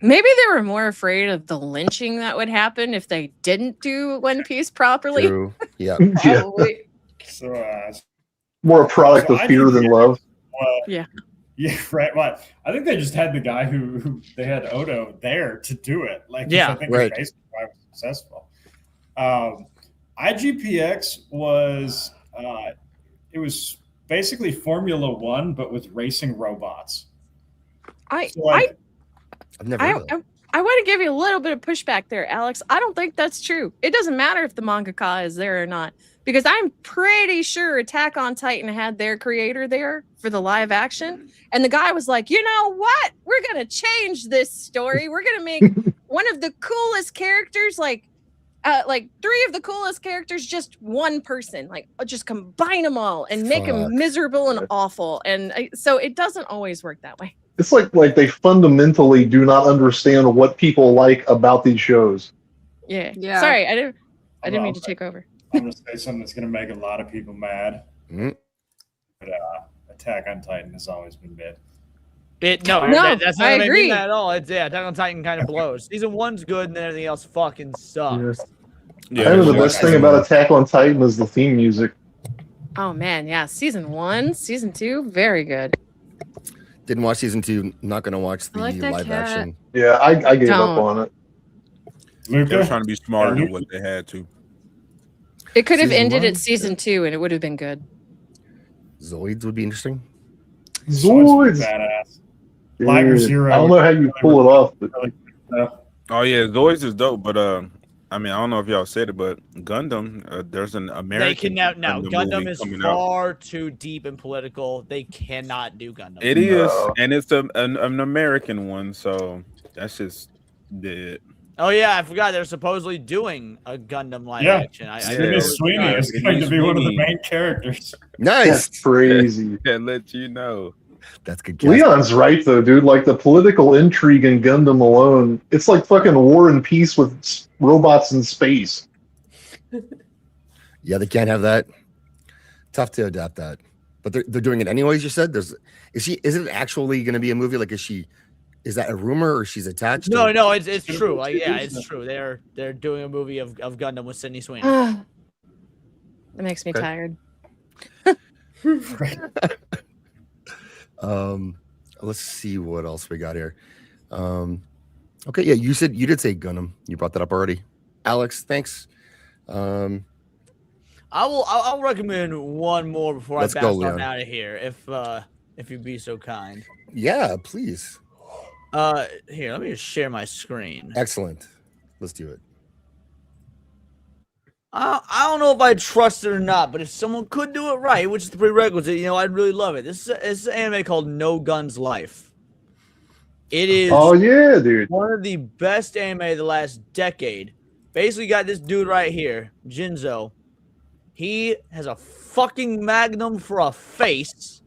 Maybe they were more afraid of the lynching that would happen if they didn't do One Piece properly. True. Yeah. Probably. So More a product of fear than love. Yeah. Yeah, right. Well, I think they just had the guy who they had Odo there to do it. Like, Yeah, I think right. that's basically why it was successful. IGPX was it was basically Formula One, but with racing robots. I I've never heard of that. I want to give you a little bit of pushback there, Alex. I don't think that's true. It doesn't matter if the mangaka is there or not, because I'm pretty sure Attack on Titan had their creator there for the live action. And the guy was like, you know what? We're going to change this story. We're going to make one of the coolest characters, like 3 of the coolest characters, just one person. Like, just combine them all and make them miserable and awful. And so it doesn't always work that way. It's like they fundamentally do not understand what people like about these shows. Yeah. Yeah. Sorry, I didn't mean to take over. I'm going to say something that's going to make a lot of people mad. Mhm. But Attack on Titan has always been mid. That's I not agree. that at all. It's Attack on Titan kind of blows. Season 1's good, and then everything else fucking sucks. I know the best thing about Attack on Titan is the theme music. Oh man, yeah. Season 1, season 2, very good. Didn't watch season 2. Not going to watch the I like that live cat. action. Yeah, I gave up Don't. on it. They were Luca? trying to be smarter than what they had to. It could have Season ended 1? at season 2 and it would have been good. Zoids would be interesting. Zoids. Zoids. Badass. Liger Dude, Zero. I don't know how you pull it off, but Oh yeah, Zoids is dope, but I mean, I don't know if y'all said it, but Gundam, there's an American. They can now. Gundam movie is coming out. far too deep and political. They cannot do Gundam. It is, No. and it's an American one, so that's just dead. Oh yeah, I forgot they're supposedly doing a Gundam live Yeah. action. Sydney Sweeney is going to be one of the main characters. Nice. that's crazy. Can't let you know. That's good. casting. Leon's right though, dude. Like the political intrigue in Gundam alone, it's like fucking War and Peace with robots in space. Yeah, they can't have that. Tough to adapt that, but they're doing it anyways. You said is it actually going to be a movie? Like, is that a rumor or she's attached? No, or- no, it's true. Like, yeah, it's true. They're doing a movie of Gundam with Sydney Sweeney. That makes me Okay. tired. Let's see what else we got here. Okay, yeah, you did say Gundam. You brought that up already, Alex. Thanks. I'll recommend one more before Let's I go, bounce on Leon. out of here, if you'd be so kind. Yeah, please. Here, let me just share my screen. Excellent. Let's do it. I don't know if I trust it or not, but if someone could do it right, which is the prerequisite, I'd really love it. This is an anime called No Guns Life. It is dude. one of the best anime of the last decade. Basically, got this dude right here, Jinzo. He has a fucking magnum for a face,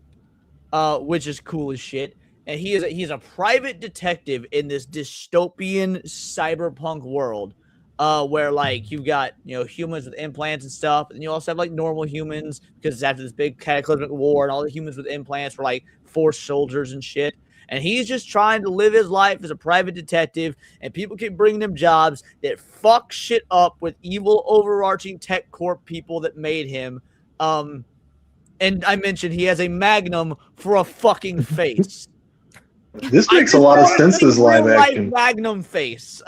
which is cool as shit. And he's a private detective in this dystopian cyberpunk world. Where like you've got humans with implants and stuff, and you also have like normal humans because it's after this big cataclysmic war, and all the humans with implants were like forced soldiers and shit. And he's just trying to live his life as a private detective, and people keep bringing him jobs that fuck shit up with evil overarching tech corp people that made him. And I mentioned he has a magnum for a fucking face. This makes a lot of sense as live action. Magnum face.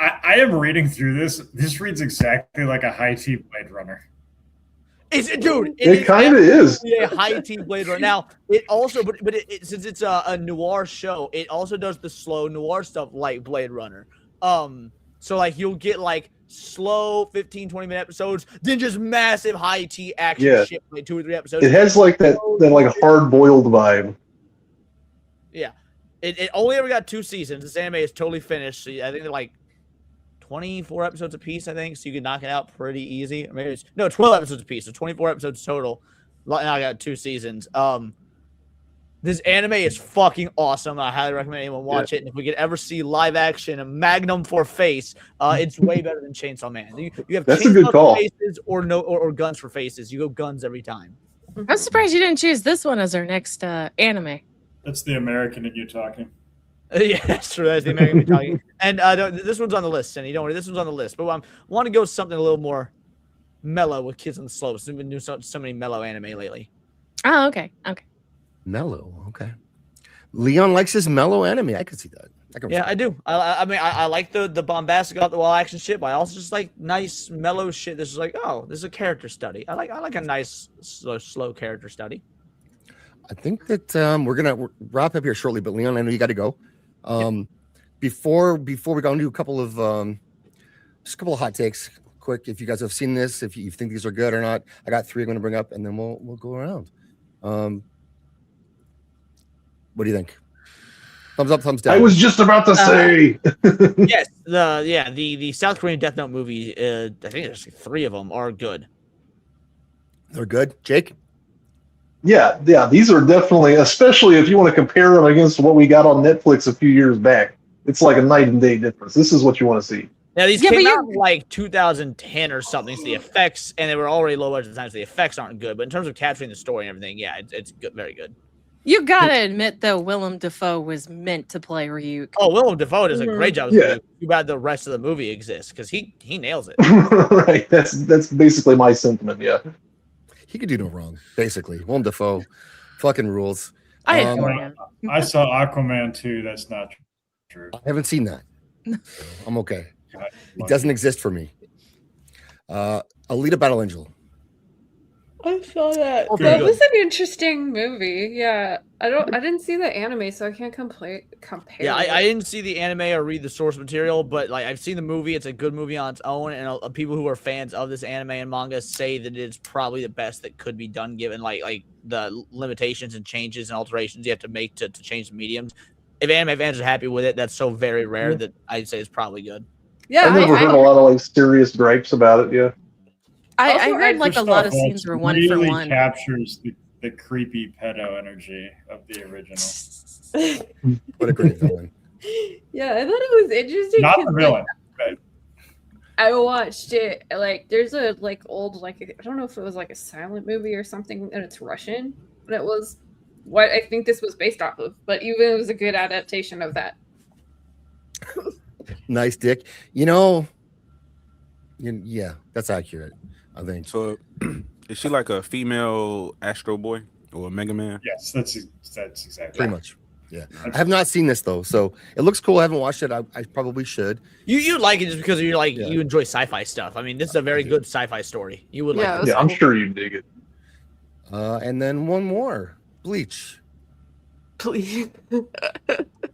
I am reading through this. This reads exactly like a high tea Blade Runner. It kind of is. A high tea Blade Runner. Now it also, but since it's a noir show, it also does the slow noir stuff like Blade Runner. So like you'll get like slow 15-20 minute episodes, then just massive high tea action shit, like 2 or 3 episodes. It has like that like hard boiled vibe. Yeah, it only ever got 2 seasons. This anime is totally finished. So I think they're like 24 episodes a piece, I think, so you can knock it out pretty easy. Or maybe 12 episodes a piece, so 24 episodes total. Now I got 2 seasons. This anime is fucking awesome. I highly recommend anyone watch it. And if we could ever see live action, a magnum for face, it's way better than Chainsaw Man. You have That's a chainsaw good call. for faces or guns for faces. You go guns every time. I'm surprised you didn't choose this one as our next anime. That's the American in you talking. Yeah, that's true. That's the American talking. And this one's on the list, Cindy. Don't worry, this one's on the list. But I want to go something a little more mellow with Kids on the Slopes. We've been doing so many mellow anime lately. Oh, okay. Mellow, okay. Leon likes his mellow anime. I can see that. I do. I mean, I like the bombastic off the wall action shit, but I also just like nice mellow shit. This is like, this is a character study. I like a nice slow character study. I think that we're gonna wrap up here shortly, but Leon, I know you got to go. Before we go into a couple of hot takes, quick. If you guys have seen this, if you think these are good or not, I got 3 I'm going to bring up, and then we'll go around. What do you think? Thumbs up, thumbs down. I was just about to say. Yes, the South Korean Death Note movie. I think there's 3 of them are good. They're good, Jake. Yeah, these are definitely, especially if you want to compare them against what we got on Netflix a few years back. It's like a night and day difference. This is what you want to see. Now these came out in like 2010 or something. So the effects, and they were already low budget at the time, so the effects aren't good. But in terms of capturing the story and everything, it's good, very good. You gotta admit, though, Willem Dafoe was meant to play Ryuk. Oh, Willem Dafoe does a great job. Yeah. Too bad the rest of the movie exists because he nails it. Right. That's basically my sentiment. Yeah. He could do no wrong. Basically, Willem Dafoe, fucking rules. I adore him. I saw Aquaman 2. That's not true. I haven't seen that. I'm okay. It doesn't exist for me. Alita Battle Angel. I saw that. That was an interesting movie. Yeah, I didn't see the anime, so I can't compare. Yeah, I didn't see the anime or read the source material, but like I've seen the movie. It's a good movie on its own, and people who are fans of this anime and manga say that it's probably the best that could be done, given like the limitations and changes and alterations you have to make to change the mediums. If anime fans are happy with it, that's so very rare that I'd say it's probably good. Yeah, I've never heard a lot of like serious gripes about it. Yeah. I heard like a lot of scenes were one for really one. Captures the creepy pedo energy of the original. What a great villain. Yeah, I thought it was interesting. Not the villain. But I watched it. Like, there's a old I don't know if it was like a silent movie or something, and it's Russian, but it was what I think this was based off of. But even it was a good adaptation of that. Nice, Dick. Yeah, that's accurate. I think. So, is she like a female Astro Boy or a Mega Man? Yes, that's exactly pretty much. Yeah, I have not seen this though, so it looks cool. I haven't watched it. I probably should. You like it just because you're like you enjoy sci-fi stuff. I mean, this is a very good sci-fi story. You would like it. Yeah, I'm sure you dig it. And then one more, Bleach. Please.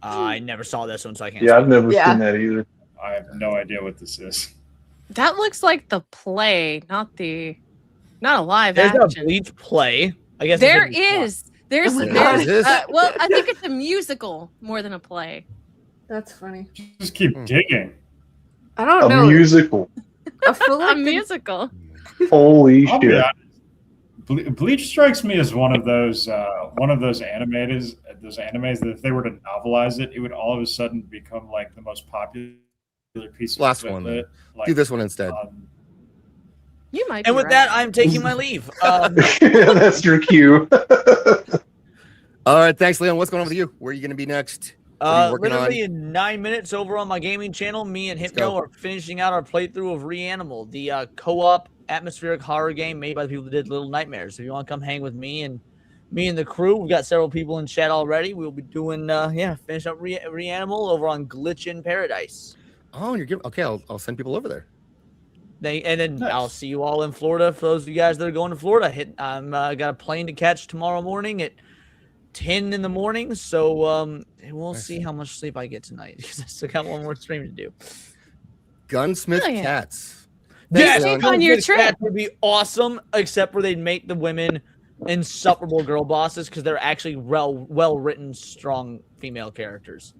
I never saw this one, so I can't. Yeah, I've never seen that either. I have no idea what this is. That looks like the play, not a live There's action. a Bleach play. I guess There it's gonna be is. There's, Oh my there's God. well, I think it's a musical more than a play. That's funny. Just keep digging. I don't A know. musical. I feel A like musical. Holy I'll be shit. honest. Bleach strikes me as one of those animes that if they were to novelize it, it would all of a sudden become like the most popular piece Last of one, lit. man. Like, Do this one instead. You might. And be with right. that, I'm taking my leave. That's your cue. All right, thanks, Leon. What's going on with you? Where are you going to be next? What are you working Literally on? in 9 minutes over on my gaming channel, me and Hypno go. are finishing out our playthrough of Reanimal, the co-op atmospheric horror game made by the people that did Little Nightmares. So if you want to come hang with me and the crew, we've got several people in chat already. We'll be doing finish up Reanimal over on Glitch in Paradise. Oh, and you're giving. Okay, I'll send people over there. And then Nice. I'll see you all in Florida. For those of you guys that are going to Florida, I'm got a plane to catch tomorrow morning at 10 in the morning. So we'll see how much sleep I get tonight because I still got one more stream to do. Gunsmith Oh, yeah. Cats. Yes, Leon. on your Gunsmith trip. Cats would be awesome, except for they'd make the women insufferable girl bosses because they're actually well written, strong female characters.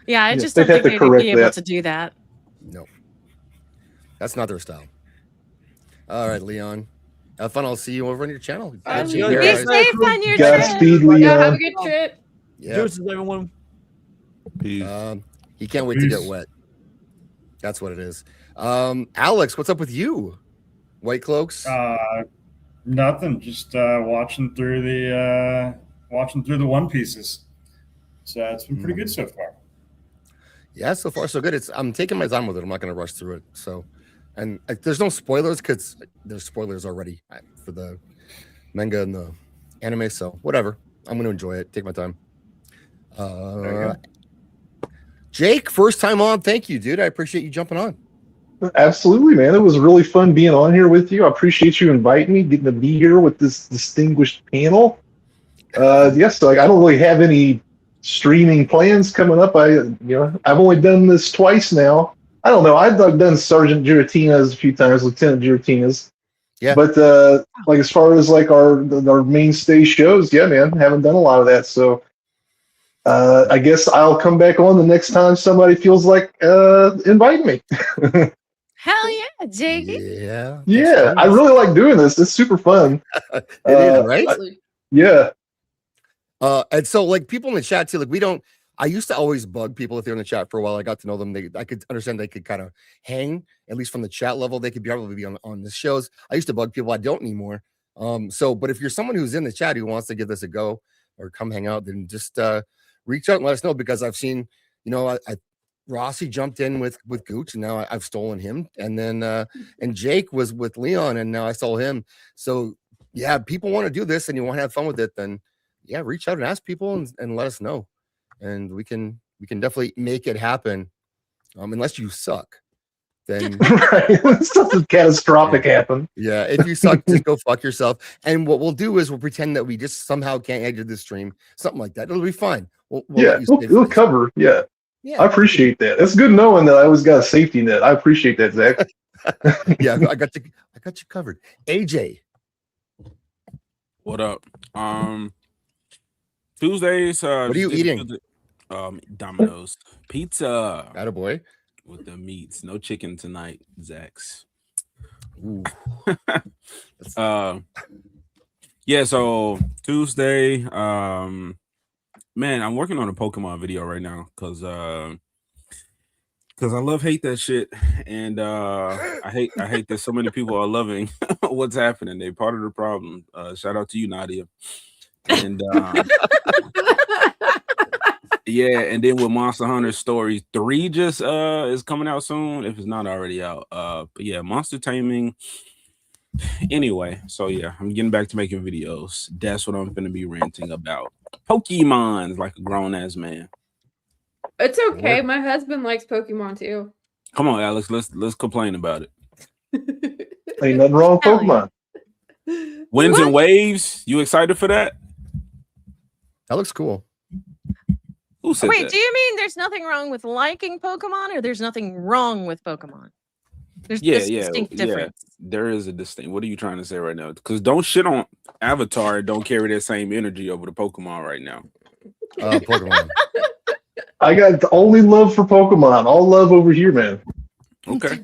Yeah, I Yes, just they'd don't have think to they'd correct be able that. to do that. No, that's not their style. All right, Leon. Have fun. I'll see you over on your channel. Sounds Be good. Be guys. safe on your Godspeed, trip. Yeah, have a Leon. good trip. Yeah. Deuces, everyone. Peace. He can't wait to get Peace. wet. That's what it is. Alex, what's up with you? White Cloaks. Nothing. Just watching through the One Pieces. So it's been pretty good so far. Yeah, so far so good. I'm taking my time with it. I'm not going to rush through it. So, and there's no spoilers because there's spoilers already for the manga and the anime. So whatever, I'm going to enjoy it. Take my time. Jake, first time on. Thank you, dude. I appreciate you jumping on. Absolutely, man. It was really fun being on here with you. I appreciate you inviting me, getting to be here with this distinguished panel. Yes, so, I don't really have any streaming plans coming up. I've only done this twice now. I don't know. I've done Sergeant Giratina's a few times, Lieutenant Giratina's. Yeah. But like as far as like our mainstay shows, yeah, man, haven't done a lot of that. So I guess I'll come back on the next time somebody feels like inviting me. Hell yeah, Jake. Yeah. Yeah, I really like doing this. It's super fun. It is, right? Yeah. And so like people in the chat too, like I used to always bug people if they're in the chat for a while. I got to know them. I could understand they could kind of hang, at least from the chat level. They could probably be on the shows. I used to bug people. I don't anymore. But if you're someone who's in the chat who wants to give this a go or come hang out, then just reach out and let us know, because I've seen, Rossi jumped in with Gooch, and now I've stolen him. And then and Jake was with Leon, and now I stole him. So yeah, people want to do this and you want to have fun with it, then yeah, reach out and ask people and let us know. And we can definitely make it happen. Unless you suck. Then something catastrophic happen. Yeah, if you suck, just go fuck yourself. And what we'll do is we'll pretend that we just somehow can't exit the stream, something like that. It'll be fine. We'll cover. Yeah. Yeah. I appreciate that. It's good knowing that I always got a safety net. I appreciate that, Zach. Yeah, I got you covered. AJ, what up? Tuesdays. What are you eating? Domino's pizza. Attaboy. With the meats. No chicken tonight, Zach's. Ooh. Yeah, so Tuesday, man, I'm working on a Pokemon video right now because I hate that shit, and I hate that so many people are loving what's happening. They're part of the problem. Shout out to you, Nadia. And yeah, and then with Monster Hunter Story 3 just is coming out soon, if it's not already out. But yeah, monster taming. Anyway, so yeah, I'm getting back to making videos. That's what I'm gonna be ranting about. Pokemons like a grown-ass man. It's okay. My husband likes Pokemon too. Come on, Alex, let's complain about it. Ain't nothing wrong with Pokemon. Winds and waves. You excited for that? That looks cool. Who said Wait, that? do you mean there's nothing wrong with liking Pokemon, or there's nothing wrong with Pokemon? There's Yeah, this distinct difference. there is a distinct. What are you trying to say right now? Because don't shit on Avatar. Don't carry that same energy over to Pokemon right now. Pokemon. I got only love for Pokemon. All love over here, man. Okay.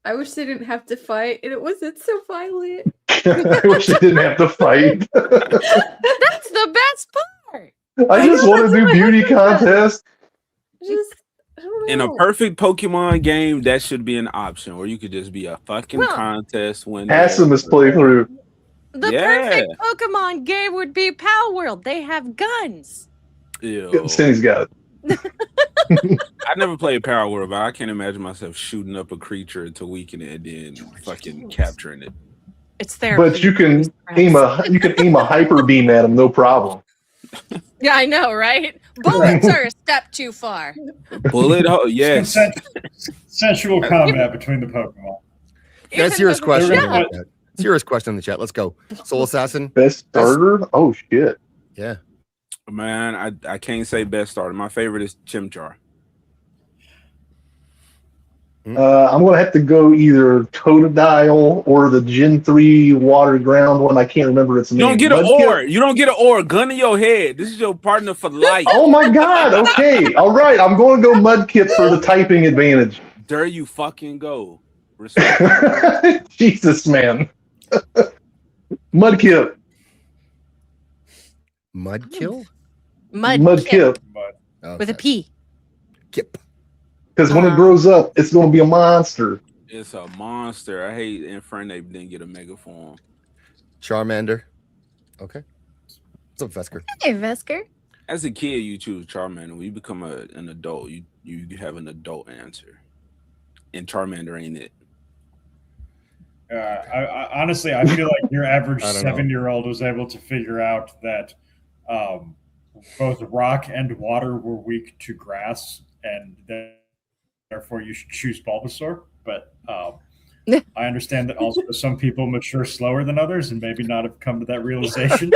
I wish they didn't have to fight, and it wasn't so violent. I wish they didn't have to fight. That's the best part. I just want to do beauty contest. Just I don't In a know. perfect Pokemon game, that should be an option, or you could just be a fucking Well, contest winner. Assimus playthrough. The perfect Pokemon game would be Power World. They have guns. Ew. Cindy's got it. I never played Power World, but I can't imagine myself shooting up a creature to weaken it and then fucking capturing it. It's there. But you can aim a hyper beam at him, no problem. Yeah, I know, right? Bullets are a step too far. Bullet hole, yes. Sensual combat between the Pokemon. Yeah, serious question. Yeah. Serious question in the chat. Let's go. Soul Assassin. Best starter? Oh shit. Yeah. Man, I can't say best starter. My favorite is Chimchar. I'm gonna have to go either Totodile or the Gen 3 water ground one. I can't remember its name. You don't get an Mudkip? ore. You don't get an ore. Gun in your head. This is your partner for life. Oh my god. Okay. All right. I'm going to go Mudkip for the typing advantage. There you fucking go. Jesus, man. Mudkip. Mudkill? Mudkip. With a P. Kip. Because when it grows up, it's going to be a monster. It's a monster. I hate Infernape didn't get a mega form. Charmander. Okay. What's up, Vesker? Hey, Vesker. As a kid, you choose Charmander. When you become an adult, you have an adult answer. And Charmander ain't it. I honestly, I feel like your average I don't know. 7-year-old was able to figure out that both rock and water were weak to grass, and therefore you should choose Bulbasaur. But I understand that also some people mature slower than others and maybe not have come to that realization.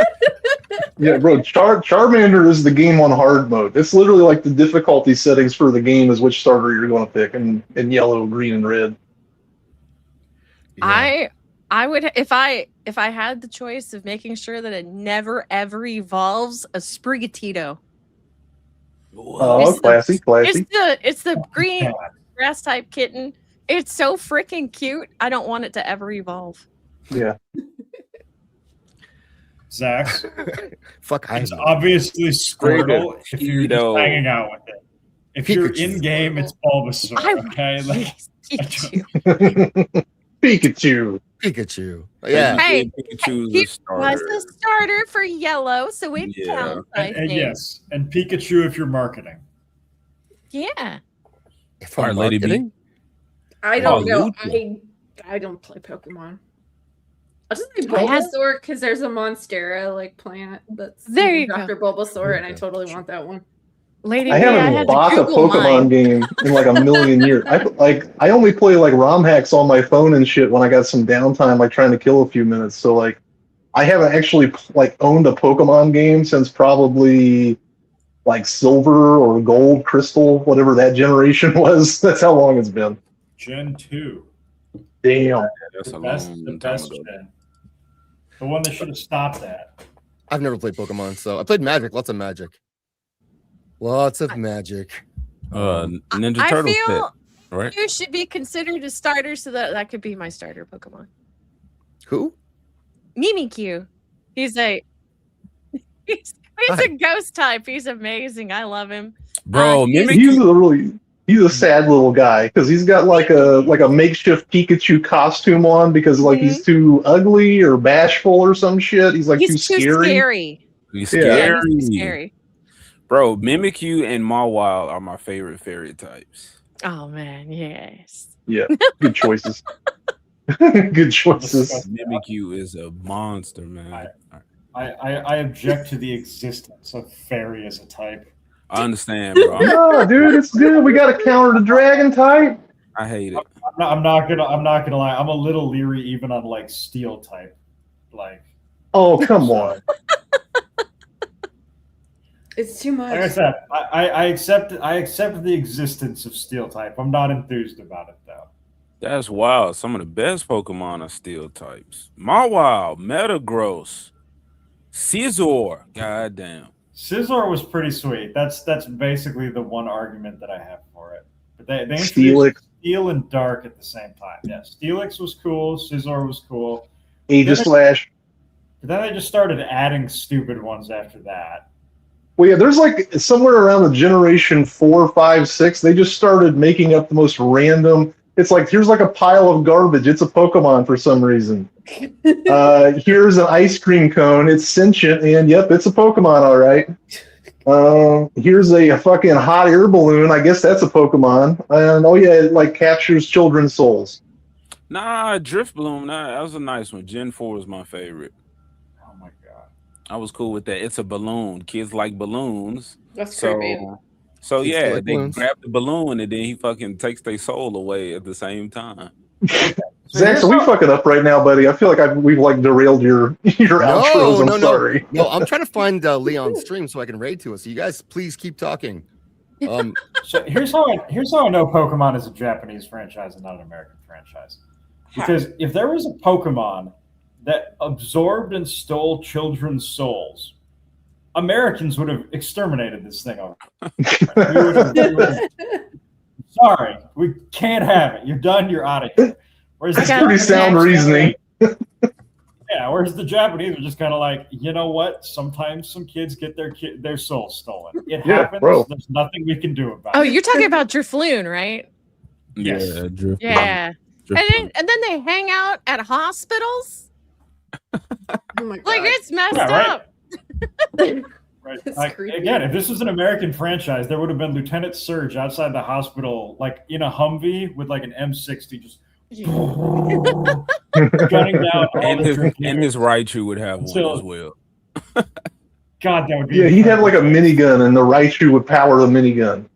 Yeah, bro. Charmander is the game on hard mode. It's literally like the difficulty settings for the game is which starter you're going to pick in yellow, green, and red. I would if I had the choice of making sure that it never ever evolves, a Sprigatito. Oh, classy. It's the green grass type kitten. It's so freaking cute. I don't want it to ever evolve. Yeah. Zach. Fuck, it's obviously Squirtle if you're just Pikachu. hanging out with it. If you're in game, it's Bulbasaur. Okay, Pikachu. Pikachu. Yeah. Hey, Pikachu's he a starter. was the starter for yellow, so it counts. I and think. yes, and Pikachu if you're marketing. Yeah. If All right, Lady B. marketing? I don't know. Lugia. I don't play Pokemon. I'll just say I had- Bulbasaur because there's a Monstera like plant that's There you named after Bulbasaur, and I totally want that one. Lady I B, haven't had to bought a Google Pokemon mine. game in like a million years. I only play like ROM hacks on my phone and shit when I got some downtime, like trying to kill a few minutes. So like, I haven't actually like owned a Pokemon game since probably like Silver or Gold, Crystal, whatever that generation was. That's how long it's been. Gen 2. Damn. That's a The long time best ago. gen. The one that should have stopped that. I've never played Pokemon, so I played Magic. Lots of Magic. Lots of Magic. Ninja I Turtles feel pet, right? you should be considered a starter, so that could be my starter Pokemon. Who? Mimikyu. He's a ghost type. He's amazing. I love him. Bro, He's a sad little guy because he's got like a makeshift Pikachu costume on because like he's too ugly or bashful or some shit. He's like He's too scary. He's Yeah. scary. He's scary. Bro, Mimikyu and Mawile are my favorite fairy types. Oh man, yes. Yeah, good choices. Good choices. Mimikyu is a monster, man. I object to the existence of fairy as a type. I understand, bro. No, dude, it's good. We got to counter the dragon type. I hate it. I'm not gonna lie. I'm a little leery even on like steel type. Like, Oh, come on. It's too much. Like I said, I accept the existence of Steel type. I'm not enthused about it though. That's wild. Some of the best Pokemon are Steel types. Mawile, Metagross, Scizor. Goddamn. Scizor was pretty sweet. That's basically the one argument that I have for it. But they introduced Steelix. Steel and Dark at the same time. Yeah, Steelix was cool. Scizor was cool. Aegislash. But then they just started adding stupid ones after that. Well, yeah, there's like somewhere around the generation 4, 5, 6, they just started making up the most random. It's like, here's like a pile of garbage. It's a Pokemon for some reason. Here's an ice cream cone. It's sentient, and yep, it's a Pokemon, all right. Here's a fucking hot air balloon. I guess that's a Pokemon. And oh yeah, it like captures children's souls. Nah, Driftbloom. That was a nice one. Gen 4 was my favorite. Oh my god, I was cool with that. It's a balloon. Kids like balloons. That's so, creepy. So Kids yeah, like they balloons. grab the balloon and then he fucking takes their soul away at the same time. Zach, so we fucking up right now, buddy. I feel like we've like derailed your outros. I'm sorry. No, I'm trying to find Leon's stream so I can raid to it. So you guys, please keep talking. So here's how I know Pokemon is a Japanese franchise and not an American franchise. Because if there was a Pokemon that absorbed and stole children's souls, Americans would have exterminated this thing. Sorry, we can't have it. You're done. You're out of here. Whereas That's pretty sound reasoning. Yeah, whereas the Japanese are just kind of like, you know what? Sometimes some kids get their soul stolen. It happens. Bro. There's nothing we can do about it. Oh, you're talking about Drifloon, right? Yes. Yeah, Driftbloom. Yeah. And then they hang out at hospitals. Oh my god. Like it's messed Yeah, right. up. Right. That's Like, creepy. again, if this was an American franchise, there would have been Lieutenant Surge outside the hospital, like in a Humvee with like an M60, just gunning down all And the his, drinking. and his Raichu would have one So- as well. God, that would be Yeah, he'd have like a incredible. minigun, and the Raichu would power the minigun.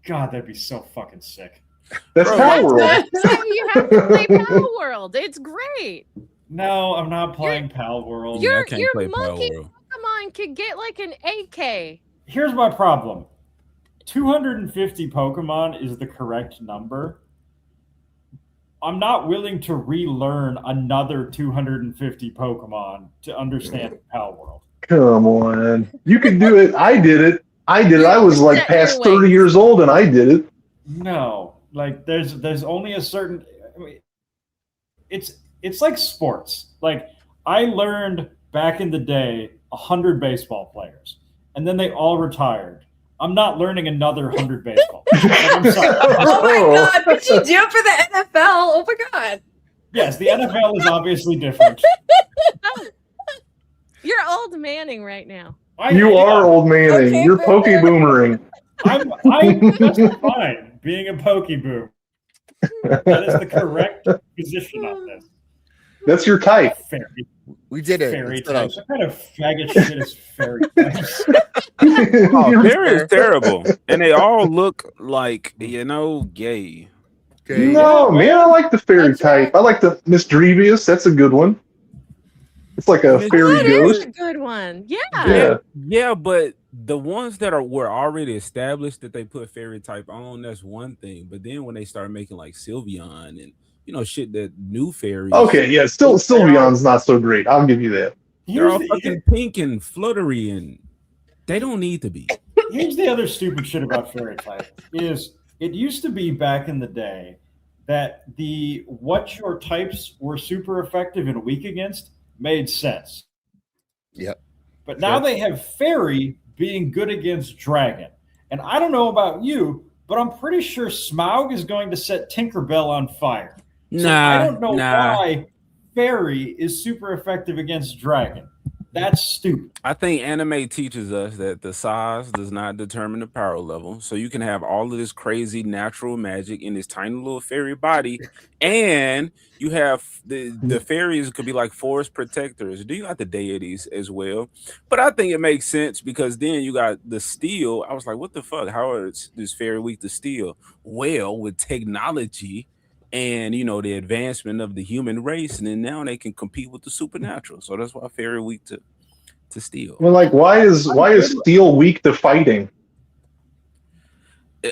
God, that'd be so fucking sick. That's Bro, Power World. So you have to play Power World. It's great. No, I'm not playing Pal World. Yeah, I Your can't your play Power monkey World. Pokemon could get like an AK. Here's my problem. 250 Pokemon is the correct number. I'm not willing to relearn another 250 Pokemon to understand Pal World. Come on. You could do it. I did it. I was like set your past 30 ways. years old, and I did it. No, like there's only a certain. I mean, it's like sports. Like I learned back in the day 100 baseball players, and then they all retired. I'm not learning another 100 baseball players. Like, I'm sorry. Oh my god, did you do it for the NFL? Oh my god. Yes, the NFL is obviously different. You're old Manning right now. You are old Manning. Okay, You're boomer. Pokeboomering. That's fine. Being a Pokeboo. That is the correct position on this. That's your type. Fairy, We did it. fairy It's set up. types. What kind of faggot shit is fairy types? Oh, Fairy is terrible. And they all look like, gay. Okay. No, man, I like the fairy That's type. I like the Misdrevious. That's a good one. It's like a fairy That is ghost. a good one. Yeah. Yeah. Yeah, but the ones that were already established that they put fairy type on, that's one thing. But then when they start making like Sylveon and shit that new fairies. Okay, yeah, Sylveon's not so great. I'll give you that. They're all fucking pink and fluttery and they don't need to be. Here's the other stupid shit about fairy type is it used to be back in the day that what your types were super effective and weak against made sense. Yep. But now they have fairy being good against dragon. And I don't know about you, but I'm pretty sure Smaug is going to set Tinkerbell on fire. So I don't know why fairy is super effective against dragon. That's stupid. I think anime teaches us that the size does not determine the power level. So you can have all of this crazy natural magic in this tiny little fairy body, and you have the fairies could be like forest protectors. Do you got the deities as well? But I think it makes sense because then you got the steel. I was like, what the fuck? How is this fairy weak to steel? Well, with technology and the advancement of the human race, and then now they can compete with the supernatural. So that's why fairy weak to to steel. Well, like, why is steel weak to fighting?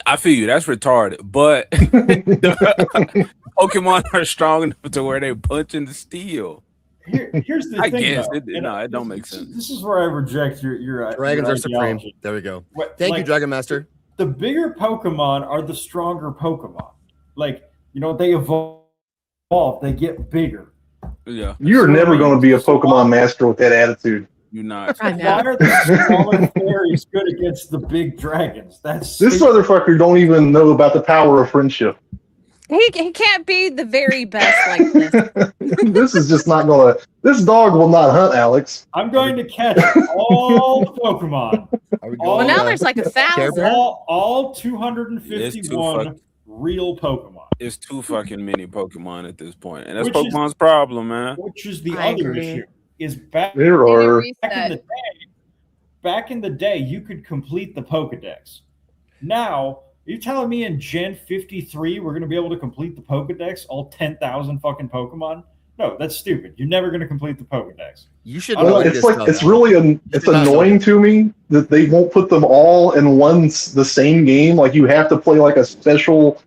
I feel you. That's retarded. But the Pokemon are strong enough to where they punch into steel. Here's the I thing, guess though. it don't make sense. This is where I reject your Dragons your are supreme. ideology. There we go. Thank you, Dragon Master. The bigger Pokemon are the stronger Pokemon. Like, they evolve, they get bigger. Yeah. You're never going to be a Pokemon master with that attitude. You're not. Why are the smaller fairies good against the big dragons? That's This motherfucker don't even know about the power of friendship. He can't be the very best like this. This is just not going to... This dog will not hunt, Alex. I'm going to catch all the Pokemon. Well, now there's like 1,000. All 251 real Pokemon. It's too fucking many Pokemon at this point, and that's Which is- Pokemon's problem, man. Which is the I other agree. issue. Is back There are... back in the day, you could complete the Pokedex. Now, are you telling me in Gen 53 we're going to be able to complete the Pokedex, all 10,000 fucking Pokemon? No, that's stupid. You're never going to complete the Pokedex. You should. It's annoying to me that they won't put them all in the same game. Like, you have to play like a special,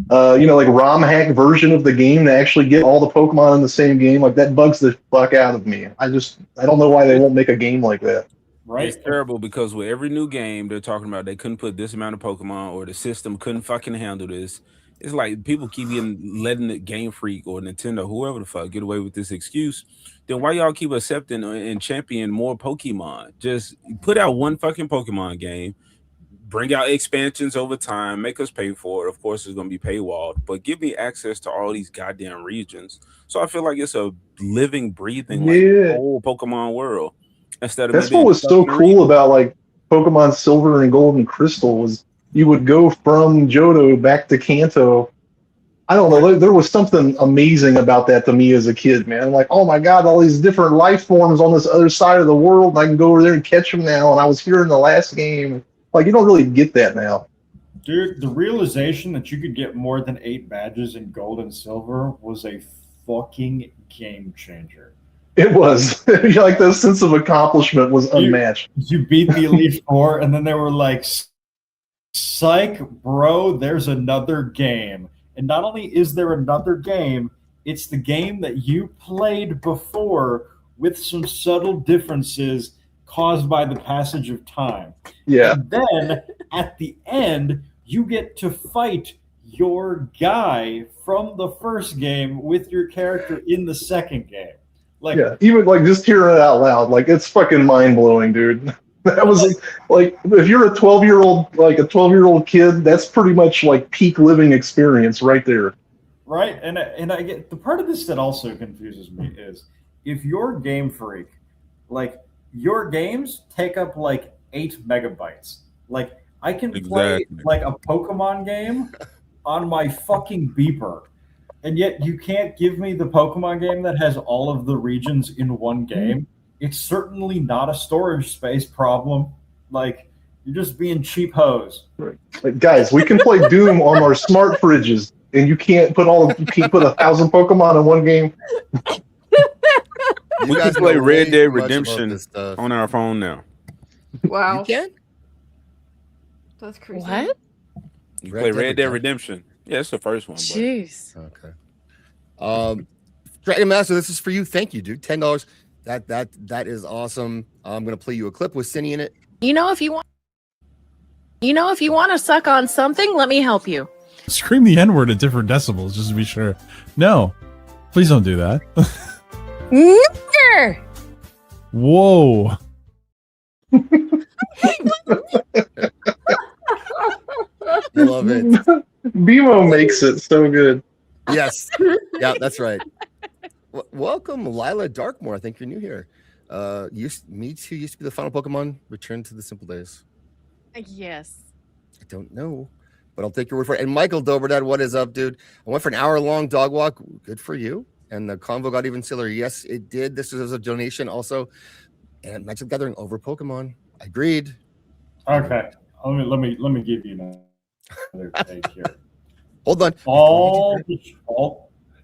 like ROM hack version of the game to actually get all the Pokemon in the same game. Like, that bugs the fuck out of me. I don't know why they won't make a game like that. Right? It's terrible because with every new game they're talking about they couldn't put this amount of Pokemon or the system couldn't fucking handle this. It's like people keep letting the Game Freak or Nintendo, whoever the fuck, get away with this excuse. Then why y'all keep accepting and championing more Pokemon? Just put out one fucking Pokemon game, bring out expansions over time, make us pay for it. Of course, it's going to be paywalled, but give me access to all these goddamn regions. So I feel like it's a living, breathing, whole Pokemon world. Instead of That's what was so cool about like Pokemon Silver and Gold and Crystal was you would go from Johto back to Kanto. I don't know. There was something amazing about that to me as a kid, man. Like, oh my god, all these different life forms on this other side of the world, and I can go over there and catch them now. And I was here in the last game. Like, you don't really get that now. Dude, the realization that you could get more than 8 badges in Gold and Silver was a fucking game changer. It was. Like, the sense of accomplishment was unmatched. You beat the Elite Four, and then they were like, psych, bro, there's another game. And not only is there another game, it's the game that you played before with some subtle differences caused by the passage of time. Yeah. And then at the end, you get to fight your guy from the first game with your character in the second game. Like, yeah, even like just hearing it out loud, like it's fucking mind blowing, dude. That was like if you're a 12-year-old kid, that's pretty much like peak living experience right there. Right, and I get the part of this that also confuses me is if you're Game Freak, like your games take up like 8 megabytes. Like I can play like a Pokemon game on my fucking beeper, and yet you can't give me the Pokemon game that has all of the regions in one game. It's certainly not a storage space problem. Like, you're just being cheap hoes. Right. Like, guys, we can play Doom on our smart fridges, and you can't put 1,000 Pokemon in one game. We can play Red Dead Redemption on our phone now. Wow. You can? That's crazy. What? You play Red Dead Redemption. Yeah, it's the first one. Jeez. Okay. Dragon Master, this is for you. Thank you, dude. $10. That is awesome. I'm gonna play you a clip with Cindy in it. You know, if you want to suck on something, let me help you. Scream the N-word at different decibels, just to be sure. No, please don't do that. Nigger! Whoa. I love it. BMO makes it so good. Yes. Yeah, that's right. Welcome, Lila Darkmoor. I think you're new here. Me too used to be the final Pokemon. Return to the simple days. Yes. I don't know, but I'll take your word for it. And Michael Doberdad, what is up, dude? I went for an hour-long dog walk. Good for you. And the convo got even sillier. Yes, it did. This was a donation also. And Magic Gathering over Pokemon. Agreed. Okay. Let me give you another take here. Hold on.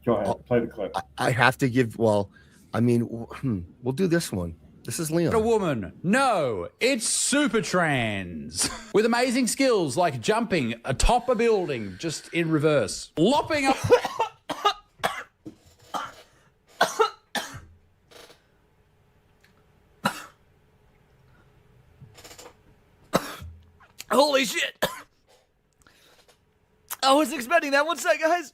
Go ahead. Play the clip. I have to give. Well, I mean, we'll do this one. This is Leon. A woman. No, it's Super Trans. With amazing skills like jumping atop a building just in reverse. Lopping up. Holy shit! I wasn't expecting that. What's that, guys?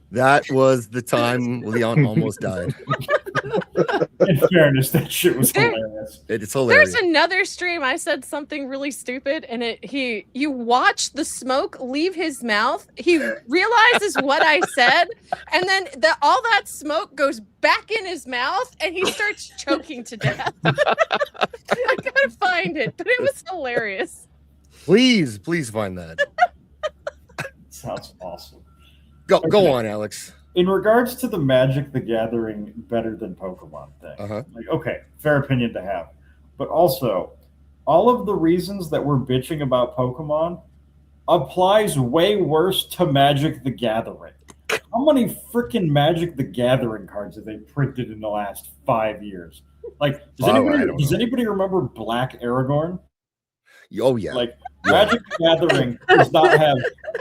That was the time Leon almost died. In fairness, that shit was hilarious. It's hilarious. There's another stream. I said something really stupid, and you watch the smoke leave his mouth. He realizes what I said, and then all that smoke goes back in his mouth, and he starts choking to death. I gotta find it, but it was hilarious. Please find that. Sounds awesome. Go on, Alex. In regards to the Magic the Gathering better than Pokemon thing, like, okay, fair opinion to have. But also, all of the reasons that we're bitching about Pokemon applies way worse to Magic the Gathering. How many freaking Magic the Gathering cards have they printed in the last 5 years? Like, does anybody remember Black Aragorn? Oh, yeah. Like, Magic the Gathering does not have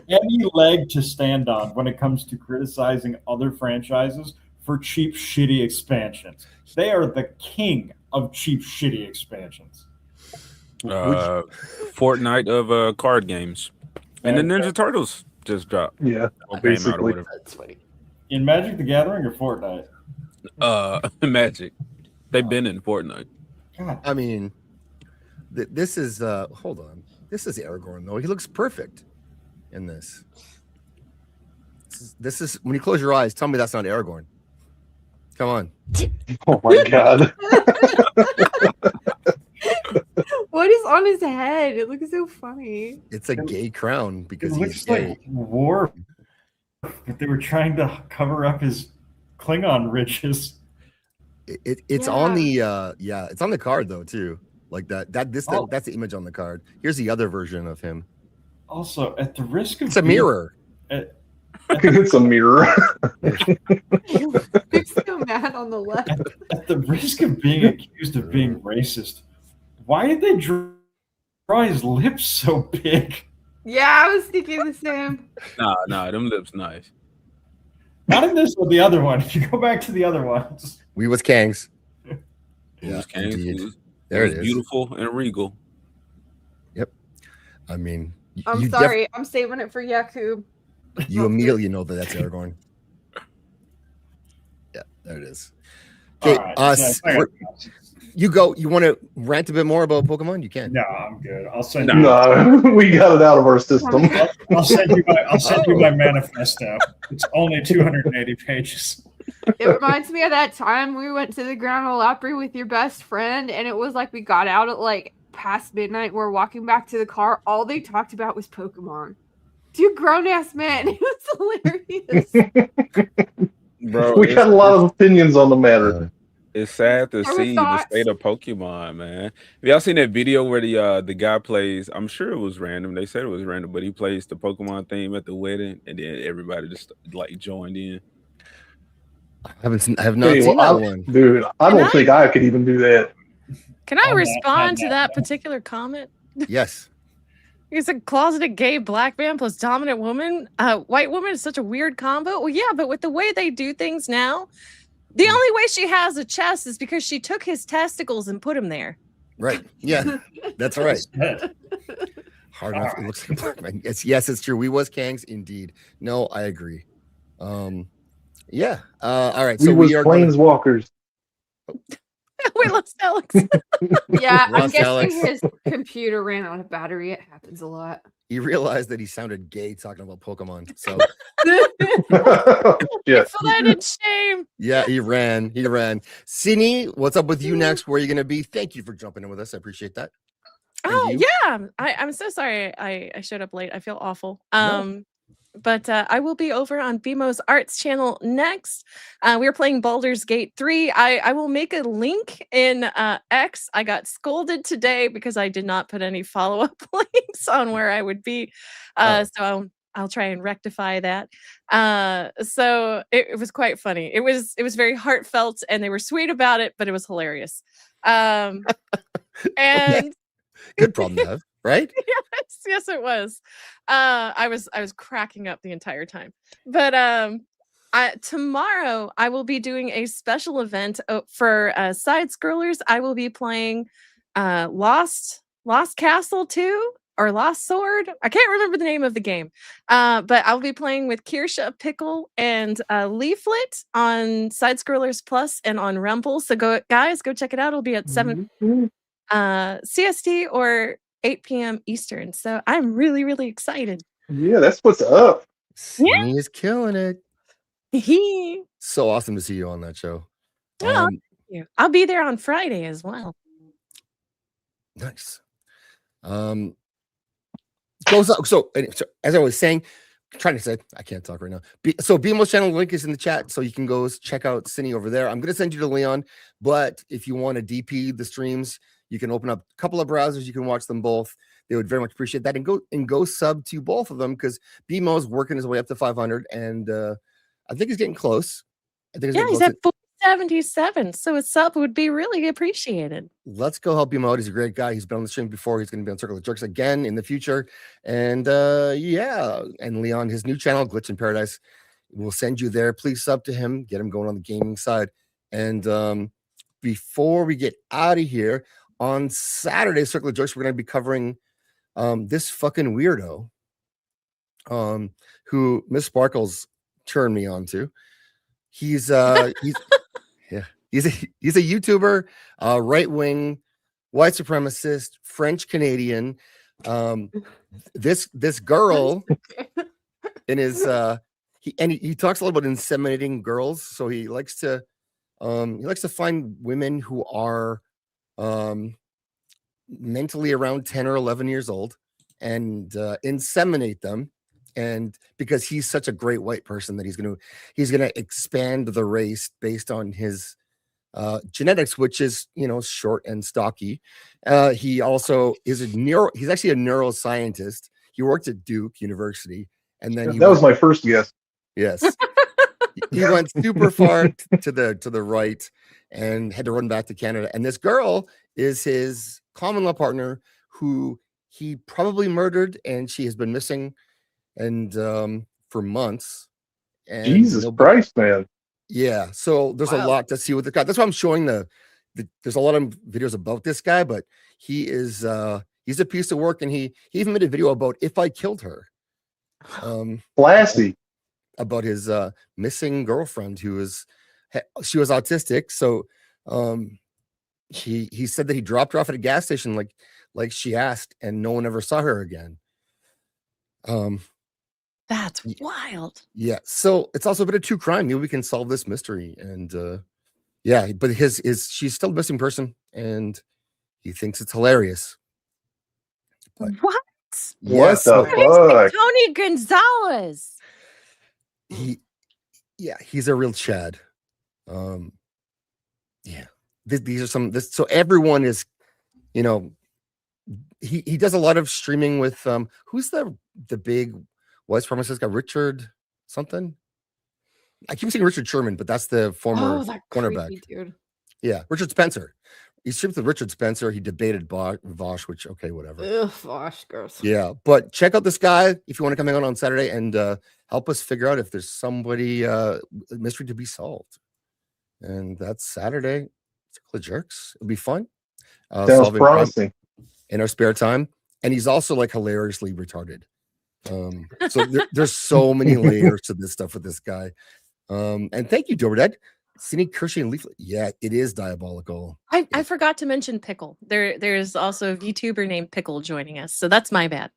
any leg to stand on when it comes to criticizing other franchises for cheap, shitty expansions. They are the king of cheap, shitty expansions. Fortnite of card games. And the Ninja Turtles just dropped. Yeah, basically. That's funny. In Magic the Gathering or Fortnite? Magic. They've been in Fortnite. God. I mean, this is hold on. This is Aragorn though. He looks perfect in this. This is when you close your eyes. Tell me that's not Aragorn. Come on. Oh my god. What is on his head? It looks so funny. It's a gay crown because It he's looks gay. like war, but they were trying to cover up his Klingon riches. It's on the it's on the card though too. Like that's the image on the card. Here's the other version of him. Also, at the risk of It's a mirror. It's a mirror. He's so mad on the left. At the risk of being accused of being racist, why did they draw his lips so big? Yeah, I was thinking the same. Nah, them lips nice. Not in this one, the other one. If you go back to the other ones. We was Kangs. Yeah, indeed. There it is. Beautiful and regal. Yep. I mean, I'm sorry. I'm saving it for Yakub. You immediately know that's Aragorn. Yeah, there it is. Okay, you go. You want to rant a bit more about Pokemon? You can. No, I'm good. I'll send No, we got it out of our system. I'll send you my manifesto. It's only 280 pages. It reminds me of that time we went to the Grand Ole Opry with your best friend, and it was like we got out at like past midnight. We're walking back to the car. All they talked about was Pokemon. Two grown ass men. It was hilarious. Bro, We got a lot of opinions on the matter. It's sad to There were see the thoughts. state of Pokemon, man. Have y'all seen that video where the guy plays? I'm sure it was random. They said it was random, but he plays the Pokemon theme at the wedding, and then everybody just like joined in. I have not seen that one. Dude, I don't think I could even do that. Can I respond to that particular comment? Yes. He's a closeted gay black man plus dominant woman. White woman is such a weird combo. Well, yeah, but with the way they do things now, the only way she has a chest is because she took his testicles and put him there. Right. Yeah, that's right. Hard enough. It looks like a black man. Yes, it's true. We was Kangs, indeed. No, I agree. Yeah. All right. So we are planeswalkers. We lost Alex. Yeah, I'm Lost guessing Alex. his computer ran out of battery. It happens a lot. He realized that he sounded gay talking about Pokemon. So Yeah. So that in shame. yeah, he ran. Sydney, what's up with you next? Where are you going to be? Thank you for jumping in with us. I appreciate that. Oh you? yeah, I'm so sorry I showed up late. I feel awful. But I will be over on BMO's Arts channel next. We are playing Baldur's Gate 3. I will make a link in X. I got scolded today because I did not put any follow-up links on where I would be. So I'll try and rectify that. So it was quite funny. It was very heartfelt, and they were sweet about it, but it was hilarious. And good problem to have, right? yes, it was. I was cracking up the entire time. But tomorrow I will be doing a special event for side scrollers. I will be playing Lost Castle 2 or Lost Sword. I can't remember the name of the game. But I'll be playing with Kirsha, Pickle, and Leaflet on Side Scrollers Plus and on Rumble. So go check it out. It'll be at 7 CST or 8 p.m. Eastern. So I'm really, really excited. Yeah, that's what's up. Sydney is killing it. He So awesome to see you on that show. thank you. I'll be there on Friday as well. Nice. Goes up. So as I was saying, trying to say, I can't talk right now. So BMO's channel link is in the chat, so you can go check out Cine over there. I'm going to send you to Leon, but if you want to DP the streams, you can open up a couple of browsers. You can watch them both. They would very much appreciate that, and go sub to both of them because BMO is working his way up to 500, and I think he's getting close. I think he's at 477, so a sub would be really appreciated. Let's go help him out. He's a great guy. He's been on the stream before. He's going to be on Circle of Jerks again in the future. And and Leon, his new channel, Glitch in Paradise, will send you there. Please sub to him. Get him going on the gaming side. And before we get out of here, on Saturday, Circle of Jerks, we're going to be covering this fucking weirdo who Miss Sparkles turned me on to. He's a YouTuber, right-wing, white supremacist, French Canadian. This girl in his he talks a lot about inseminating girls. So he likes to find women who are mentally around 10 or 11 years old and inseminate them. And because he's such a great white person that he's gonna expand the race based on his genetics, which is short and stocky. He also is he's actually a neuroscientist. He worked at Duke University, and then that was my first guess. Yes, he went super far to the right and had to run back to Canada. And this girl is his common law partner, who he probably murdered, and she has been missing. And for months. And Jesus Christ, man. Yeah. So there's a lot to see with the guy. That's why I'm showing there's a lot of videos about this guy, but he is he's a piece of work, and he even made a video about if I killed her. Classy. About his missing girlfriend she was autistic. So he said that he dropped her off at a gas station like she asked, and no one ever saw her again. That's wild. Yeah. So it's also a bit of true crime. Maybe we can solve this mystery. And but she's still a missing person, and he thinks it's hilarious. But, what the fuck? Tony Gonzalez. He's a real Chad. These are so everyone is, he does a lot of streaming with who's the big white supremacist guy, Richard something. I keep saying Richard Sherman, but that's the former cornerback. Dude. Yeah, Richard Spencer. He streamed with Richard Spencer. He debated Vosh, which whatever. Ugh, Vosh, gross. Yeah, but check out this guy if you want to come on Saturday and help us figure out if there's somebody mystery to be solved. And that's Saturday. Circle of Jerks. It'll be fun. Sounds promising. In our spare time, and he's also hilariously retarded. So there's so many layers to this stuff with this guy. And thank you, Doberdad. Cine, Kirsty, and Leaflet. Yeah, it is diabolical. I forgot to mention Pickle. There's also a VTuber named Pickle joining us, so that's my bad.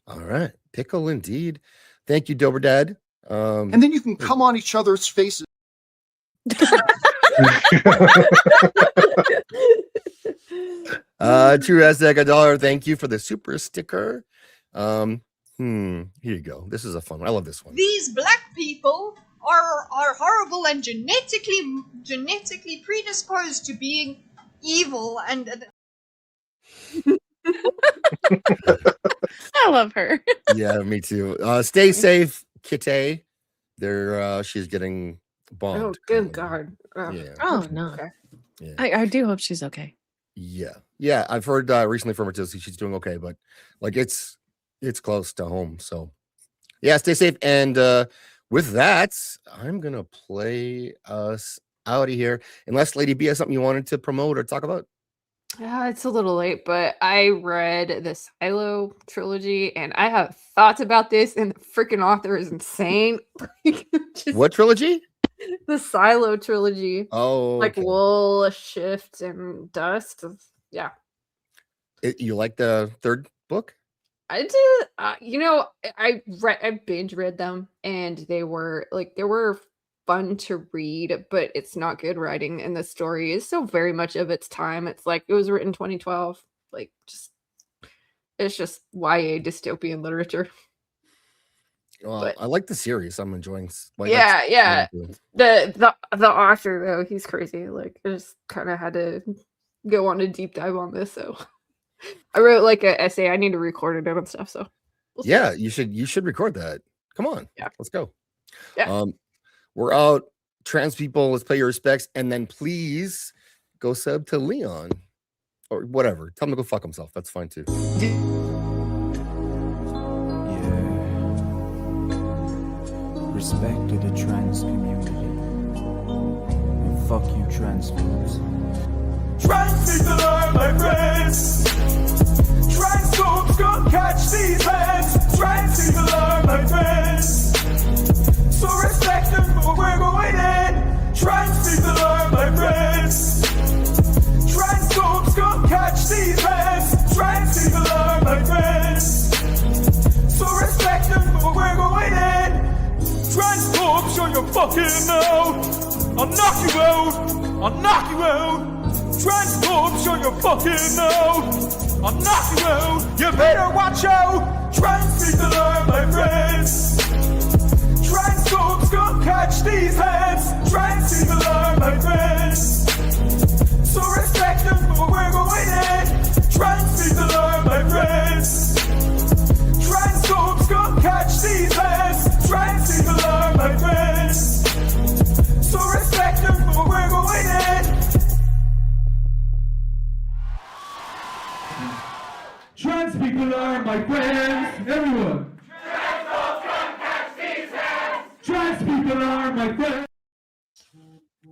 All right, Pickle indeed. Thank you, Doberdad. And then you can come on each other's faces. True Aztec $1. Thank you for the super sticker. Here you go. This is a fun one. I love this one. These black people are horrible and genetically predisposed to being evil and I love her. Yeah, me too. Stay safe, Kitty. She's getting bombed. Oh, good God. Yeah. Oh no. Okay. Yeah. I do hope she's okay. Yeah. I've heard recently from her too. She's doing okay, but like it's close to home. So yeah, stay safe. And with that, I'm gonna play us out of here. Unless Lady B has something you wanted to promote or talk about. It's a little late, but I read the Silo trilogy and I have thoughts about this, and the freaking author is insane. What trilogy? The Silo trilogy. Oh, Like okay. Wool, Shift, and Dust. Yeah. You like the third book? I did. I binge read them, and they were fun to read, but it's not good writing, and the story is so very much of its time. It's like it was written 2012. Like, it's just YA dystopian literature. Well, I like the series. I'm enjoying. Yeah. The author though, he's crazy. Like, I just kind of had to go on a deep dive on this. So I wrote like an essay. I need to record it and stuff. So yeah, you should record that. Come on. Yeah. Let's go. Yeah. We're out. Trans people, let's pay your respects, and then please go sub to Leon or whatever. Tell him to go fuck himself. That's fine too. Respect to the trans community. And fuck you, trans fools. Trans people are my friends. Trans folks gon' catch these hands. Trans people are my friends. So respect them for we're going in. Trans people are my friends. Trans folks gon' catch these hands. Trans people are my friends. So respect them for we're going in. Trans folks, show your fucking out. I'll knock you out. I'll knock you out. Trans folks, show your fucking out. I'll knock you out. You better watch out. Trans people are my friends. Trans folks gon' catch these hands. Trans people are my friends. So respect them for we're going in. Trans people are my friends. Trans folks gon' catch these hands. Trans people are my friends. So respect them for we're going in. Trans people are my friends. Everyone. Trans folks gon' catch these hands. Trans people are my friends.